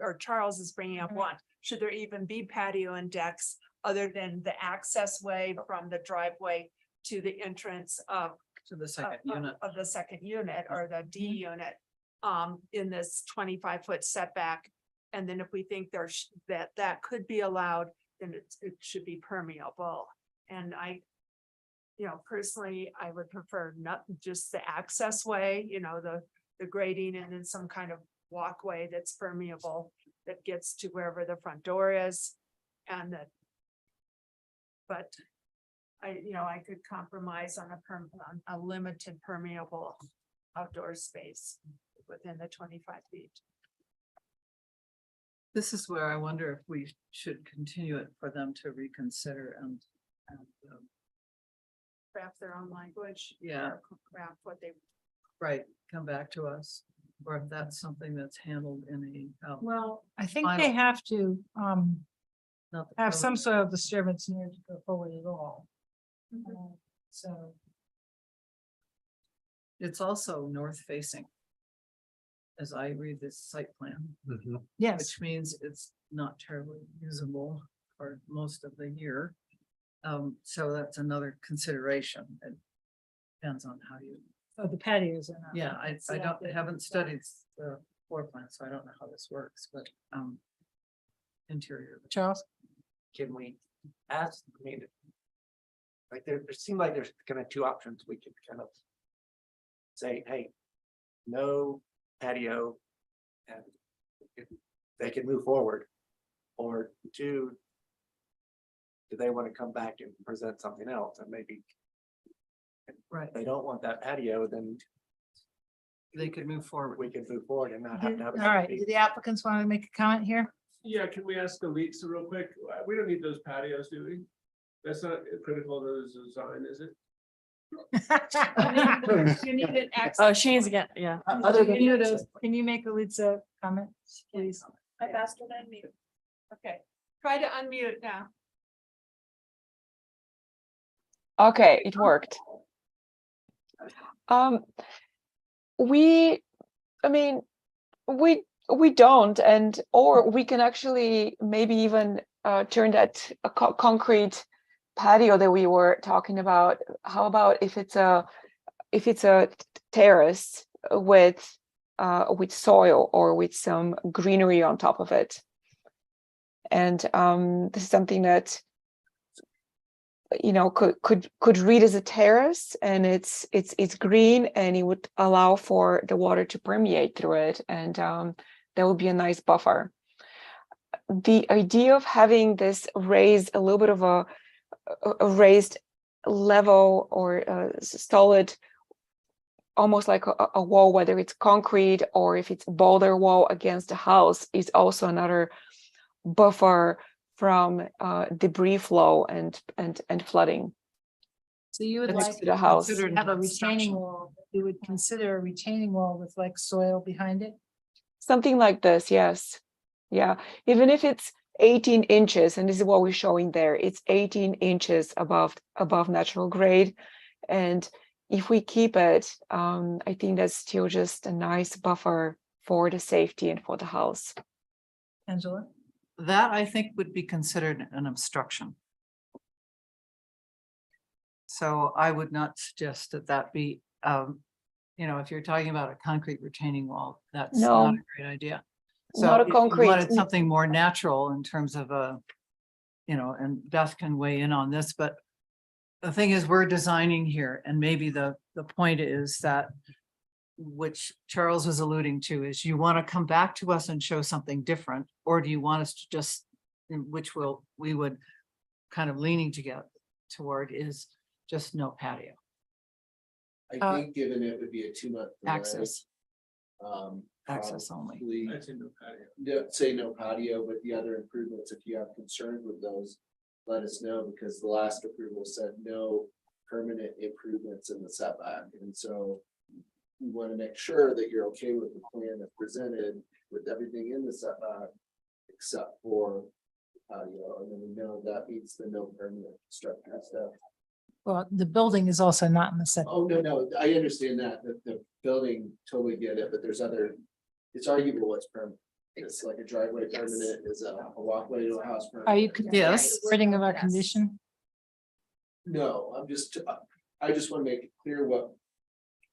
or Charles is bringing up one, should there even be patio and decks other than the access way from the driveway to the entrance of To the second unit. of the second unit or the D unit in this 25-foot setback. And then if we think there's that could be allowed, then it should be permeable. And personally, I would prefer not just the access way, the grading, and then some kind of walkway that's permeable that gets to wherever the front door is. And that, but I could compromise on a limited permeable outdoor space within the 25 feet. This is where I wonder if we should continue it for them to reconsider and, Craft their own language. Yeah. or Craft what they, right, come back to us. Or if that's something that's handled in a, Well, I think they Final. have to not the have some preliminary. sort of disturbance in order to go forward at all. So. It's also north facing. As I read this site plan, Yes, which means it's not terribly usable for most of the year. So that's another consideration. It depends on how you, so the patios are not. yeah, I haven't studied the floor plan, so I don't know how this works, but, interior. Charles? Can we ask, I mean, like there seem like there's kind of two options. We could kind of say, hey, no patio, and if they can move forward. Or two, do they want to come back and present something else? And maybe Right, if they don't want that patio, then they could move forward. we can move forward and not have to have. All right, do the applicants want to make a comment here? Yeah, can we ask Elisa real quick? We don't need those patios, do we? That's not critical to the design, is it? you need an access. Oh, she needs to get, yeah. Can you make a Lisa comment, please? I asked her to unmute. Okay, try to unmute now. Okay, it worked. We, I mean, we don't, and or we can actually maybe even turn that concrete patio that we were talking about. How about if it's a terrace with soil or with some greenery on top of it? And this is something that could read as a terrace, and it's green, and it would allow for the water to permeate through it, and that would be a nice buffer. The idea of having this raised, a little bit of a raised level or solid, almost like a wall, whether it's concrete or if it's boulder wall against the house, is also another buffer from debris flow and flooding. So you would It's like to the house. considered to have a construction. retaining wall, you would consider a retaining wall with like soil behind it? Something like this, yes. Yeah, even if it's 18 inches, and this is what we're showing there, it's 18 inches above natural grade. And if we keep it, I think that's still just a nice buffer for the safety and for the house. Angela? That I think would be considered an obstruction. So I would not suggest that be, if you're talking about a concrete retaining wall, that's not a great idea. So Not a if you concrete. wanted something more natural in terms of and Beth can weigh in on this, but the thing is, we're designing here, and maybe the point is that, which Charles was alluding to, is you want to come back to us and show something different, or do you want us to just, we would kind of leaning to get toward is just no patio I think given it would be a 2-month. delay, access, Um, access only. probably I'd say no patio. say no patio, but the other improvements, if you have concerns with those, let us know, because the last approval said no permanent improvements in the setback. And so we want to make sure that you're okay with the plan that's presented with everything in the setback except for patio, and then we know that meets the no permanent structure stuff. Well, the building is also not in the setback. Oh, no, I understand that, the building, totally get it, but there's it's arguable what's permanent. It's like a driveway permanent, is a walkway to a house permanent. Are you Yes. considering of our condition? No, I just want to make it clear what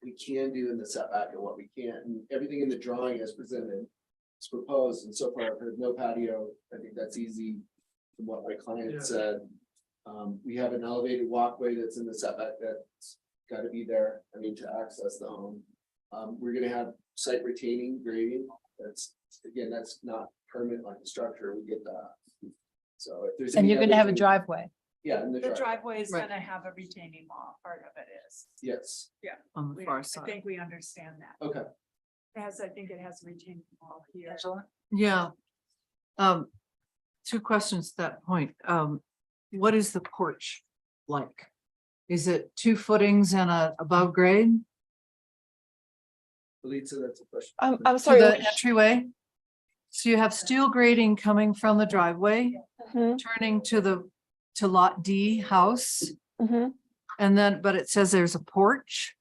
we can do in the setback and what we can't, and everything in the drawing as presented is proposed, and so far I've heard no patio. I think that's easy from what my client said. We have an elevated walkway that's in the setback that's got to be there, to access the home. We're gonna have site retaining grading, that's not permanent like the structure, we get that. So if there's. And any you're gonna other have a thing- driveway. Yeah, in the The driveway, driveway is Right. gonna have a retaining wall, part of it is. yes, On the We- far I side. think we understand that. okay. I think it has a retaining wall here. Angela? Yeah. Two questions to that point. What is the porch like? Is it 2 footings and a above grade Lisa, that's a question. I'm to sorry. the entryway? So you have steel grading coming from the driveway, Mhm, turning to lot D house. mhm. And then, but it says there's a porch.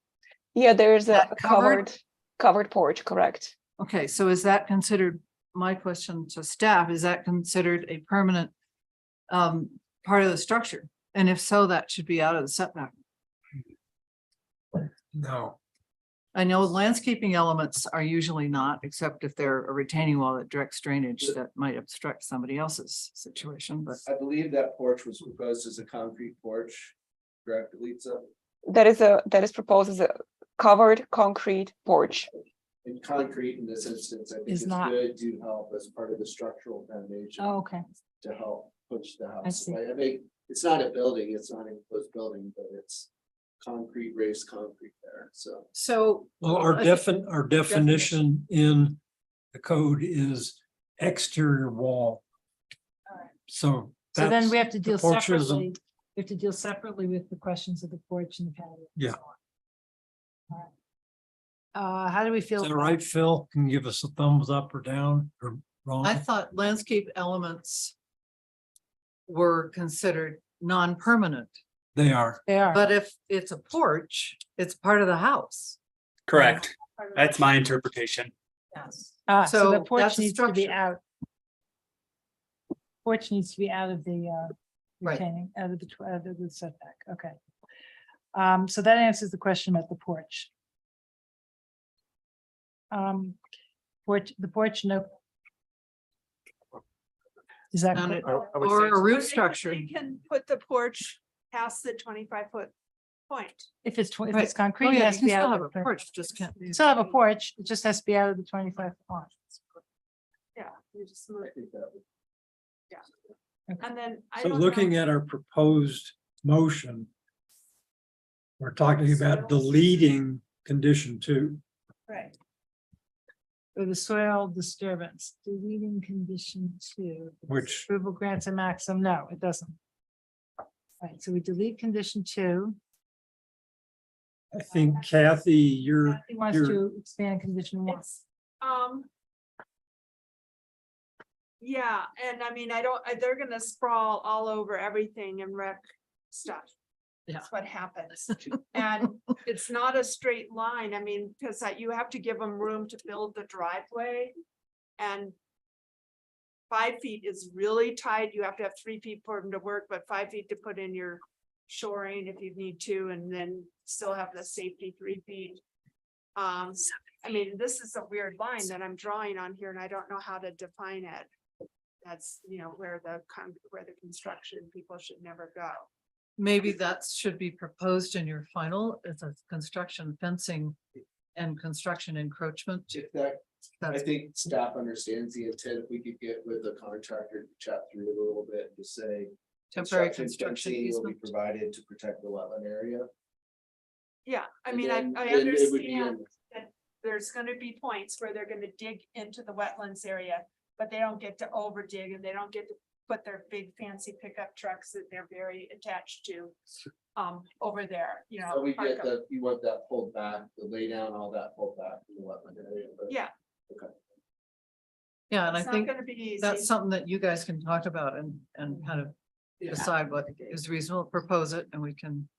Yeah, there's a That covered? covered porch, correct? Okay, so is that considered, my question to staff, is that considered a permanent part of the structure? And if so, that should be out of the setback. No, I know landscaping elements are usually not, except if they're a retaining wall that directs drainage that might obstruct somebody else's situation, but. I believe that porch was proposed as a concrete porch, correct, Lisa? That is proposed as a covered concrete porch. In concrete in this instance, I think Is it's not. good to help as part of the structural foundation Oh, okay. to help push the house. see. away. I mean, it's not a building, it's not an enclosed building, but it's concrete, raised concrete there, so. So. well, our I think- definition in the code is exterior wall. So. So then that's- we have to the deal porch isn't- separately. We have to deal separately with the questions of the porch and the patio. and Yeah. so on. All right. How do we feel? Is that about- right, Phil? Can you give us a thumbs up or down or wrong? I thought landscape elements were considered non-permanent, They are. They are. but if it's a porch, it's part of the house. Correct. That's my interpretation. Yes. So the So porch that's a needs to be structure. out. Porch needs to be out of the Right. retaining, out of the setback, okay. So that answers the question about the porch. The porch, no. Is that? And correct? it- I would Or say a so. roof structure. You can put the porch past the 25-foot point. If it's, if Right. it's Oh, concrete, it yeah, has you to can be still out. have of a the- porch, just can't be. Still have a porch, it just has to be out of the 25 line. Yeah, you just move I it. think that would- And then I So don't know. looking at our proposed motion, we're talking about deleting condition 2. Right. For the soil disturbance, deleting condition 2. Which- Approval grants a maximum, no, it doesn't. Right, so we delete condition 2. I think Kathy, you're, He wants you're, to expand condition 1. It's, yeah, and I mean, they're gonna sprawl all over everything and wreck stuff. Yeah. That's what happens. And it's not a straight line. I mean, because you have to give them room to build the driveway. And 5 feet is really tight. You have to have 3 feet for them to work, but 5 feet to put in your shoring if you need to, and then still have the safety 3 feet. I mean, this is a weird line that I'm drawing on here and I don't know how to define it. That's, where the construction people should never go. Maybe that should be proposed in your final, as a construction fencing and construction encroachment. If that, I That's, think staff understands the intent, if we could get with the contractor to chat through it a little bit and just say. temporary construction fencing will be easement. provided to protect the wetland area. Yeah, I And mean, then- I then it would be understand in- that there's gonna be points where they're gonna dig into the wetlands area, but they don't get to over dig and they don't get to put their big fancy pickup trucks that they're very attached to. Over there, So we park get 'em. the, you want that pulled back, the lay down, all that pulled back in the wetland area. but- Yeah. Yeah, and I It's not think gonna be easy. that's something that you guys can talk about and kind of Yeah. decide what is reasonable, propose it, and we can,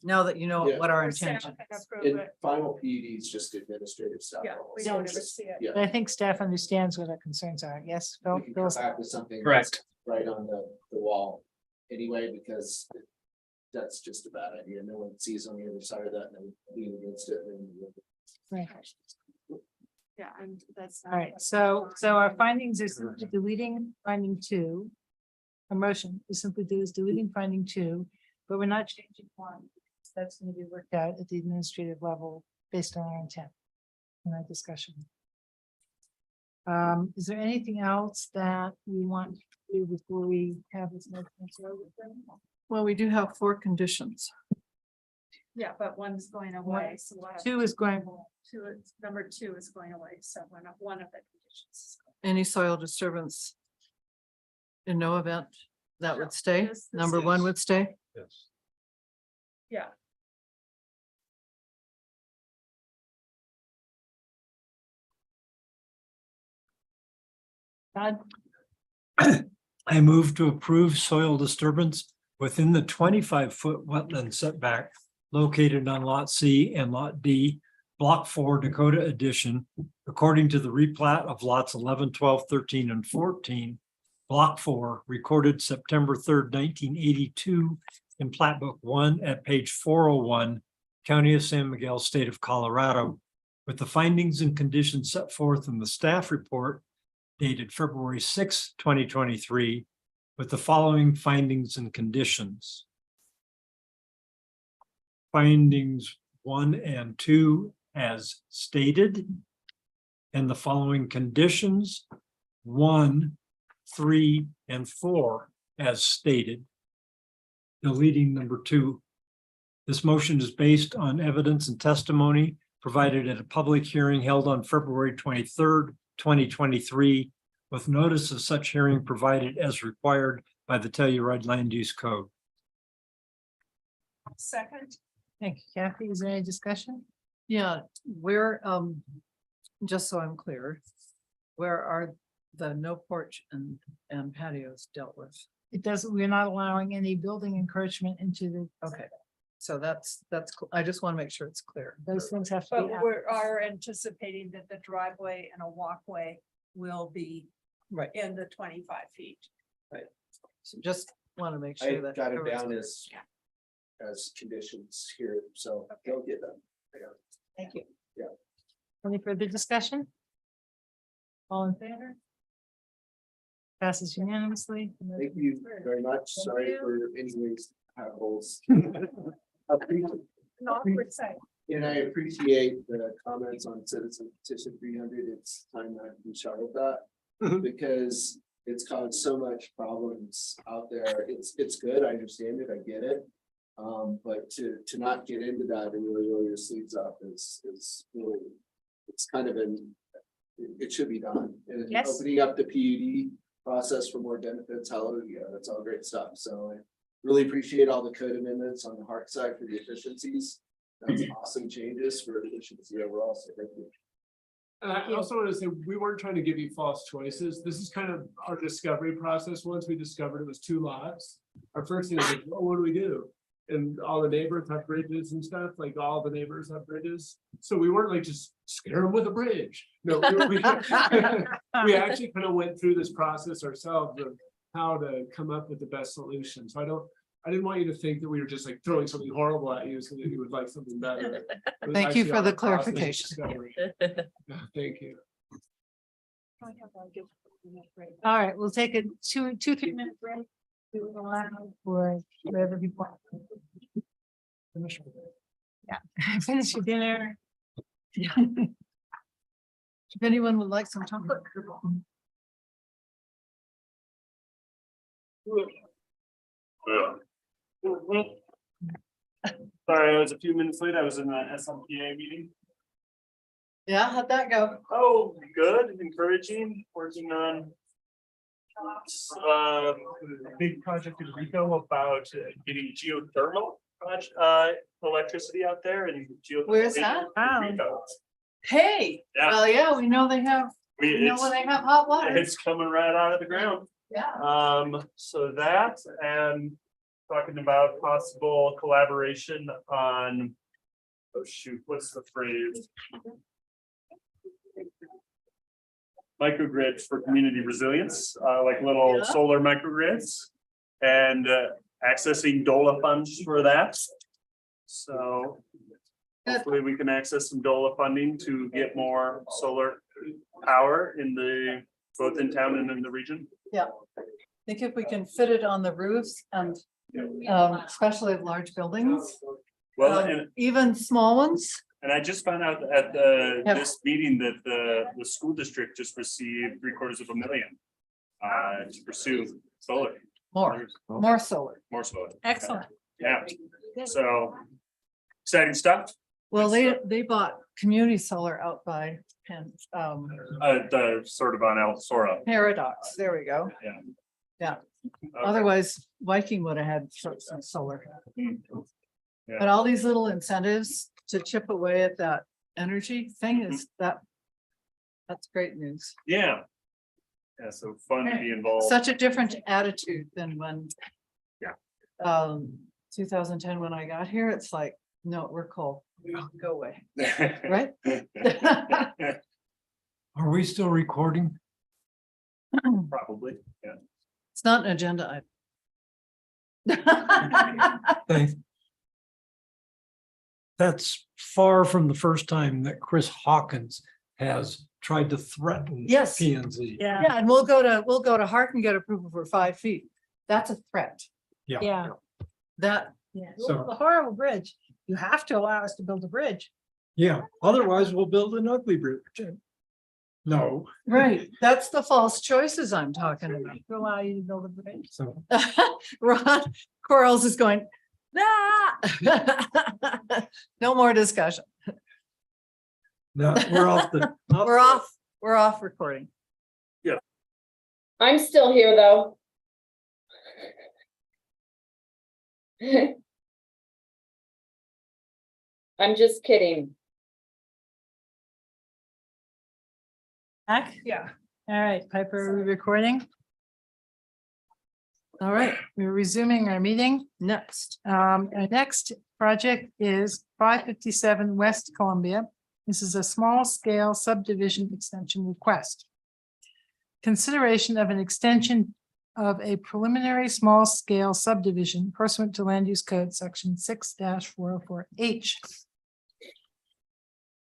now that you know Yeah. what our Or staff intention can is. approve And it. final PUD is just administrative stuff. Yeah, we So don't it's- ever see it. Yeah. But I think staff understands what our concerns are, yes, Phil? We can come Phyllis? back with something. Correct. that's Right on the wall anyway, because that's just a bad idea. No one sees on the other side of that and then lean against it. And Right. Yeah, and that's. All right, so our findings is simply deleting finding 2. A motion is simply deleting finding 2, but we're not changing 1. That's going to be worked out at the administrative level based on our intent in our discussion. Is there anything else that we want to do before we have this next? Well, we do have 4 conditions. Yeah, but one's going away, so we'll have 2 is going, number 2 is going away, so one of the conditions. Any soil disturbance In no event, that would stay, This number one is- would stay. Yes. Yeah. Todd? I move to approve soil disturbance within the 25-foot wetland setback located on Lot C and Lot D, Block 4 Dakota Edition, according to the replat of lots 11, 12, 13, and 14, Block 4, recorded September 3rd, 1982, in Plat Book 1 at page 401, County of San Miguel, State of Colorado, with the findings and conditions set forth in the staff report dated February 6, 2023, with the following findings and conditions. Findings 1 and 2 as stated, and the following conditions 1, 3, and 4 as stated, deleting number 2. This motion is based on evidence and testimony provided at a public hearing held on February 23rd, 2023, with notice of such hearing provided as required by the Telluride Land Use Code. Second, Thank you, Kathy. Is there any discussion? Yeah, where, just so I'm clear, where are the no porch and patios dealt with? It doesn't, we're not allowing any building encroachment into the, Okay, so that's, I just want to make sure it's clear. those things have to but be. we are anticipating that the driveway and a walkway will be Right, in the 25 feet. so just want to make I sure that. got it everyone's- down as conditions here, so they'll get them. Thank you. Yeah. Any further discussion? All in favor? Passes unanimously. Thank you very much. Sorry for anyways, have holes. Awkward site. And I appreciate the comments on citizen petition 300. It's time that we start with that. Because it's caused so much problems out there. It's good. I understand it. I get it. But to not get into that and really roll your sleeves up is really, it's kind of it should be done. And Yes. opening up the PUD process for more benefits, hallelujah, that's all great stuff. So I really appreciate all the code amendments on the Hark side for the efficiencies. That's awesome changes for efficiency overall. So thank you. And I also want to say, we weren't trying to give you false choices. This is kind of our discovery process. Once we discovered it was 2 lots. Our first thing was, like, well, what do we do? And all the neighbors have bridges and stuff, like all the neighbors have bridges. So we weren't like just scare them with a bridge. No, we actually kind of went through this process ourselves of how to come up with the best solution. So I didn't want you to think that we were just like throwing something horrible at you so that you would like something better. It was Thank you actually for the our process of clarification. discovery. Thank you. All right, we'll take a 2-3 minute break. To allow for whatever you want. Yeah, finish your dinner. If anyone would like some chocolate. Sorry, I was a few minutes late. I was in the SMPA meeting. Yeah, how'd that go? Oh, good, encouraging, working on a big project in Rico about getting geothermal electricity out there and. Where's that? Rico. Hey, Yeah. well, yeah, we know they have, we know It's, when they have hot water. it's coming right out of the ground. Yeah. So that and talking about possible collaboration on, oh shoot, what's the phrase? Microgrids for community resilience, like little Yeah. solar microgrids. And accessing DOLA funds for that. So Good. hopefully we can access some DOLA funding to get more solar power in the, both in town and in the region. Yeah. I think if we can fit it on the roofs and, especially of large buildings, Well, and even small ones. And I just found out at Yep. this meeting that the school district just received $750,000 to pursue solar. More solar. More solar. Excellent. Yeah, so exciting stuff. Well, they bought community solar out by The sort of on El Sora. Paradox. There we go. Yeah. Yeah, Okay. otherwise Viking would have had some solar. Yeah. But all these little incentives to chip away at that energy thing is that's great news. Yeah. Yeah, so fun to be involved. Such a different attitude than when. Yeah. 2010, when I got here, it's like, no, we're cool, go away, right? Are we still recording? Probably, yeah. It's not an agenda item. Thanks. That's far from the first time that Chris Hawkins has tried to threaten Yes. P and Z. Yeah, Yeah, and we'll go to Hart and get approval for 5 feet. That's a threat. yeah, That, yeah. So- The horrible bridge. You have to allow us to build a bridge. Yeah, otherwise we'll build an ugly bridge. No, right, that's the false choices I'm talking about. To allow you to build a bridge. so Ron Quarles is going, nah. No more discussion. now we're off the. We're off recording. I'm still here, though. I'm just kidding. Back? Yeah. All right, Piper, are we recording? All right, we're resuming our meeting. Next. Our next project is 557 West Columbia. This is a small scale subdivision extension request. Consideration of an extension of a preliminary small scale subdivision pursuant to Land Use Code Section 6-404H.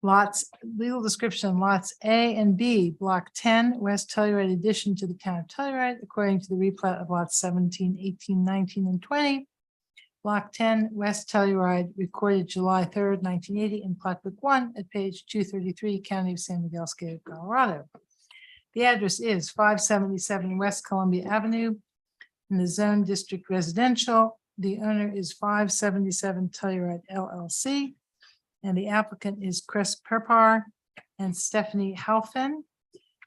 Lots, legal description, lots A and B, block 10, West Telluride addition to the town of Telluride, according to the replat of lots 17, 18, 19, and 20. Block 10, West Telluride, recorded July 3rd, 1980, in plat book 1 at page 233, County of San Miguel, State of Colorado. The address is 577 West Columbia Avenue in the Zone District Residential. The owner is 577 Telluride LLC. And the applicant is Chris Perpar and Stephanie Halfen.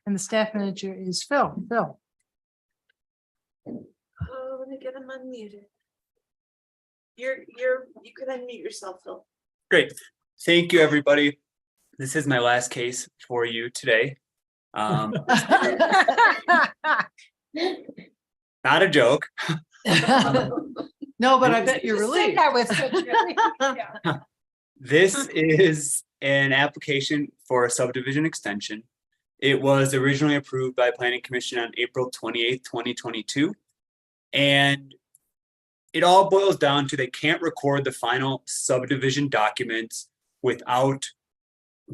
And the staff manager is Phil. Phil. Oh, let me get him unmuted. You can unmute yourself, Phil. Great. Thank you, everybody. This is my last case for you today. Not a joke. No, but I bet you're relieved. This is an application for a subdivision extension. It was originally approved by Planning Commission on April 28th, 2022. And it all boils down to they can't record the final subdivision documents without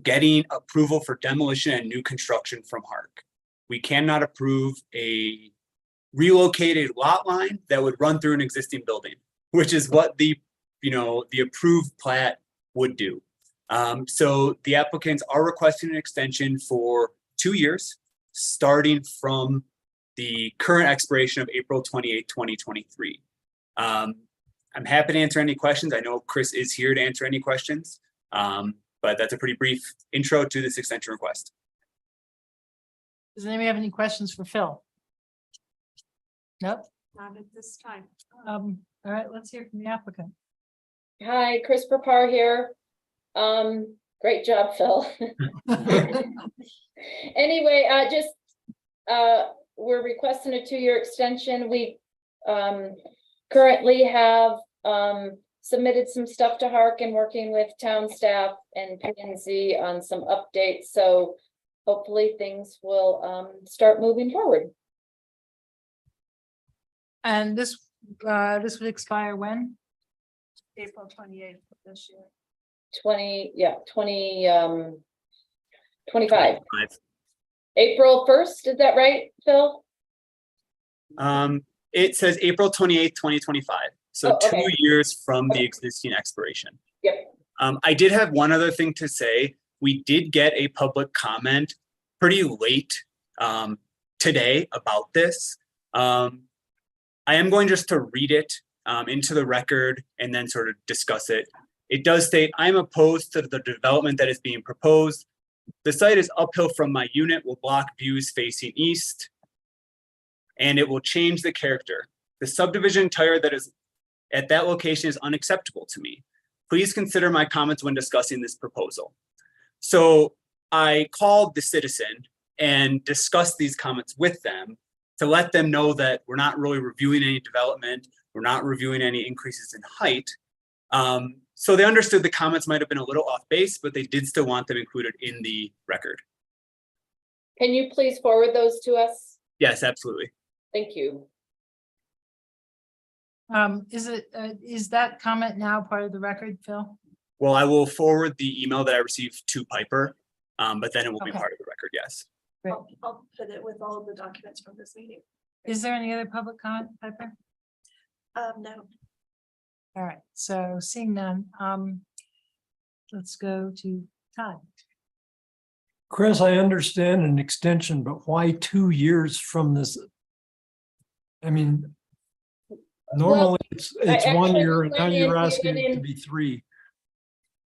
getting approval for demolition and new construction from HARC. We cannot approve a relocated lot line that would run through an existing building, which is what the approved plat would do. So the applicants are requesting an extension for 2 years, starting from the current expiration of April 28, 2023. I'm happy to answer any questions. I know Chris is here to answer any questions, but that's a pretty brief intro to this extension request. Does anybody have any questions for Phil? Nope. Not at this time. All right, let's hear from the applicant. Hi, Chris Perpar here. Great job, Phil. Anyway, we're requesting a 2-year extension. We currently have submitted some stuff to HARC and working with town staff and P&Z on some updates. So hopefully things will start moving forward. And this would expire when? April 28th of this year. 25. April 1st, is that right, Phil? It says April 28th, 2025. So Oh, okay. 2 years from the existing expiration. Yep. I did have one other thing to say. We did get a public comment pretty late today about this. I am going just to read it into the record and then sort of discuss it. It does state, I'm opposed to the development that is being proposed. The site is uphill from my unit, will block views facing east. and it will change the character. The subdivision Telluride that is at that location is unacceptable to me. Please consider my comments when discussing this proposal. So I called the citizen and discussed these comments with them to let them know that we're not really reviewing any development. We're not reviewing any increases in height. So they understood the comments might have been a little off base, but they did still want them included in the record. Can you please forward those to us? Yes, absolutely. Thank you. Is that comment now part of the record, Phil? Well, I will forward the email that I received to Piper, but then it will be Okay. part of the record, yes. Great. I'll put it with all of the documents from this meeting. Is there any other public comment, Piper? No. All right, so seeing none, let's go to Todd. Chris, I understand an extension, but why 2 years from this? I mean, normally it's 1 actually year and now went in, you're we asking went it to in- be 3.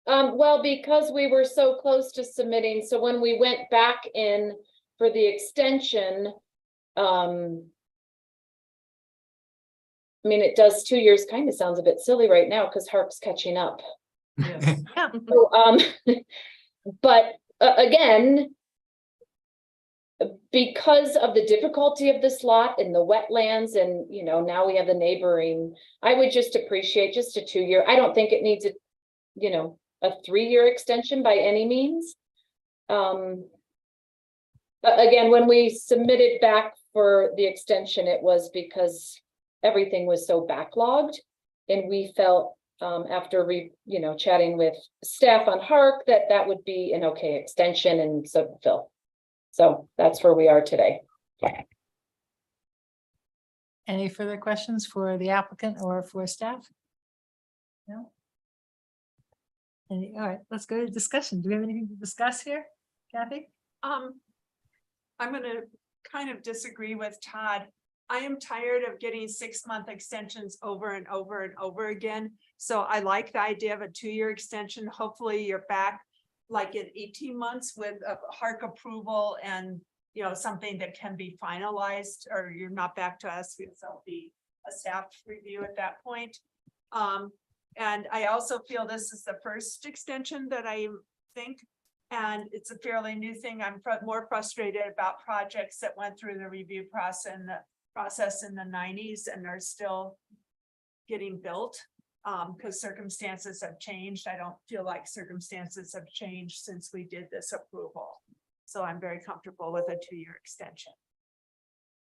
Well, because we were so close to submitting, so when we went back in for the extension, I mean, it does 2 years, kind of sounds a bit silly right now because Harp's catching up. Yes. So, but again, because of the difficulty of this lot and the wetlands and, you know, now we have the neighboring, I would just appreciate just a 2-year. I don't think it needs a, you know, a 3-year extension by any means. Again, when we submitted back for the extension, it was because everything was so backlogged. And we felt, after chatting with staff on Hark, that would be an okay extension, and so Phil. So that's where we are today. Any further questions for the applicant or for staff? No? All right, let's go to discussion. Do we have anything to discuss here, Kathy? I'm gonna kind of disagree with Todd. I am tired of getting 6-month extensions over and over and over again. So I like the idea of a 2-year extension. Hopefully you're back like in 18 months with a Hark approval and, you know, something that can be finalized, or you're not back to us because there'll be a staff review at that point. And I also feel this is the first extension that I think, and it's a fairly new thing. I'm more frustrated about projects that went through the review process in the 90s and are still getting built because circumstances have changed. I don't feel like circumstances have changed since we did this approval. So I'm very comfortable with a 2-year extension.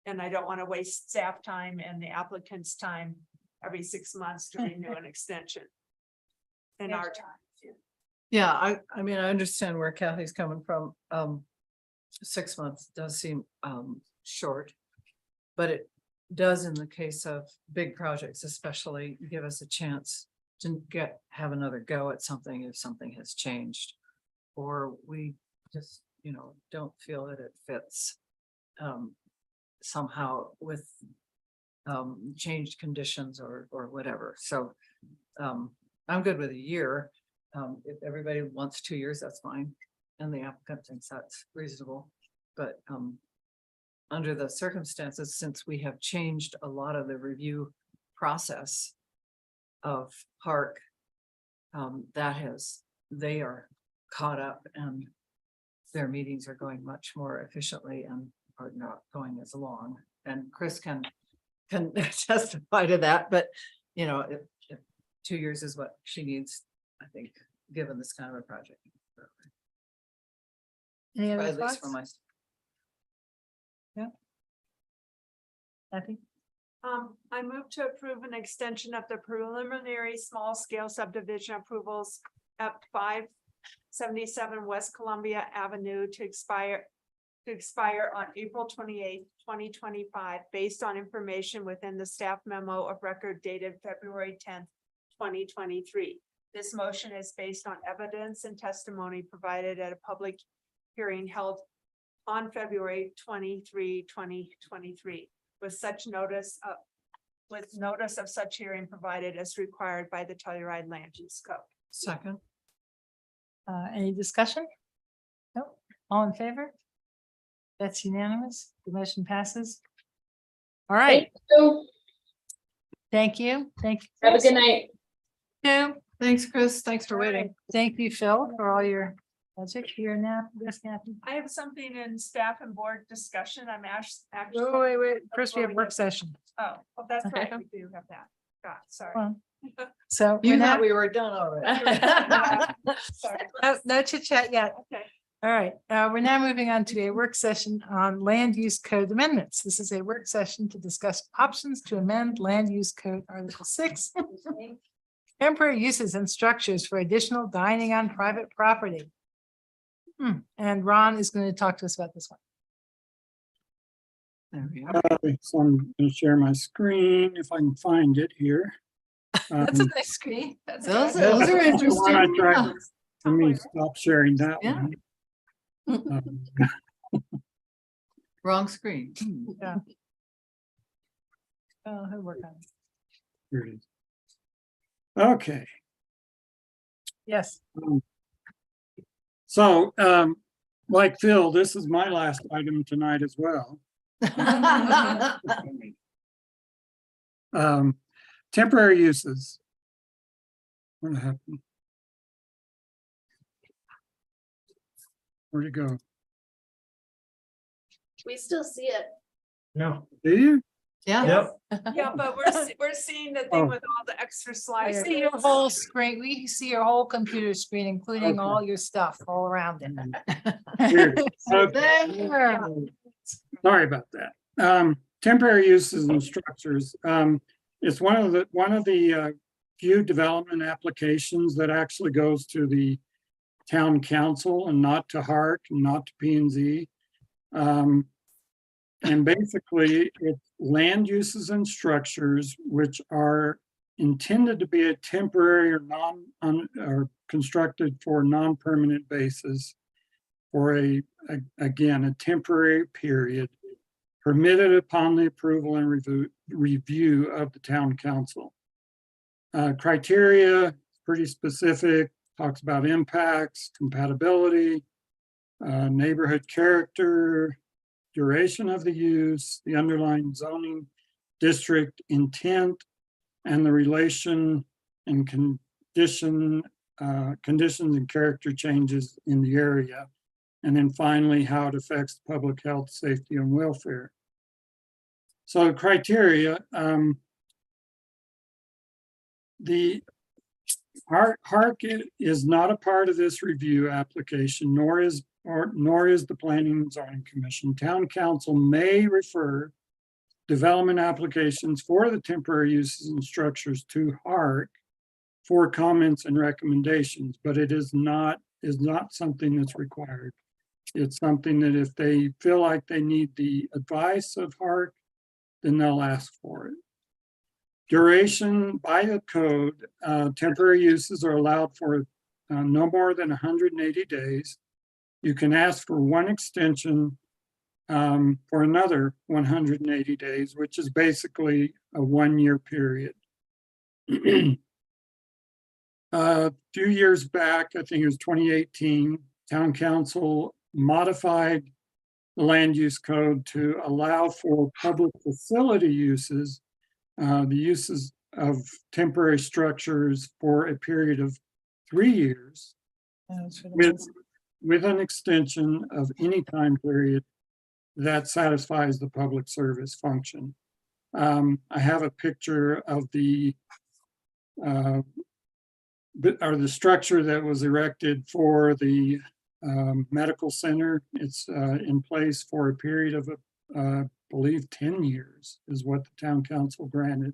And I don't want to waste staff time and the applicant's time every 6 months to renew an extension in our time. Yeah, I mean, I understand where Kathy's coming from. 6 months does seem short. But it does, in the case of big projects, especially, give us a chance to have another go at something if something has changed. Or we just, you know, don't feel that it fits somehow with changed conditions or whatever. So I'm good with a year. If everybody wants 2 years, that's fine. And the applicant thinks that's reasonable. But under the circumstances, since we have changed a lot of the review process of Hark, they are caught up and their meetings are going much more efficiently and are not going as long. And Chris can testify to that, but you know, if 2 years is what she needs, I think, given this kind of a project. Any Or other at least for thoughts? Yeah. Kathy? I move to approve an extension of the preliminary small scale subdivision approvals at 577 West Columbia Avenue to expire on April 28th, 2025, based on information within the staff memo of record dated February 10th, 2023. This motion is based on evidence and testimony provided at a public hearing held on February 23, 2023, with notice of such hearing provided as required by the Telluride Land Use Code. Second. Any discussion? No, all in favor? That's unanimous. The motion passes. All right. So, Thank you. Thank you. have a Chris. good night. You. Thanks, Chris. Thanks for waiting. Thank you, Phil, for all your project here now. Yes, Kathy. I have something in staff and board discussion. I'm actually. Oh, wait. First we have work session. Oh, well, that's right. We do have that. God, sorry. Well, So You we're thought not, we were done already. Sorry. no chit chat yet. Okay. All right, we're now moving on to a work session on land use code amendments. This is a work session to discuss options to amend land use code Article 6. Temporary uses and structures for additional dining on private property. And Ron is going to talk to us about this one. There we are. So I'm going to share my screen if I can find it here. That's a nice screen. Those That's are the one I interesting. tried. Let me stop sharing that Yeah. one. Wrong screen. Yeah. Oh, he'll work on it. Here it is. Okay. Yes. So, like Phil, this is my last item tonight as well. Temporary uses. What happened? Where'd it go? We still see it. No. Do you? Yeah. Yeah, but we're seeing the Oh. thing with all the extra I slides. see your whole screen. We see your whole computer screen, including Okay. all your stuff all around it. Weird. Okay. There. Sorry about that. Temporary uses and structures. It's one of the few development applications that actually goes to the town council and not to HARC, and not to P and Z. And basically, it's land uses and structures which are intended to be a temporary or constructed for non-permanent basis for again, a temporary period permitted upon the approval and review of the town council. Criteria, pretty specific, talks about impacts, compatibility, neighborhood character, duration of the use, the underlying zoning district intent, and the relation and conditions and character changes in the area. And then finally, how it affects public health, safety, and welfare. So criteria, the HARC is not a part of this review application, nor is the Planning and Zoning Commission. Town council may refer development applications for the temporary uses and structures to HARC for comments and recommendations, but it is not something that's required. It's something that if they feel like they need the advice of HARC, then they'll ask for it. Duration by the code, temporary uses are allowed for no more than 180 days. You can ask for one extension for another 180 days, which is basically a 1-year period. A few years back, I think it was 2018, Town Council modified the land use code to allow for public facility uses, the uses of temporary structures for a period of 3 years with an extension of any time period that satisfies the public service function. I have a picture of the structure that was erected for the medical center. It's in place for a period of, I believe, 10 years is what the town council granted,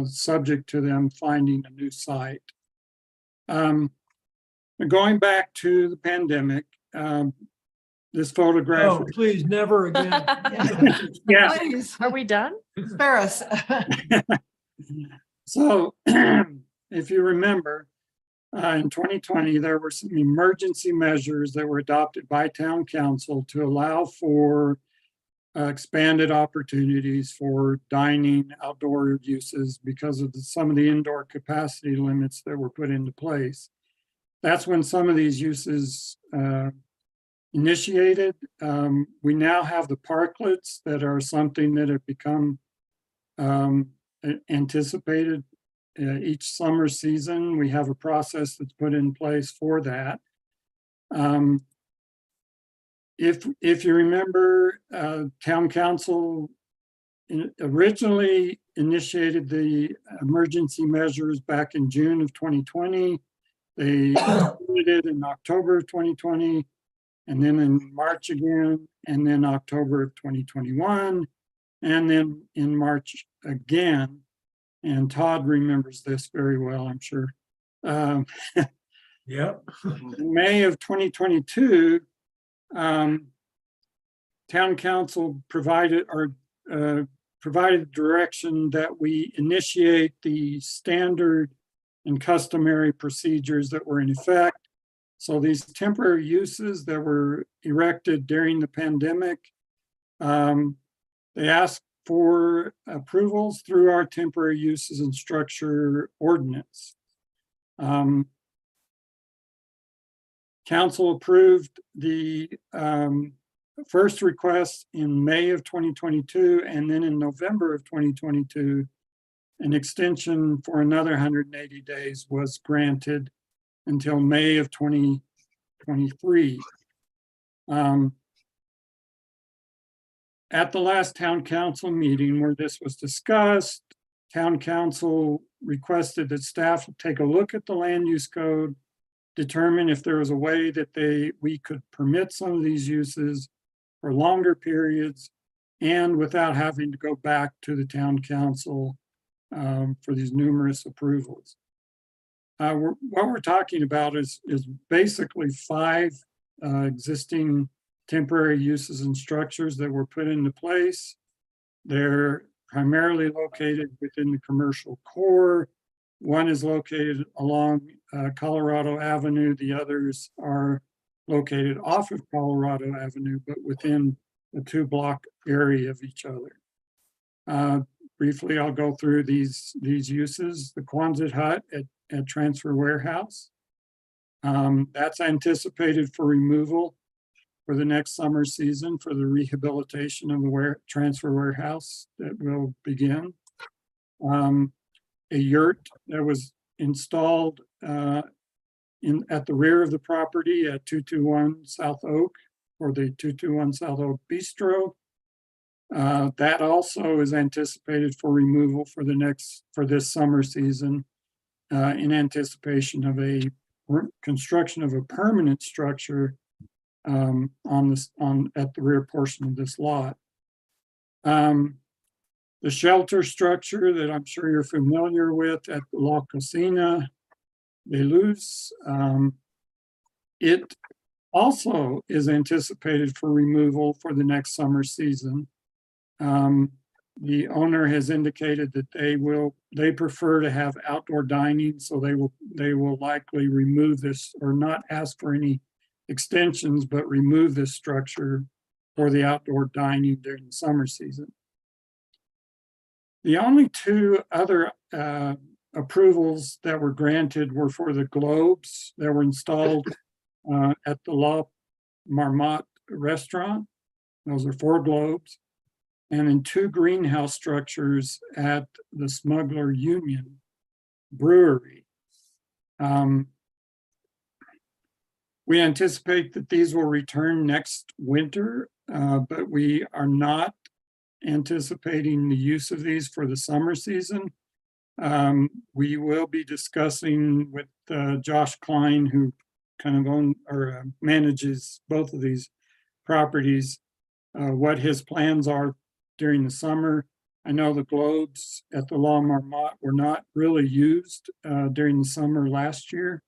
subject to them finding a new site. Going back to the pandemic, this photograph. Oh, please, never again. Yeah. Please, Are we done? spare us. So if you remember, in 2020, there were some emergency measures that were adopted by town council to allow for expanded opportunities for dining, outdoor uses because of some of the indoor capacity limits that were put into place. That's when some of these uses initiated. We now have the parklets that are something that have become anticipated each summer season. We have a process that's put in place for that. If you remember, town council originally initiated the emergency measures back in June of 2020. They did it in October of 2020, and then in March again, and then October of 2021, and then in March again. And Todd remembers this very well, I'm sure. Yep. In May of 2022, town council provided direction that we initiate the standard and customary procedures that were in effect. So these temporary uses that were erected during the pandemic, they asked for approvals through our temporary uses and structure ordinance. Council approved the first request in May of 2022, and then in November of 2022, an extension for another 180 days was granted until May of 2023. At the last town council meeting where this was discussed, town council requested that staff take a look at the land use code, determine if there was a way that we could permit some of these uses for longer periods and without having to go back to the town council for these numerous approvals. What we're talking about is basically 5 existing temporary uses and structures that were put into place. They're primarily located within the commercial core. One is located along Colorado Avenue. The others are located off of Colorado Avenue, but within a 2-block area of each other. Briefly, I'll go through these uses. The Quonset hut at Transfer Warehouse. That's anticipated for removal for the next summer season for the rehabilitation of the transfer warehouse that will begin. A yurt that was installed at the rear of the property at 221 South Oak, or the 221 South Oak Bistro. That also is anticipated for removal for this summer season in anticipation of a construction of a permanent structure at the rear portion of this lot. The shelter structure that I'm sure you're familiar with at La Cocina de Luz, it also is anticipated for removal for the next summer season. The owner has indicated that they prefer to have outdoor dining, so they will likely remove this or not ask for any extensions, but remove this structure for the outdoor dining during the summer season. The only 2 other approvals that were granted were for the globes that were installed at the La Marmotte restaurant. Those are 4 globes. And in 2 greenhouse structures at the Smuggler Union Brewery. We anticipate that these will return next winter, but we are not anticipating the use of these for the summer season. We will be discussing with Josh Klein, who kind of manages both of these properties, what his plans are during the summer. I know the globes at the La Marmotte were not really used during the summer last year.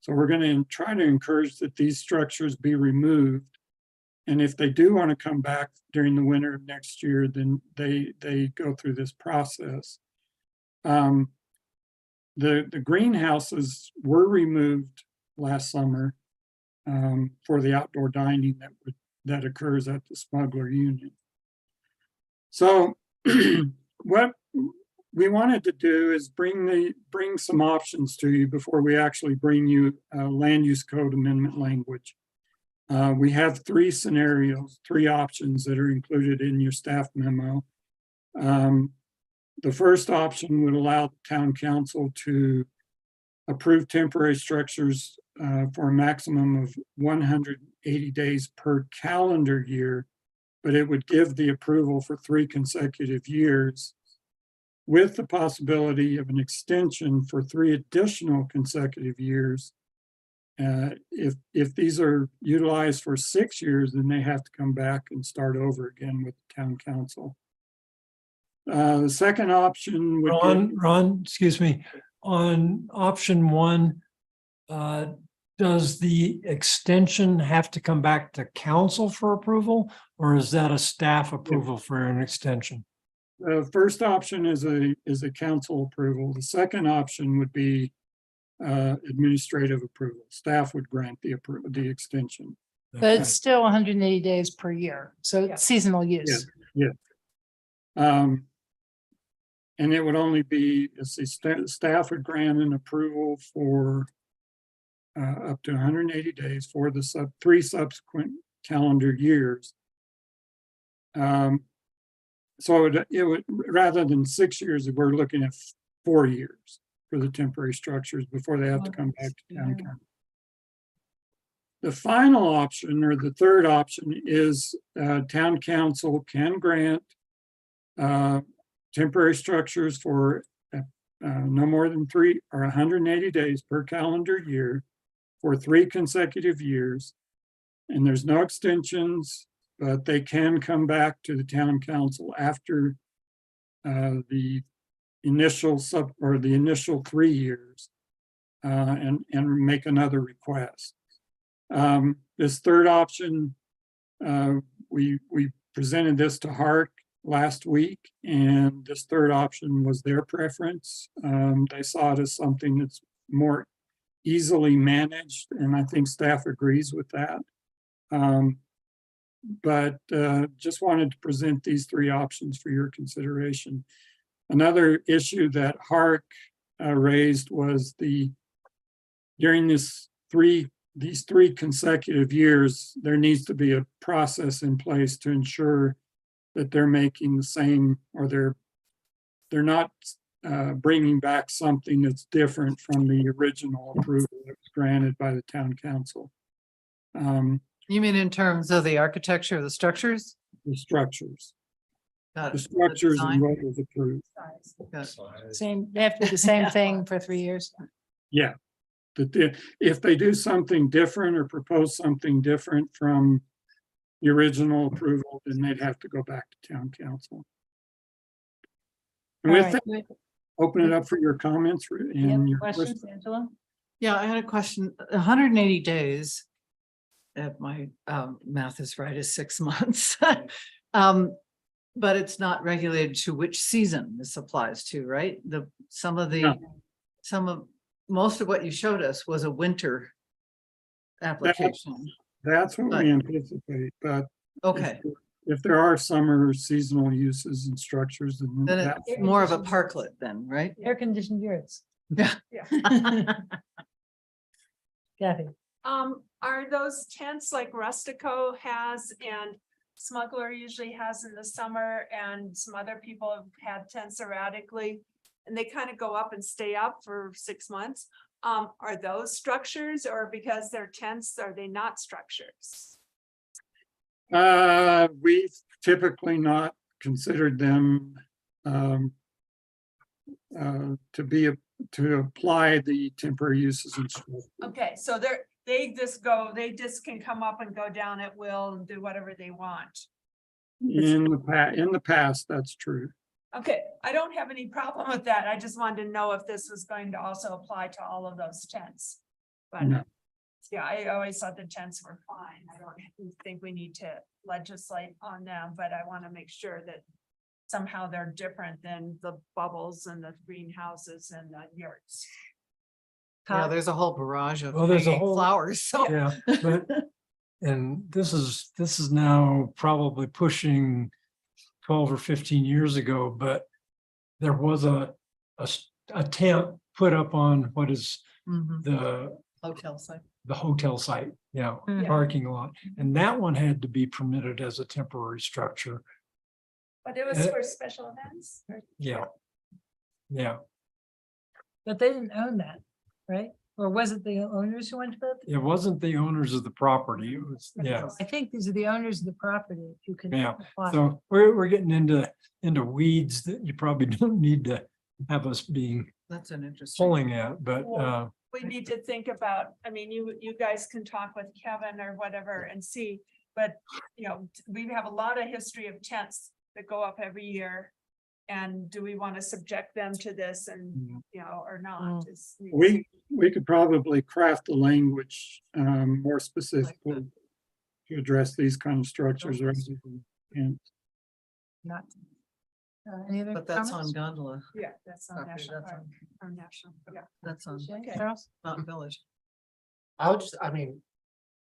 So we're going to try to encourage that these structures be removed. And if they do want to come back during the winter of next year, then they go through this process. The greenhouses were removed last summer for the outdoor dining that occurs at the Smuggler Union. So what we wanted to do is bring some options to you before we actually bring you land use code amendment language. We have three scenarios, three options that are included in your staff memo. The first option would allow the town council to approve temporary structures for a maximum of 180 days per calendar year, but it would give the approval for 3 consecutive years with the possibility of an extension for 3 additional consecutive years. If these are utilized for 6 years, then they have to come back and start over again with the town council. The second option would be, Ron, excuse me, on option 1, does the extension have to come back to council for approval, or is that a staff approval for an extension? the first option is a council approval. The second option would be administrative approval. Staff would grant the extension. But it's still 180 days per year, so it's seasonal use. Yeah. And it would only be, staff would grant an approval for up to 180 days for the 3 subsequent calendar years. So it would, rather than 6 years, we're looking at 4 years for the temporary structures before they have to come back to town council. The final option, or the third option, is town council can grant temporary structures for no more than 3 or 180 days per calendar year for 3 consecutive years. And there's no extensions, but they can come back to the town council after the initial 3 years and make another request. This third option, we presented this to Hark last week, and this third option was their preference. They saw it as something that's more easily managed, and I think staff agrees with that. But just wanted to present these 3 options for your consideration. Another issue that Hark raised was during these 3 consecutive years, there needs to be a process in place to ensure that they're making the same, or they're not bringing back something that's different from the original approval that was granted by the town council. You mean in terms of the architecture of the structures? The structures. Got it. The structures design? and what was approved. Same, they have to do the same thing for 3 years. Yeah. If they do something different or propose something different from the original approval, then they'd have to go back to town council. And All with right. that, open it up for your comments and your Questions, Angela? Yeah, I had a question. 180 days, if my math is right, is 6 months. But it's not regulated to which season this applies to, right? Most of what you showed us was a winter application. That's what we anticipate, but Okay, if there are summer seasonal uses and structures, then then that, it's more of a parklet then, right? Air conditioned yurts. Yeah. Kathy. Are those tents like Rustico has and Smuggler usually has in the summer, and some other people have had tents erratically, and they kind of go up and stay up for 6 months? Are those structures, or because they're tents, are they not structures? we've typically not considered them to apply the temporary uses and structure. Okay, so they just can come up and go down at will and do whatever they want. In the past, that's true. Okay, I don't have any problem with that. I just wanted to know if this was going to also apply to all of those tents. But No. yeah, I always thought the tents were fine. I don't think we need to legislate on them, but I want to make sure that somehow they're different than the bubbles and the greenhouses and the yurts. Yeah, there's a whole barrage of Well, there's a hanging whole- flowers, so. Yeah, but, and this is now probably pushing 12 or 15 years ago, but there was a tent put up on what is Mhm. the Hotel site. the hotel site, Mhm. parking lot. And that one had to be permitted as a temporary structure. But it was for special events. Yeah. Yeah, But they didn't own that, right? Or was it the owners who went to that? it wasn't the owners of the property. It was, yeah. I think these are the owners of the property. If you can. Yeah, apply. so we're getting into weeds that you probably don't need to have us being That's an interesting. pulling at, but Well, we need to think about, I mean, you guys can talk with Kevin or whatever and see, but we have a lot of history of tents that go up every year. And do we want to subject them to this and, or not? We could probably craft the language more specifically to address these kind of structures rather than, and Not. Any other But that's on comments? gondola. Yeah, that's on property, national that's park, on- or national, yeah. That's on, Okay. Charles? not village. I would just, I mean,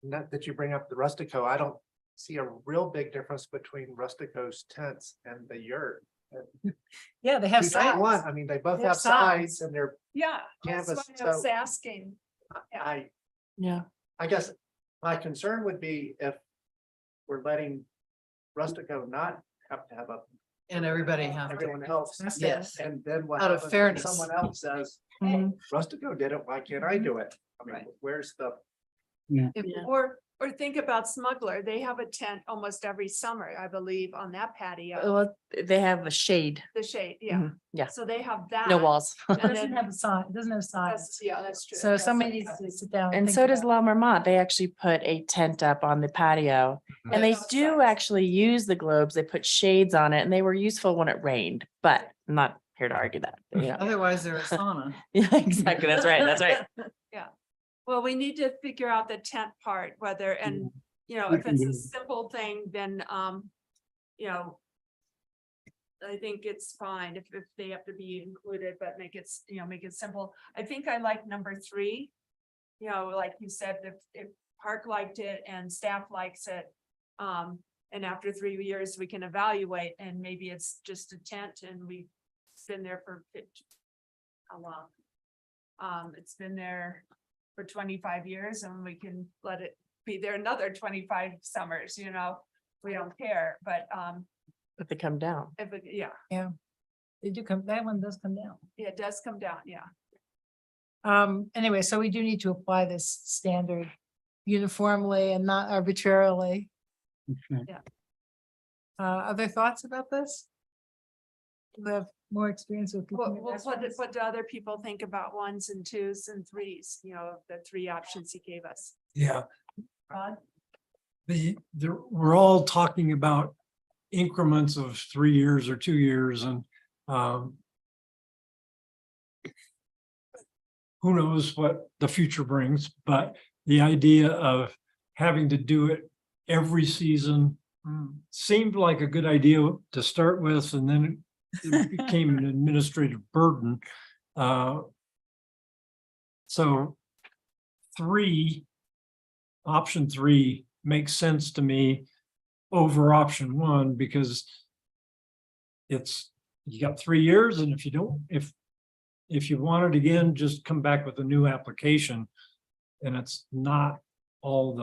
not that you bring up the Rustico, I don't see a real big difference between Rustico's tents and the yurt. Yeah, they have Two type one, sides. I mean, they both They have have sides and they're, Yeah, that's Canvas, why I was so- asking. Yeah. I guess my concern would be if we're letting Rustico not have to have a, And everybody have to. everyone else. Yes. And then what Out of happens when fairness. someone else says, Mhm. Rustico did it, why can't I do it? I mean, Right. where's the, Yeah. Or think about Smuggler. They have a tent almost every summer, I believe, on that patio, Well, they have a shade. the shade, yeah. Mhm. Yeah. So they have that. No walls. It And doesn't then, have a side, it doesn't have sides. yeah, that's true. So That's somebody right. needs to sit down. And think so does about La Marmont. They actually put a tent up on the patio. And they Both do sides. actually use the globes. They put shades on it and they were useful when it rained, but I'm not here to argue that. Yeah, Otherwise, they're a sauna. yeah, exactly. That's right. That's right. Well, we need to figure out the tent part, whether, and, We if can it's do a that. simple thing, then, I think it's fine if they have to be included, but make it simple. I think I like number 3. Like you said, if Park liked it and staff likes it, and after 3 years, we can evaluate, and maybe it's just a tent and we've been there for how long? It's been there for 25 years and we can let it be there another 25 summers, we don't care, but, But they come down. if it, yeah, They do come, that one does come down. it does come down, yeah. Anyway, so we do need to apply this standard uniformly and not arbitrarily. okay. Other thoughts about this? We have more experience with. looking at What restaurants. do other people think about 1s and 2s and 3s, the 3 options he gave us? yeah, Rod? we're all talking about increments of 3 years or 2 years and who knows what the future brings, but the idea of having to do it every season seemed like a good idea to start with, and then it became an administrative burden. So option 3 makes sense to me over option 1 because you got 3 years, and if you want it again, just come back with a new application. And it's not all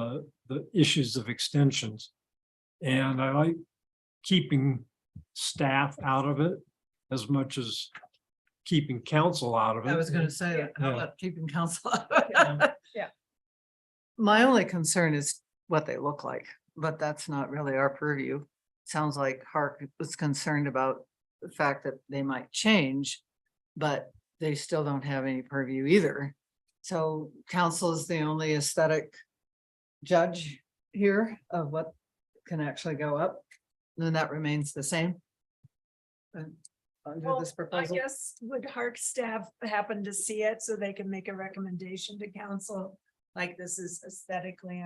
the issues of extensions. And I like keeping staff out of it as much as keeping council out of it. I was gonna say, that. How Yeah. about keeping council? Yeah. My only concern is what they look like, but that's not really our purview. Sounds like Hark was concerned about the fact that they might change, but they still don't have any purview either. So council is the only aesthetic judge here of what can actually go up. And then that remains the same. Under Well, this I proposal. guess would Hark staff happen to see it so they can make a recommendation to council? Like this is aesthetically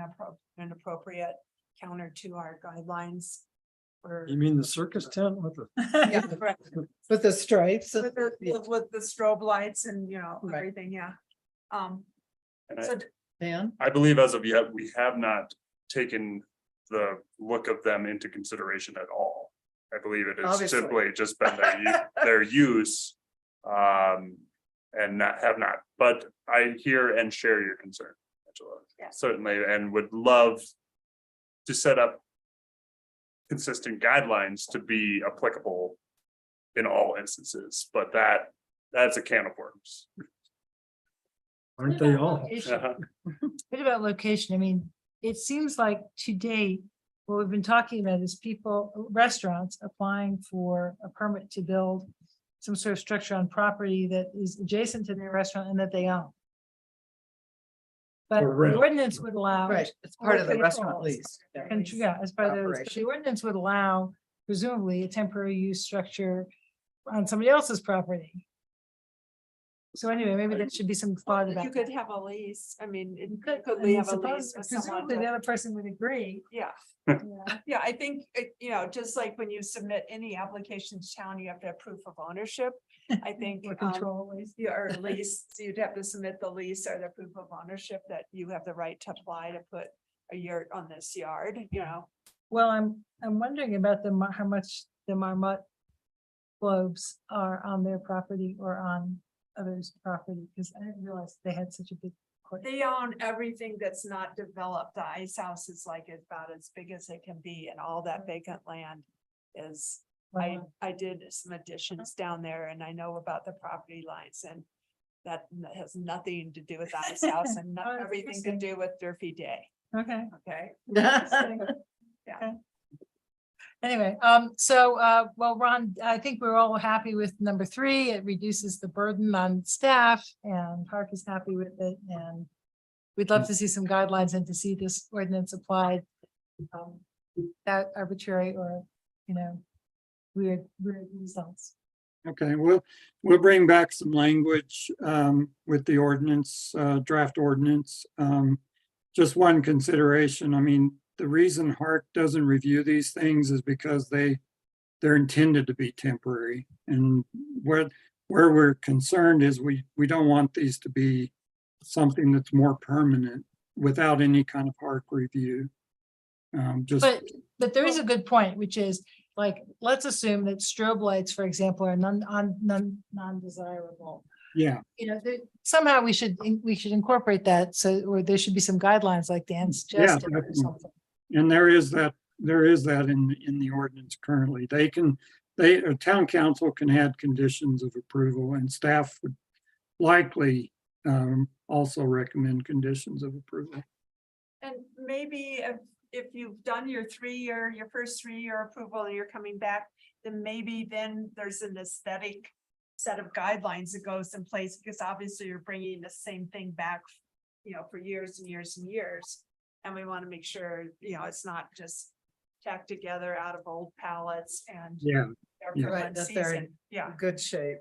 an appropriate counter to our guidelines. Or You mean the circus tent with the? Yeah, correct. With the stripes. With the, Yeah. with the strobe lights and, Right. everything, yeah. And So Dan? I believe as of yet, we have not taken the look of them into consideration at all. I believe it has Obviously. simply just been their use. And have not, but I hear and share your concern, Angela. certainly, and would love to set up consistent guidelines to be applicable in all instances, but that's a can of worms. Aren't they all? Uh-huh. Bit about location, I mean, it seems like to date, what we've been talking about is people, restaurants applying for a permit to build some sort of structure on property that is adjacent to their restaurant and that they own. But For the rent. ordinance would allow. Right, it's part of the Okay, restaurant cool. lease. Yeah, as part of the, but the Operation. ordinance would allow presumably a temporary use structure on somebody else's property. So anyway, maybe there should be some thought about. You could have a lease. I mean, Could, could I we mean, have a suppose- lease with someone? presumably the other person would agree. Yeah. Yeah, I think, just like when you submit any application to town, you have to have proof of ownership. I think. Or control lease. Your lease, you'd have to submit the lease or the proof of ownership that you have the right to apply to put a yurt on this yard, Well, I'm wondering about how much the Marmot globes are on their property or on others' property, because I didn't realize they had such a big. They own everything that's not developed. The ice house is like about as big as it can be, and all that vacant land is. I did some additions down there and I know about the property lines, and that has nothing to do with the ice house and Oh, that's everything to do with Durfee Day. Okay. Okay. Okay. Anyway, well, Ron, I think we're all happy with number 3. It reduces the burden on staff and Park is happy with it. And we'd love to see some guidelines and to see this ordinance applied. Without arbitrary or, weird results. Okay, we'll bring back some language with the ordinance, draft ordinance. Just one consideration, I mean, the reason Hark doesn't review these things is because they're intended to be temporary. And where we're concerned is we don't want these to be something that's more permanent without any kind of Hark review. But there is a good point, which is like, let's assume that strobe lights, for example, are non-desirable. Yeah. Somehow we should incorporate that. So, or there should be some guidelines like Dan suggested or definitely. something. And there is that in the ordinance currently. A town council can add conditions of approval and staff would likely also recommend conditions of approval. And maybe if you've done your first 3-year approval and you're coming back, then maybe then there's an aesthetic set of guidelines that goes in place, because obviously you're bringing the same thing back, for years and years and years. And we want to make sure, it's not just tacked together out of old pallets and. Yeah. they're for Right, one that they're season. Yeah. Good shape.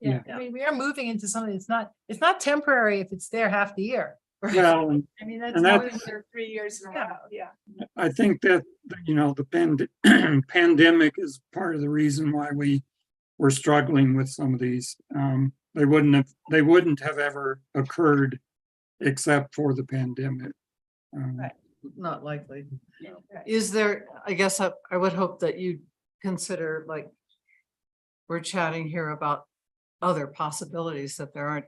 Yeah, I mean, we are moving into something that's it's not temporary if it's there half the year. Well, I mean, that's and not. that's- They're 3 years in a row, yeah. I think that, the pandemic is part of the reason why we're struggling with some of these. They wouldn't have ever occurred except for the pandemic. Right. Not likely. Okay. Is there, I guess I would hope that you consider, like, we're chatting here about other possibilities, that there aren't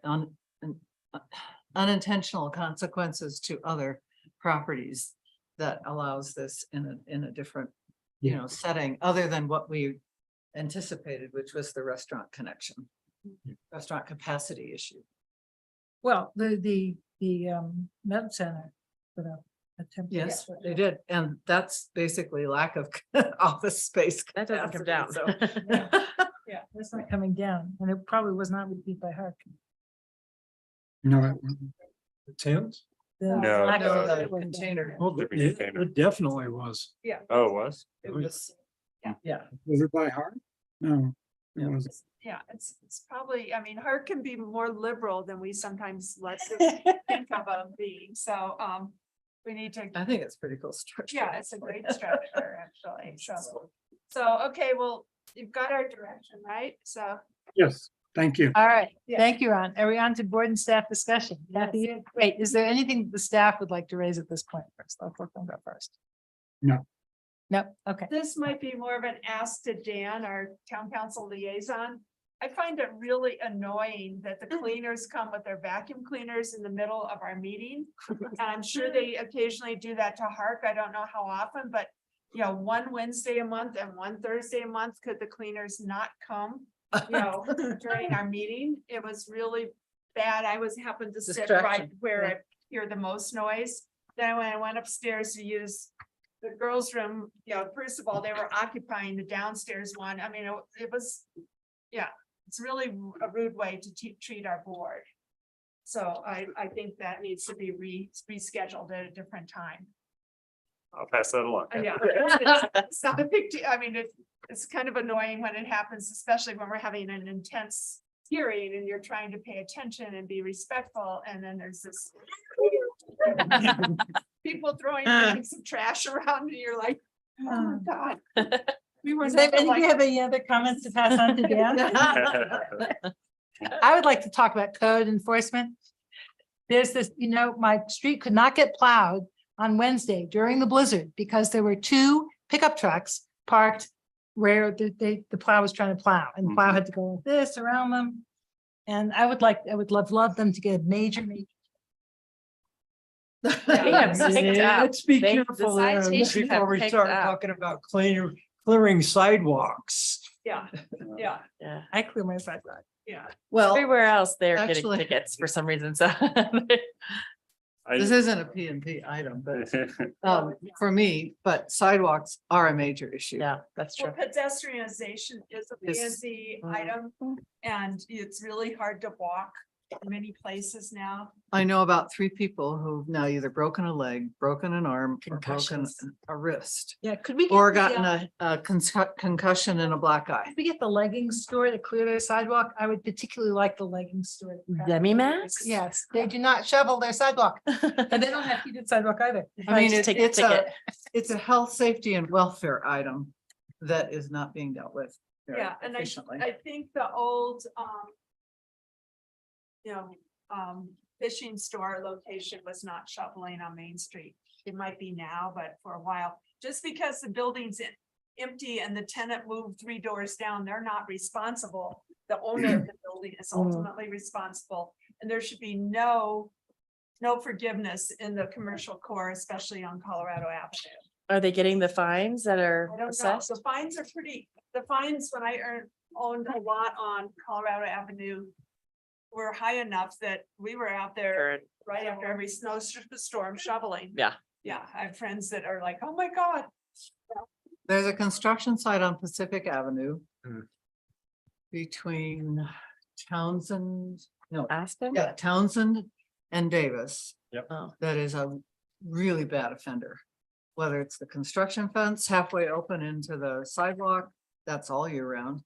unintentional consequences to other properties that allows this in a different, setting, other than what we anticipated, which was the restaurant connection, restaurant capacity issue. Well, the med center. Put up a temporary Yes, structure. they did. And that's basically lack of office space. That doesn't come down. capacity, so- Yeah, that's not coming down, and it probably was not reviewed by Hark. No, The tent? The No, lack No, of- the container. Oh, it definitely was. Oh, it was? It was, yeah. was it by heart? No, it Yeah. wasn't. Yeah, it's probably, Hark can be more liberal than we sometimes let them think of them being, so, we need to. I think it's pretty cool structure. Yeah, it's a great structure, actually, so, okay, well, you've got our direction, right, so. Yes, thank you. All right, Yeah. thank you, Ron. Are we on to board and staff discussion? Kathy, wait, is there anything the staff would like to raise at this point first? I'll let them go first. No. No, okay. This might be more of an ask to Dan, our town council liaison. I find it really annoying that the cleaners come with their vacuum cleaners in the middle of our meeting. And I'm sure they occasionally do that to Hark. I don't know how often, but you know, one Wednesday a month and one Thursday a month, could the cleaners not come? You know, during our meeting, it was really bad. I happened to sit right Distraction, where yeah. I hear the most noise. Then when I went upstairs to use the girls' room, you know, first of all, they were occupying the downstairs one. I mean, it was, yeah, it's really a rude way to treat our board. So I think that needs to be rescheduled at a different time. I'll pass that along. Yeah, it's not a big deal. I mean, it's kind of annoying when it happens, especially when we're having an intense hearing and you're trying to pay attention and be respectful, and then there's this people throwing bags of trash around and you're like, oh my God. We were Does never anybody like- have any other comments to pass on to Dan? I would like to talk about code enforcement. There's this, you know, my street could not get plowed on Wednesday during the blizzard because there were 2 pickup trucks parked where the plow was trying to plow, and the plow had to go like this around them. And I would love them to get a major. Let's be They- the careful there citations before have we picked start up. talking about clearing sidewalks. Yeah, yeah, Yeah. I clear my sidewalk. yeah. Well, Everywhere else, they're getting actually- tickets for some reason, so. this isn't a P and P item, but for me, but sidewalks are a major issue. Yeah, that's Well, true. pedestrianization is a Yes. P&Z item, and it's really hard to walk in many places now. I know about 3 people who've now either broken a leg, broken an arm, or broken Concussions. a wrist, Yeah, could we? or get the, gotten a concussion and a black eye. Could we get the leggings store to clear their sidewalk? I would particularly like the leggings store. Demi Max? Yes, they do not shovel their sidewalk, and they don't have heated sidewalk either. I mean, Just take a it's a, ticket. it's a health, safety and welfare item that is not being dealt with very Yeah, and efficiently. I think the old, fishing store location was not shoveling on Main Street. It might be now, but for a while, just because the building's empty and the tenant moved 3 doors down, they're not responsible. The owner of the building is ultimately responsible, and there should be no forgiveness in the commercial core, especially on Colorado Avenue. Are they getting the fines that are I don't know, assessed? the fines are the fines when I owned a lot on Colorado Avenue were high enough that we were out there Or- right after every snowstorm shoveling. Yeah. Yeah, I have friends that are like, oh my God. There's a construction site on Pacific Avenue Hmm. between Townsend, no, Aspen? yeah, Townsend and Davis. Yep. Oh. That is a really bad offender. Whether it's the construction fence halfway open into the sidewalk, that's all year round.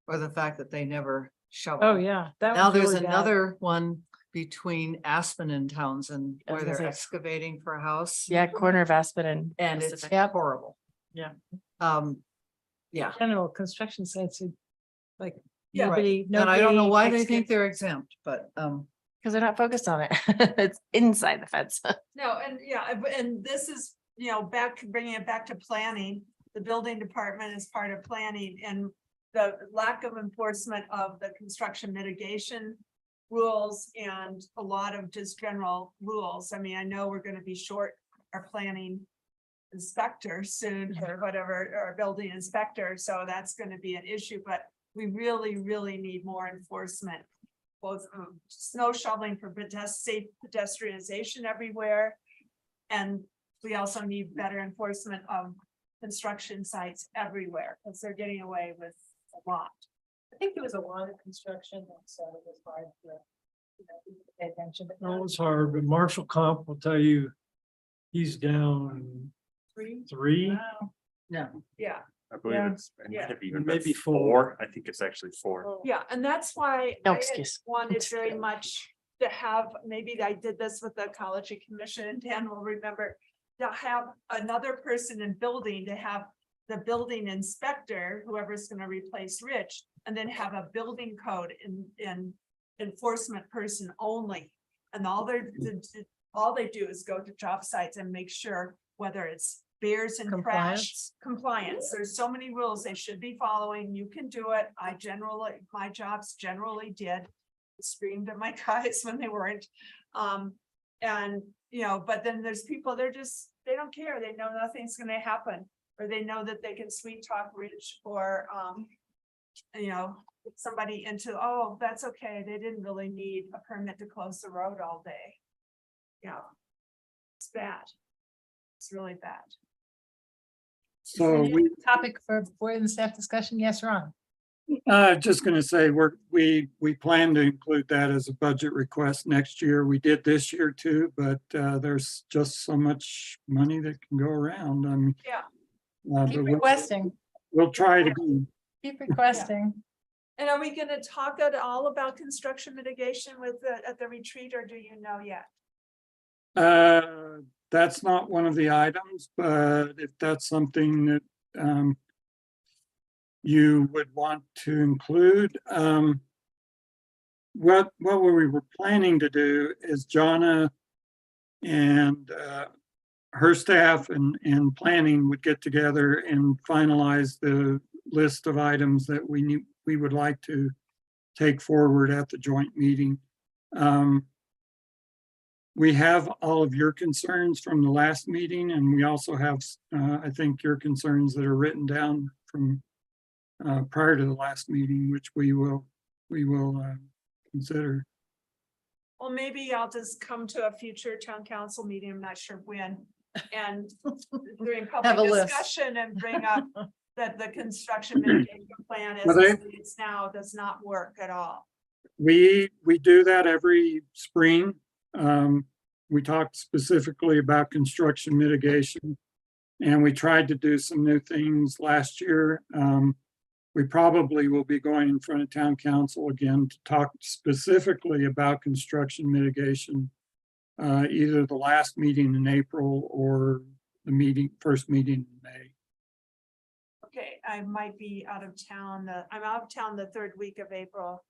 Or the fact that they never shovel. Oh, yeah. that Now was there's really bad. another one between Aspen and Townsend I was where gonna they're say- excavating for a house. Yeah, corner of Aspen and. And it's Pacific. horrible. Yeah. Yeah. General construction sites are like, Yeah. nobody. And I don't know nobody why they takes think care- they're exempt, but, Because they're not focused on it. It's inside the fence. No, and yeah, and this is, bringing it back to planning. The building department is part of planning, and the lack of enforcement of the construction mitigation rules and a lot of just general rules. I mean, I know we're gonna be short our planning inspector soon, or whatever, or building inspector, so that's gonna be an issue, but we really need more enforcement. Both snow shoveling for safe pedestrianization everywhere. And we also need better enforcement of construction sites everywhere, because they're getting away with a lot. I think there was a lot of construction, so it was hard to, pay attention. But No, now it's hard, but Marshall Comp will tell you he's down 3. Wow. no. Yeah, I believe Yeah. it Yeah. might have even Maybe been 4. I think it's actually 4. yeah, and that's why No I had excuse. wanted very much to have, maybe I did this with the ecology commission, and Dan will remember, to have another person in building, to have the building inspector, whoever's gonna replace Rich, and then have a building code in enforcement person only. And all they do is go to job sites and make sure whether it's bears and trash. Compliance. Compliance. There's so many rules they should be following. You can do it. I generally, my jobs generally did. Screamed at my guys when they weren't. And, you know, but then there's people, they don't care. They know nothing's gonna happen. Or they know that they can sweet talk Rich or, you know, somebody into, oh, that's okay. They didn't really need a permit to close the road all day. Yeah. It's bad. It's really bad. So we, Topic for board and staff discussion? Yes, Ron? just gonna say, we plan to include that as a budget request next year. We did this year too, but, there's just so much money that can go around. I mean. Yeah. but Keep requesting, We'll try to be. keep requesting. And are we gonna talk at all about construction mitigation at the retreat, or do you know yet? That's not one of the items, but if that's something that, you would want to include, what we were planning to do is Jonna and, her staff and planning would get together and finalize the list of items that we would like to take forward at the joint meeting. We have all of your concerns from the last meeting, and we also have, I think, your concerns that are written down from prior to the last meeting, which we will consider. Well, maybe I'll just come to a future town council meeting. I'm not sure when. And during Have a public list. discussion and bring up that the construction mitigation plan as Well, it's now does not work at all. We do that every spring. We talked specifically about construction mitigation, and we tried to do some new things last year. We probably will be going in front of town council again to talk specifically about construction mitigation, either the last meeting in April or the first meeting in May. Okay, I might be out of town. I'm out of town the third week of April.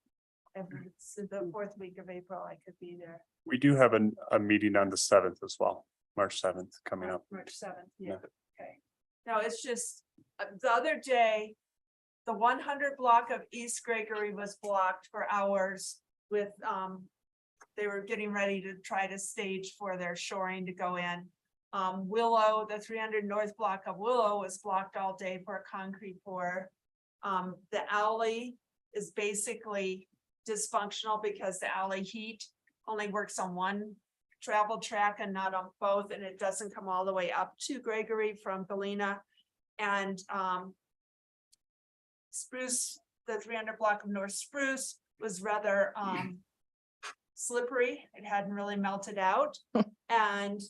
If it's the fourth week of April, I could be there. We do have a meeting on the 7th as well, March 7th coming up. March 7th, Yeah. okay. No, it's just, the other day, the 100 block of East Gregory was blocked for hours with, they were getting ready to try to stage for their shoring to go in. Willow, the 300 north block of Willow was blocked all day for a concrete pour. The alley is basically dysfunctional because the alley heat only works on one travel track and not on both, and it doesn't come all the way up to Gregory from Galena. And Spruce, the 300 block of North Spruce was rather slippery. It hadn't really melted out. And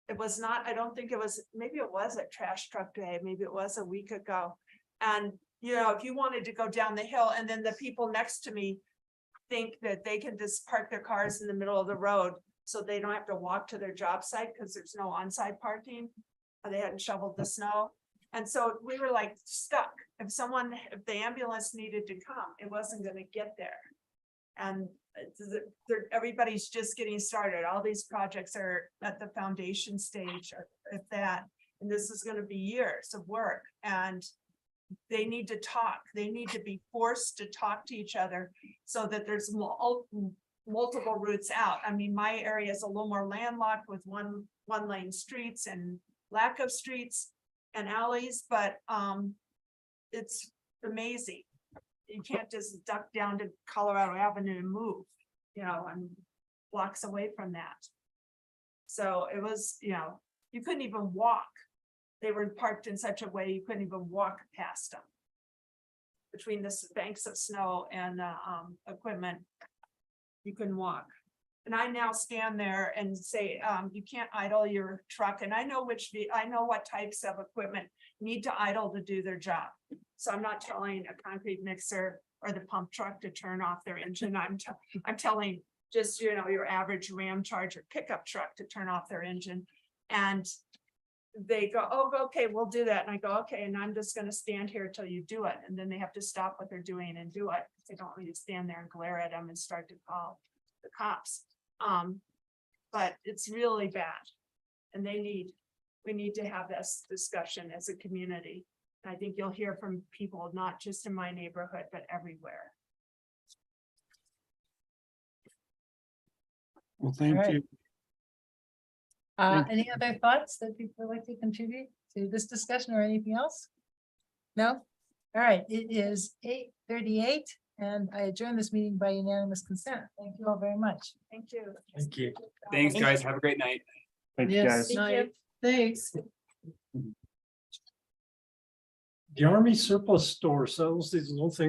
it was not, I don't think it was, maybe it was a trash truck day, maybe it was a week ago. And, you know, if you wanted to go down the hill and then the people next to me think that they can just park their cars in the middle of the road so they don't have to walk to their job site because there's no on-site parking. They hadn't shoveled the snow. And so we were like stuck. If the ambulance needed to come, it wasn't gonna get there. And everybody's just getting started. All these projects are at the foundation stage, or if that, and this is gonna be years of work. And they need to talk. They need to be forced to talk to each other so that there's multiple routes out. I mean, my area is a little more landlocked with one lane streets and lack of streets and alleys, but it's amazing. You can't just duck down to Colorado Avenue and move, you know, and blocks away from that. So it was, you know, you couldn't even walk. They were parked in such a way you couldn't even walk past them. Between the banks of snow and the equipment, you couldn't walk. And I now stand there and say, you can't idle your truck. And I know what types of equipment need to idle to do their job. So I'm not telling a concrete mixer or the pump truck to turn off their engine. I'm telling just, you know, your average Ram Charger pickup truck to turn off their engine. And they go, oh, okay, we'll do that. And I go, okay, and I'm just gonna stand here till you do it. And then they have to stop what they're doing and do it. They don't want me to stand there and glare at them and start to call the cops. But it's really bad. And we we need to have this discussion as a community. I think you'll hear from people, not just in my neighborhood, but everywhere. Well, thank Right. you. Any other thoughts that people would like to contribute to this discussion or anything else? No? All right, it is 8:38 and I adjourn this meeting by unanimous consent. Thank you all very much. Thank you. Thank you. Thanks, guys. Have a great night. Thank you, Yes, guys. night. Thanks. The Army surplus store sells these little things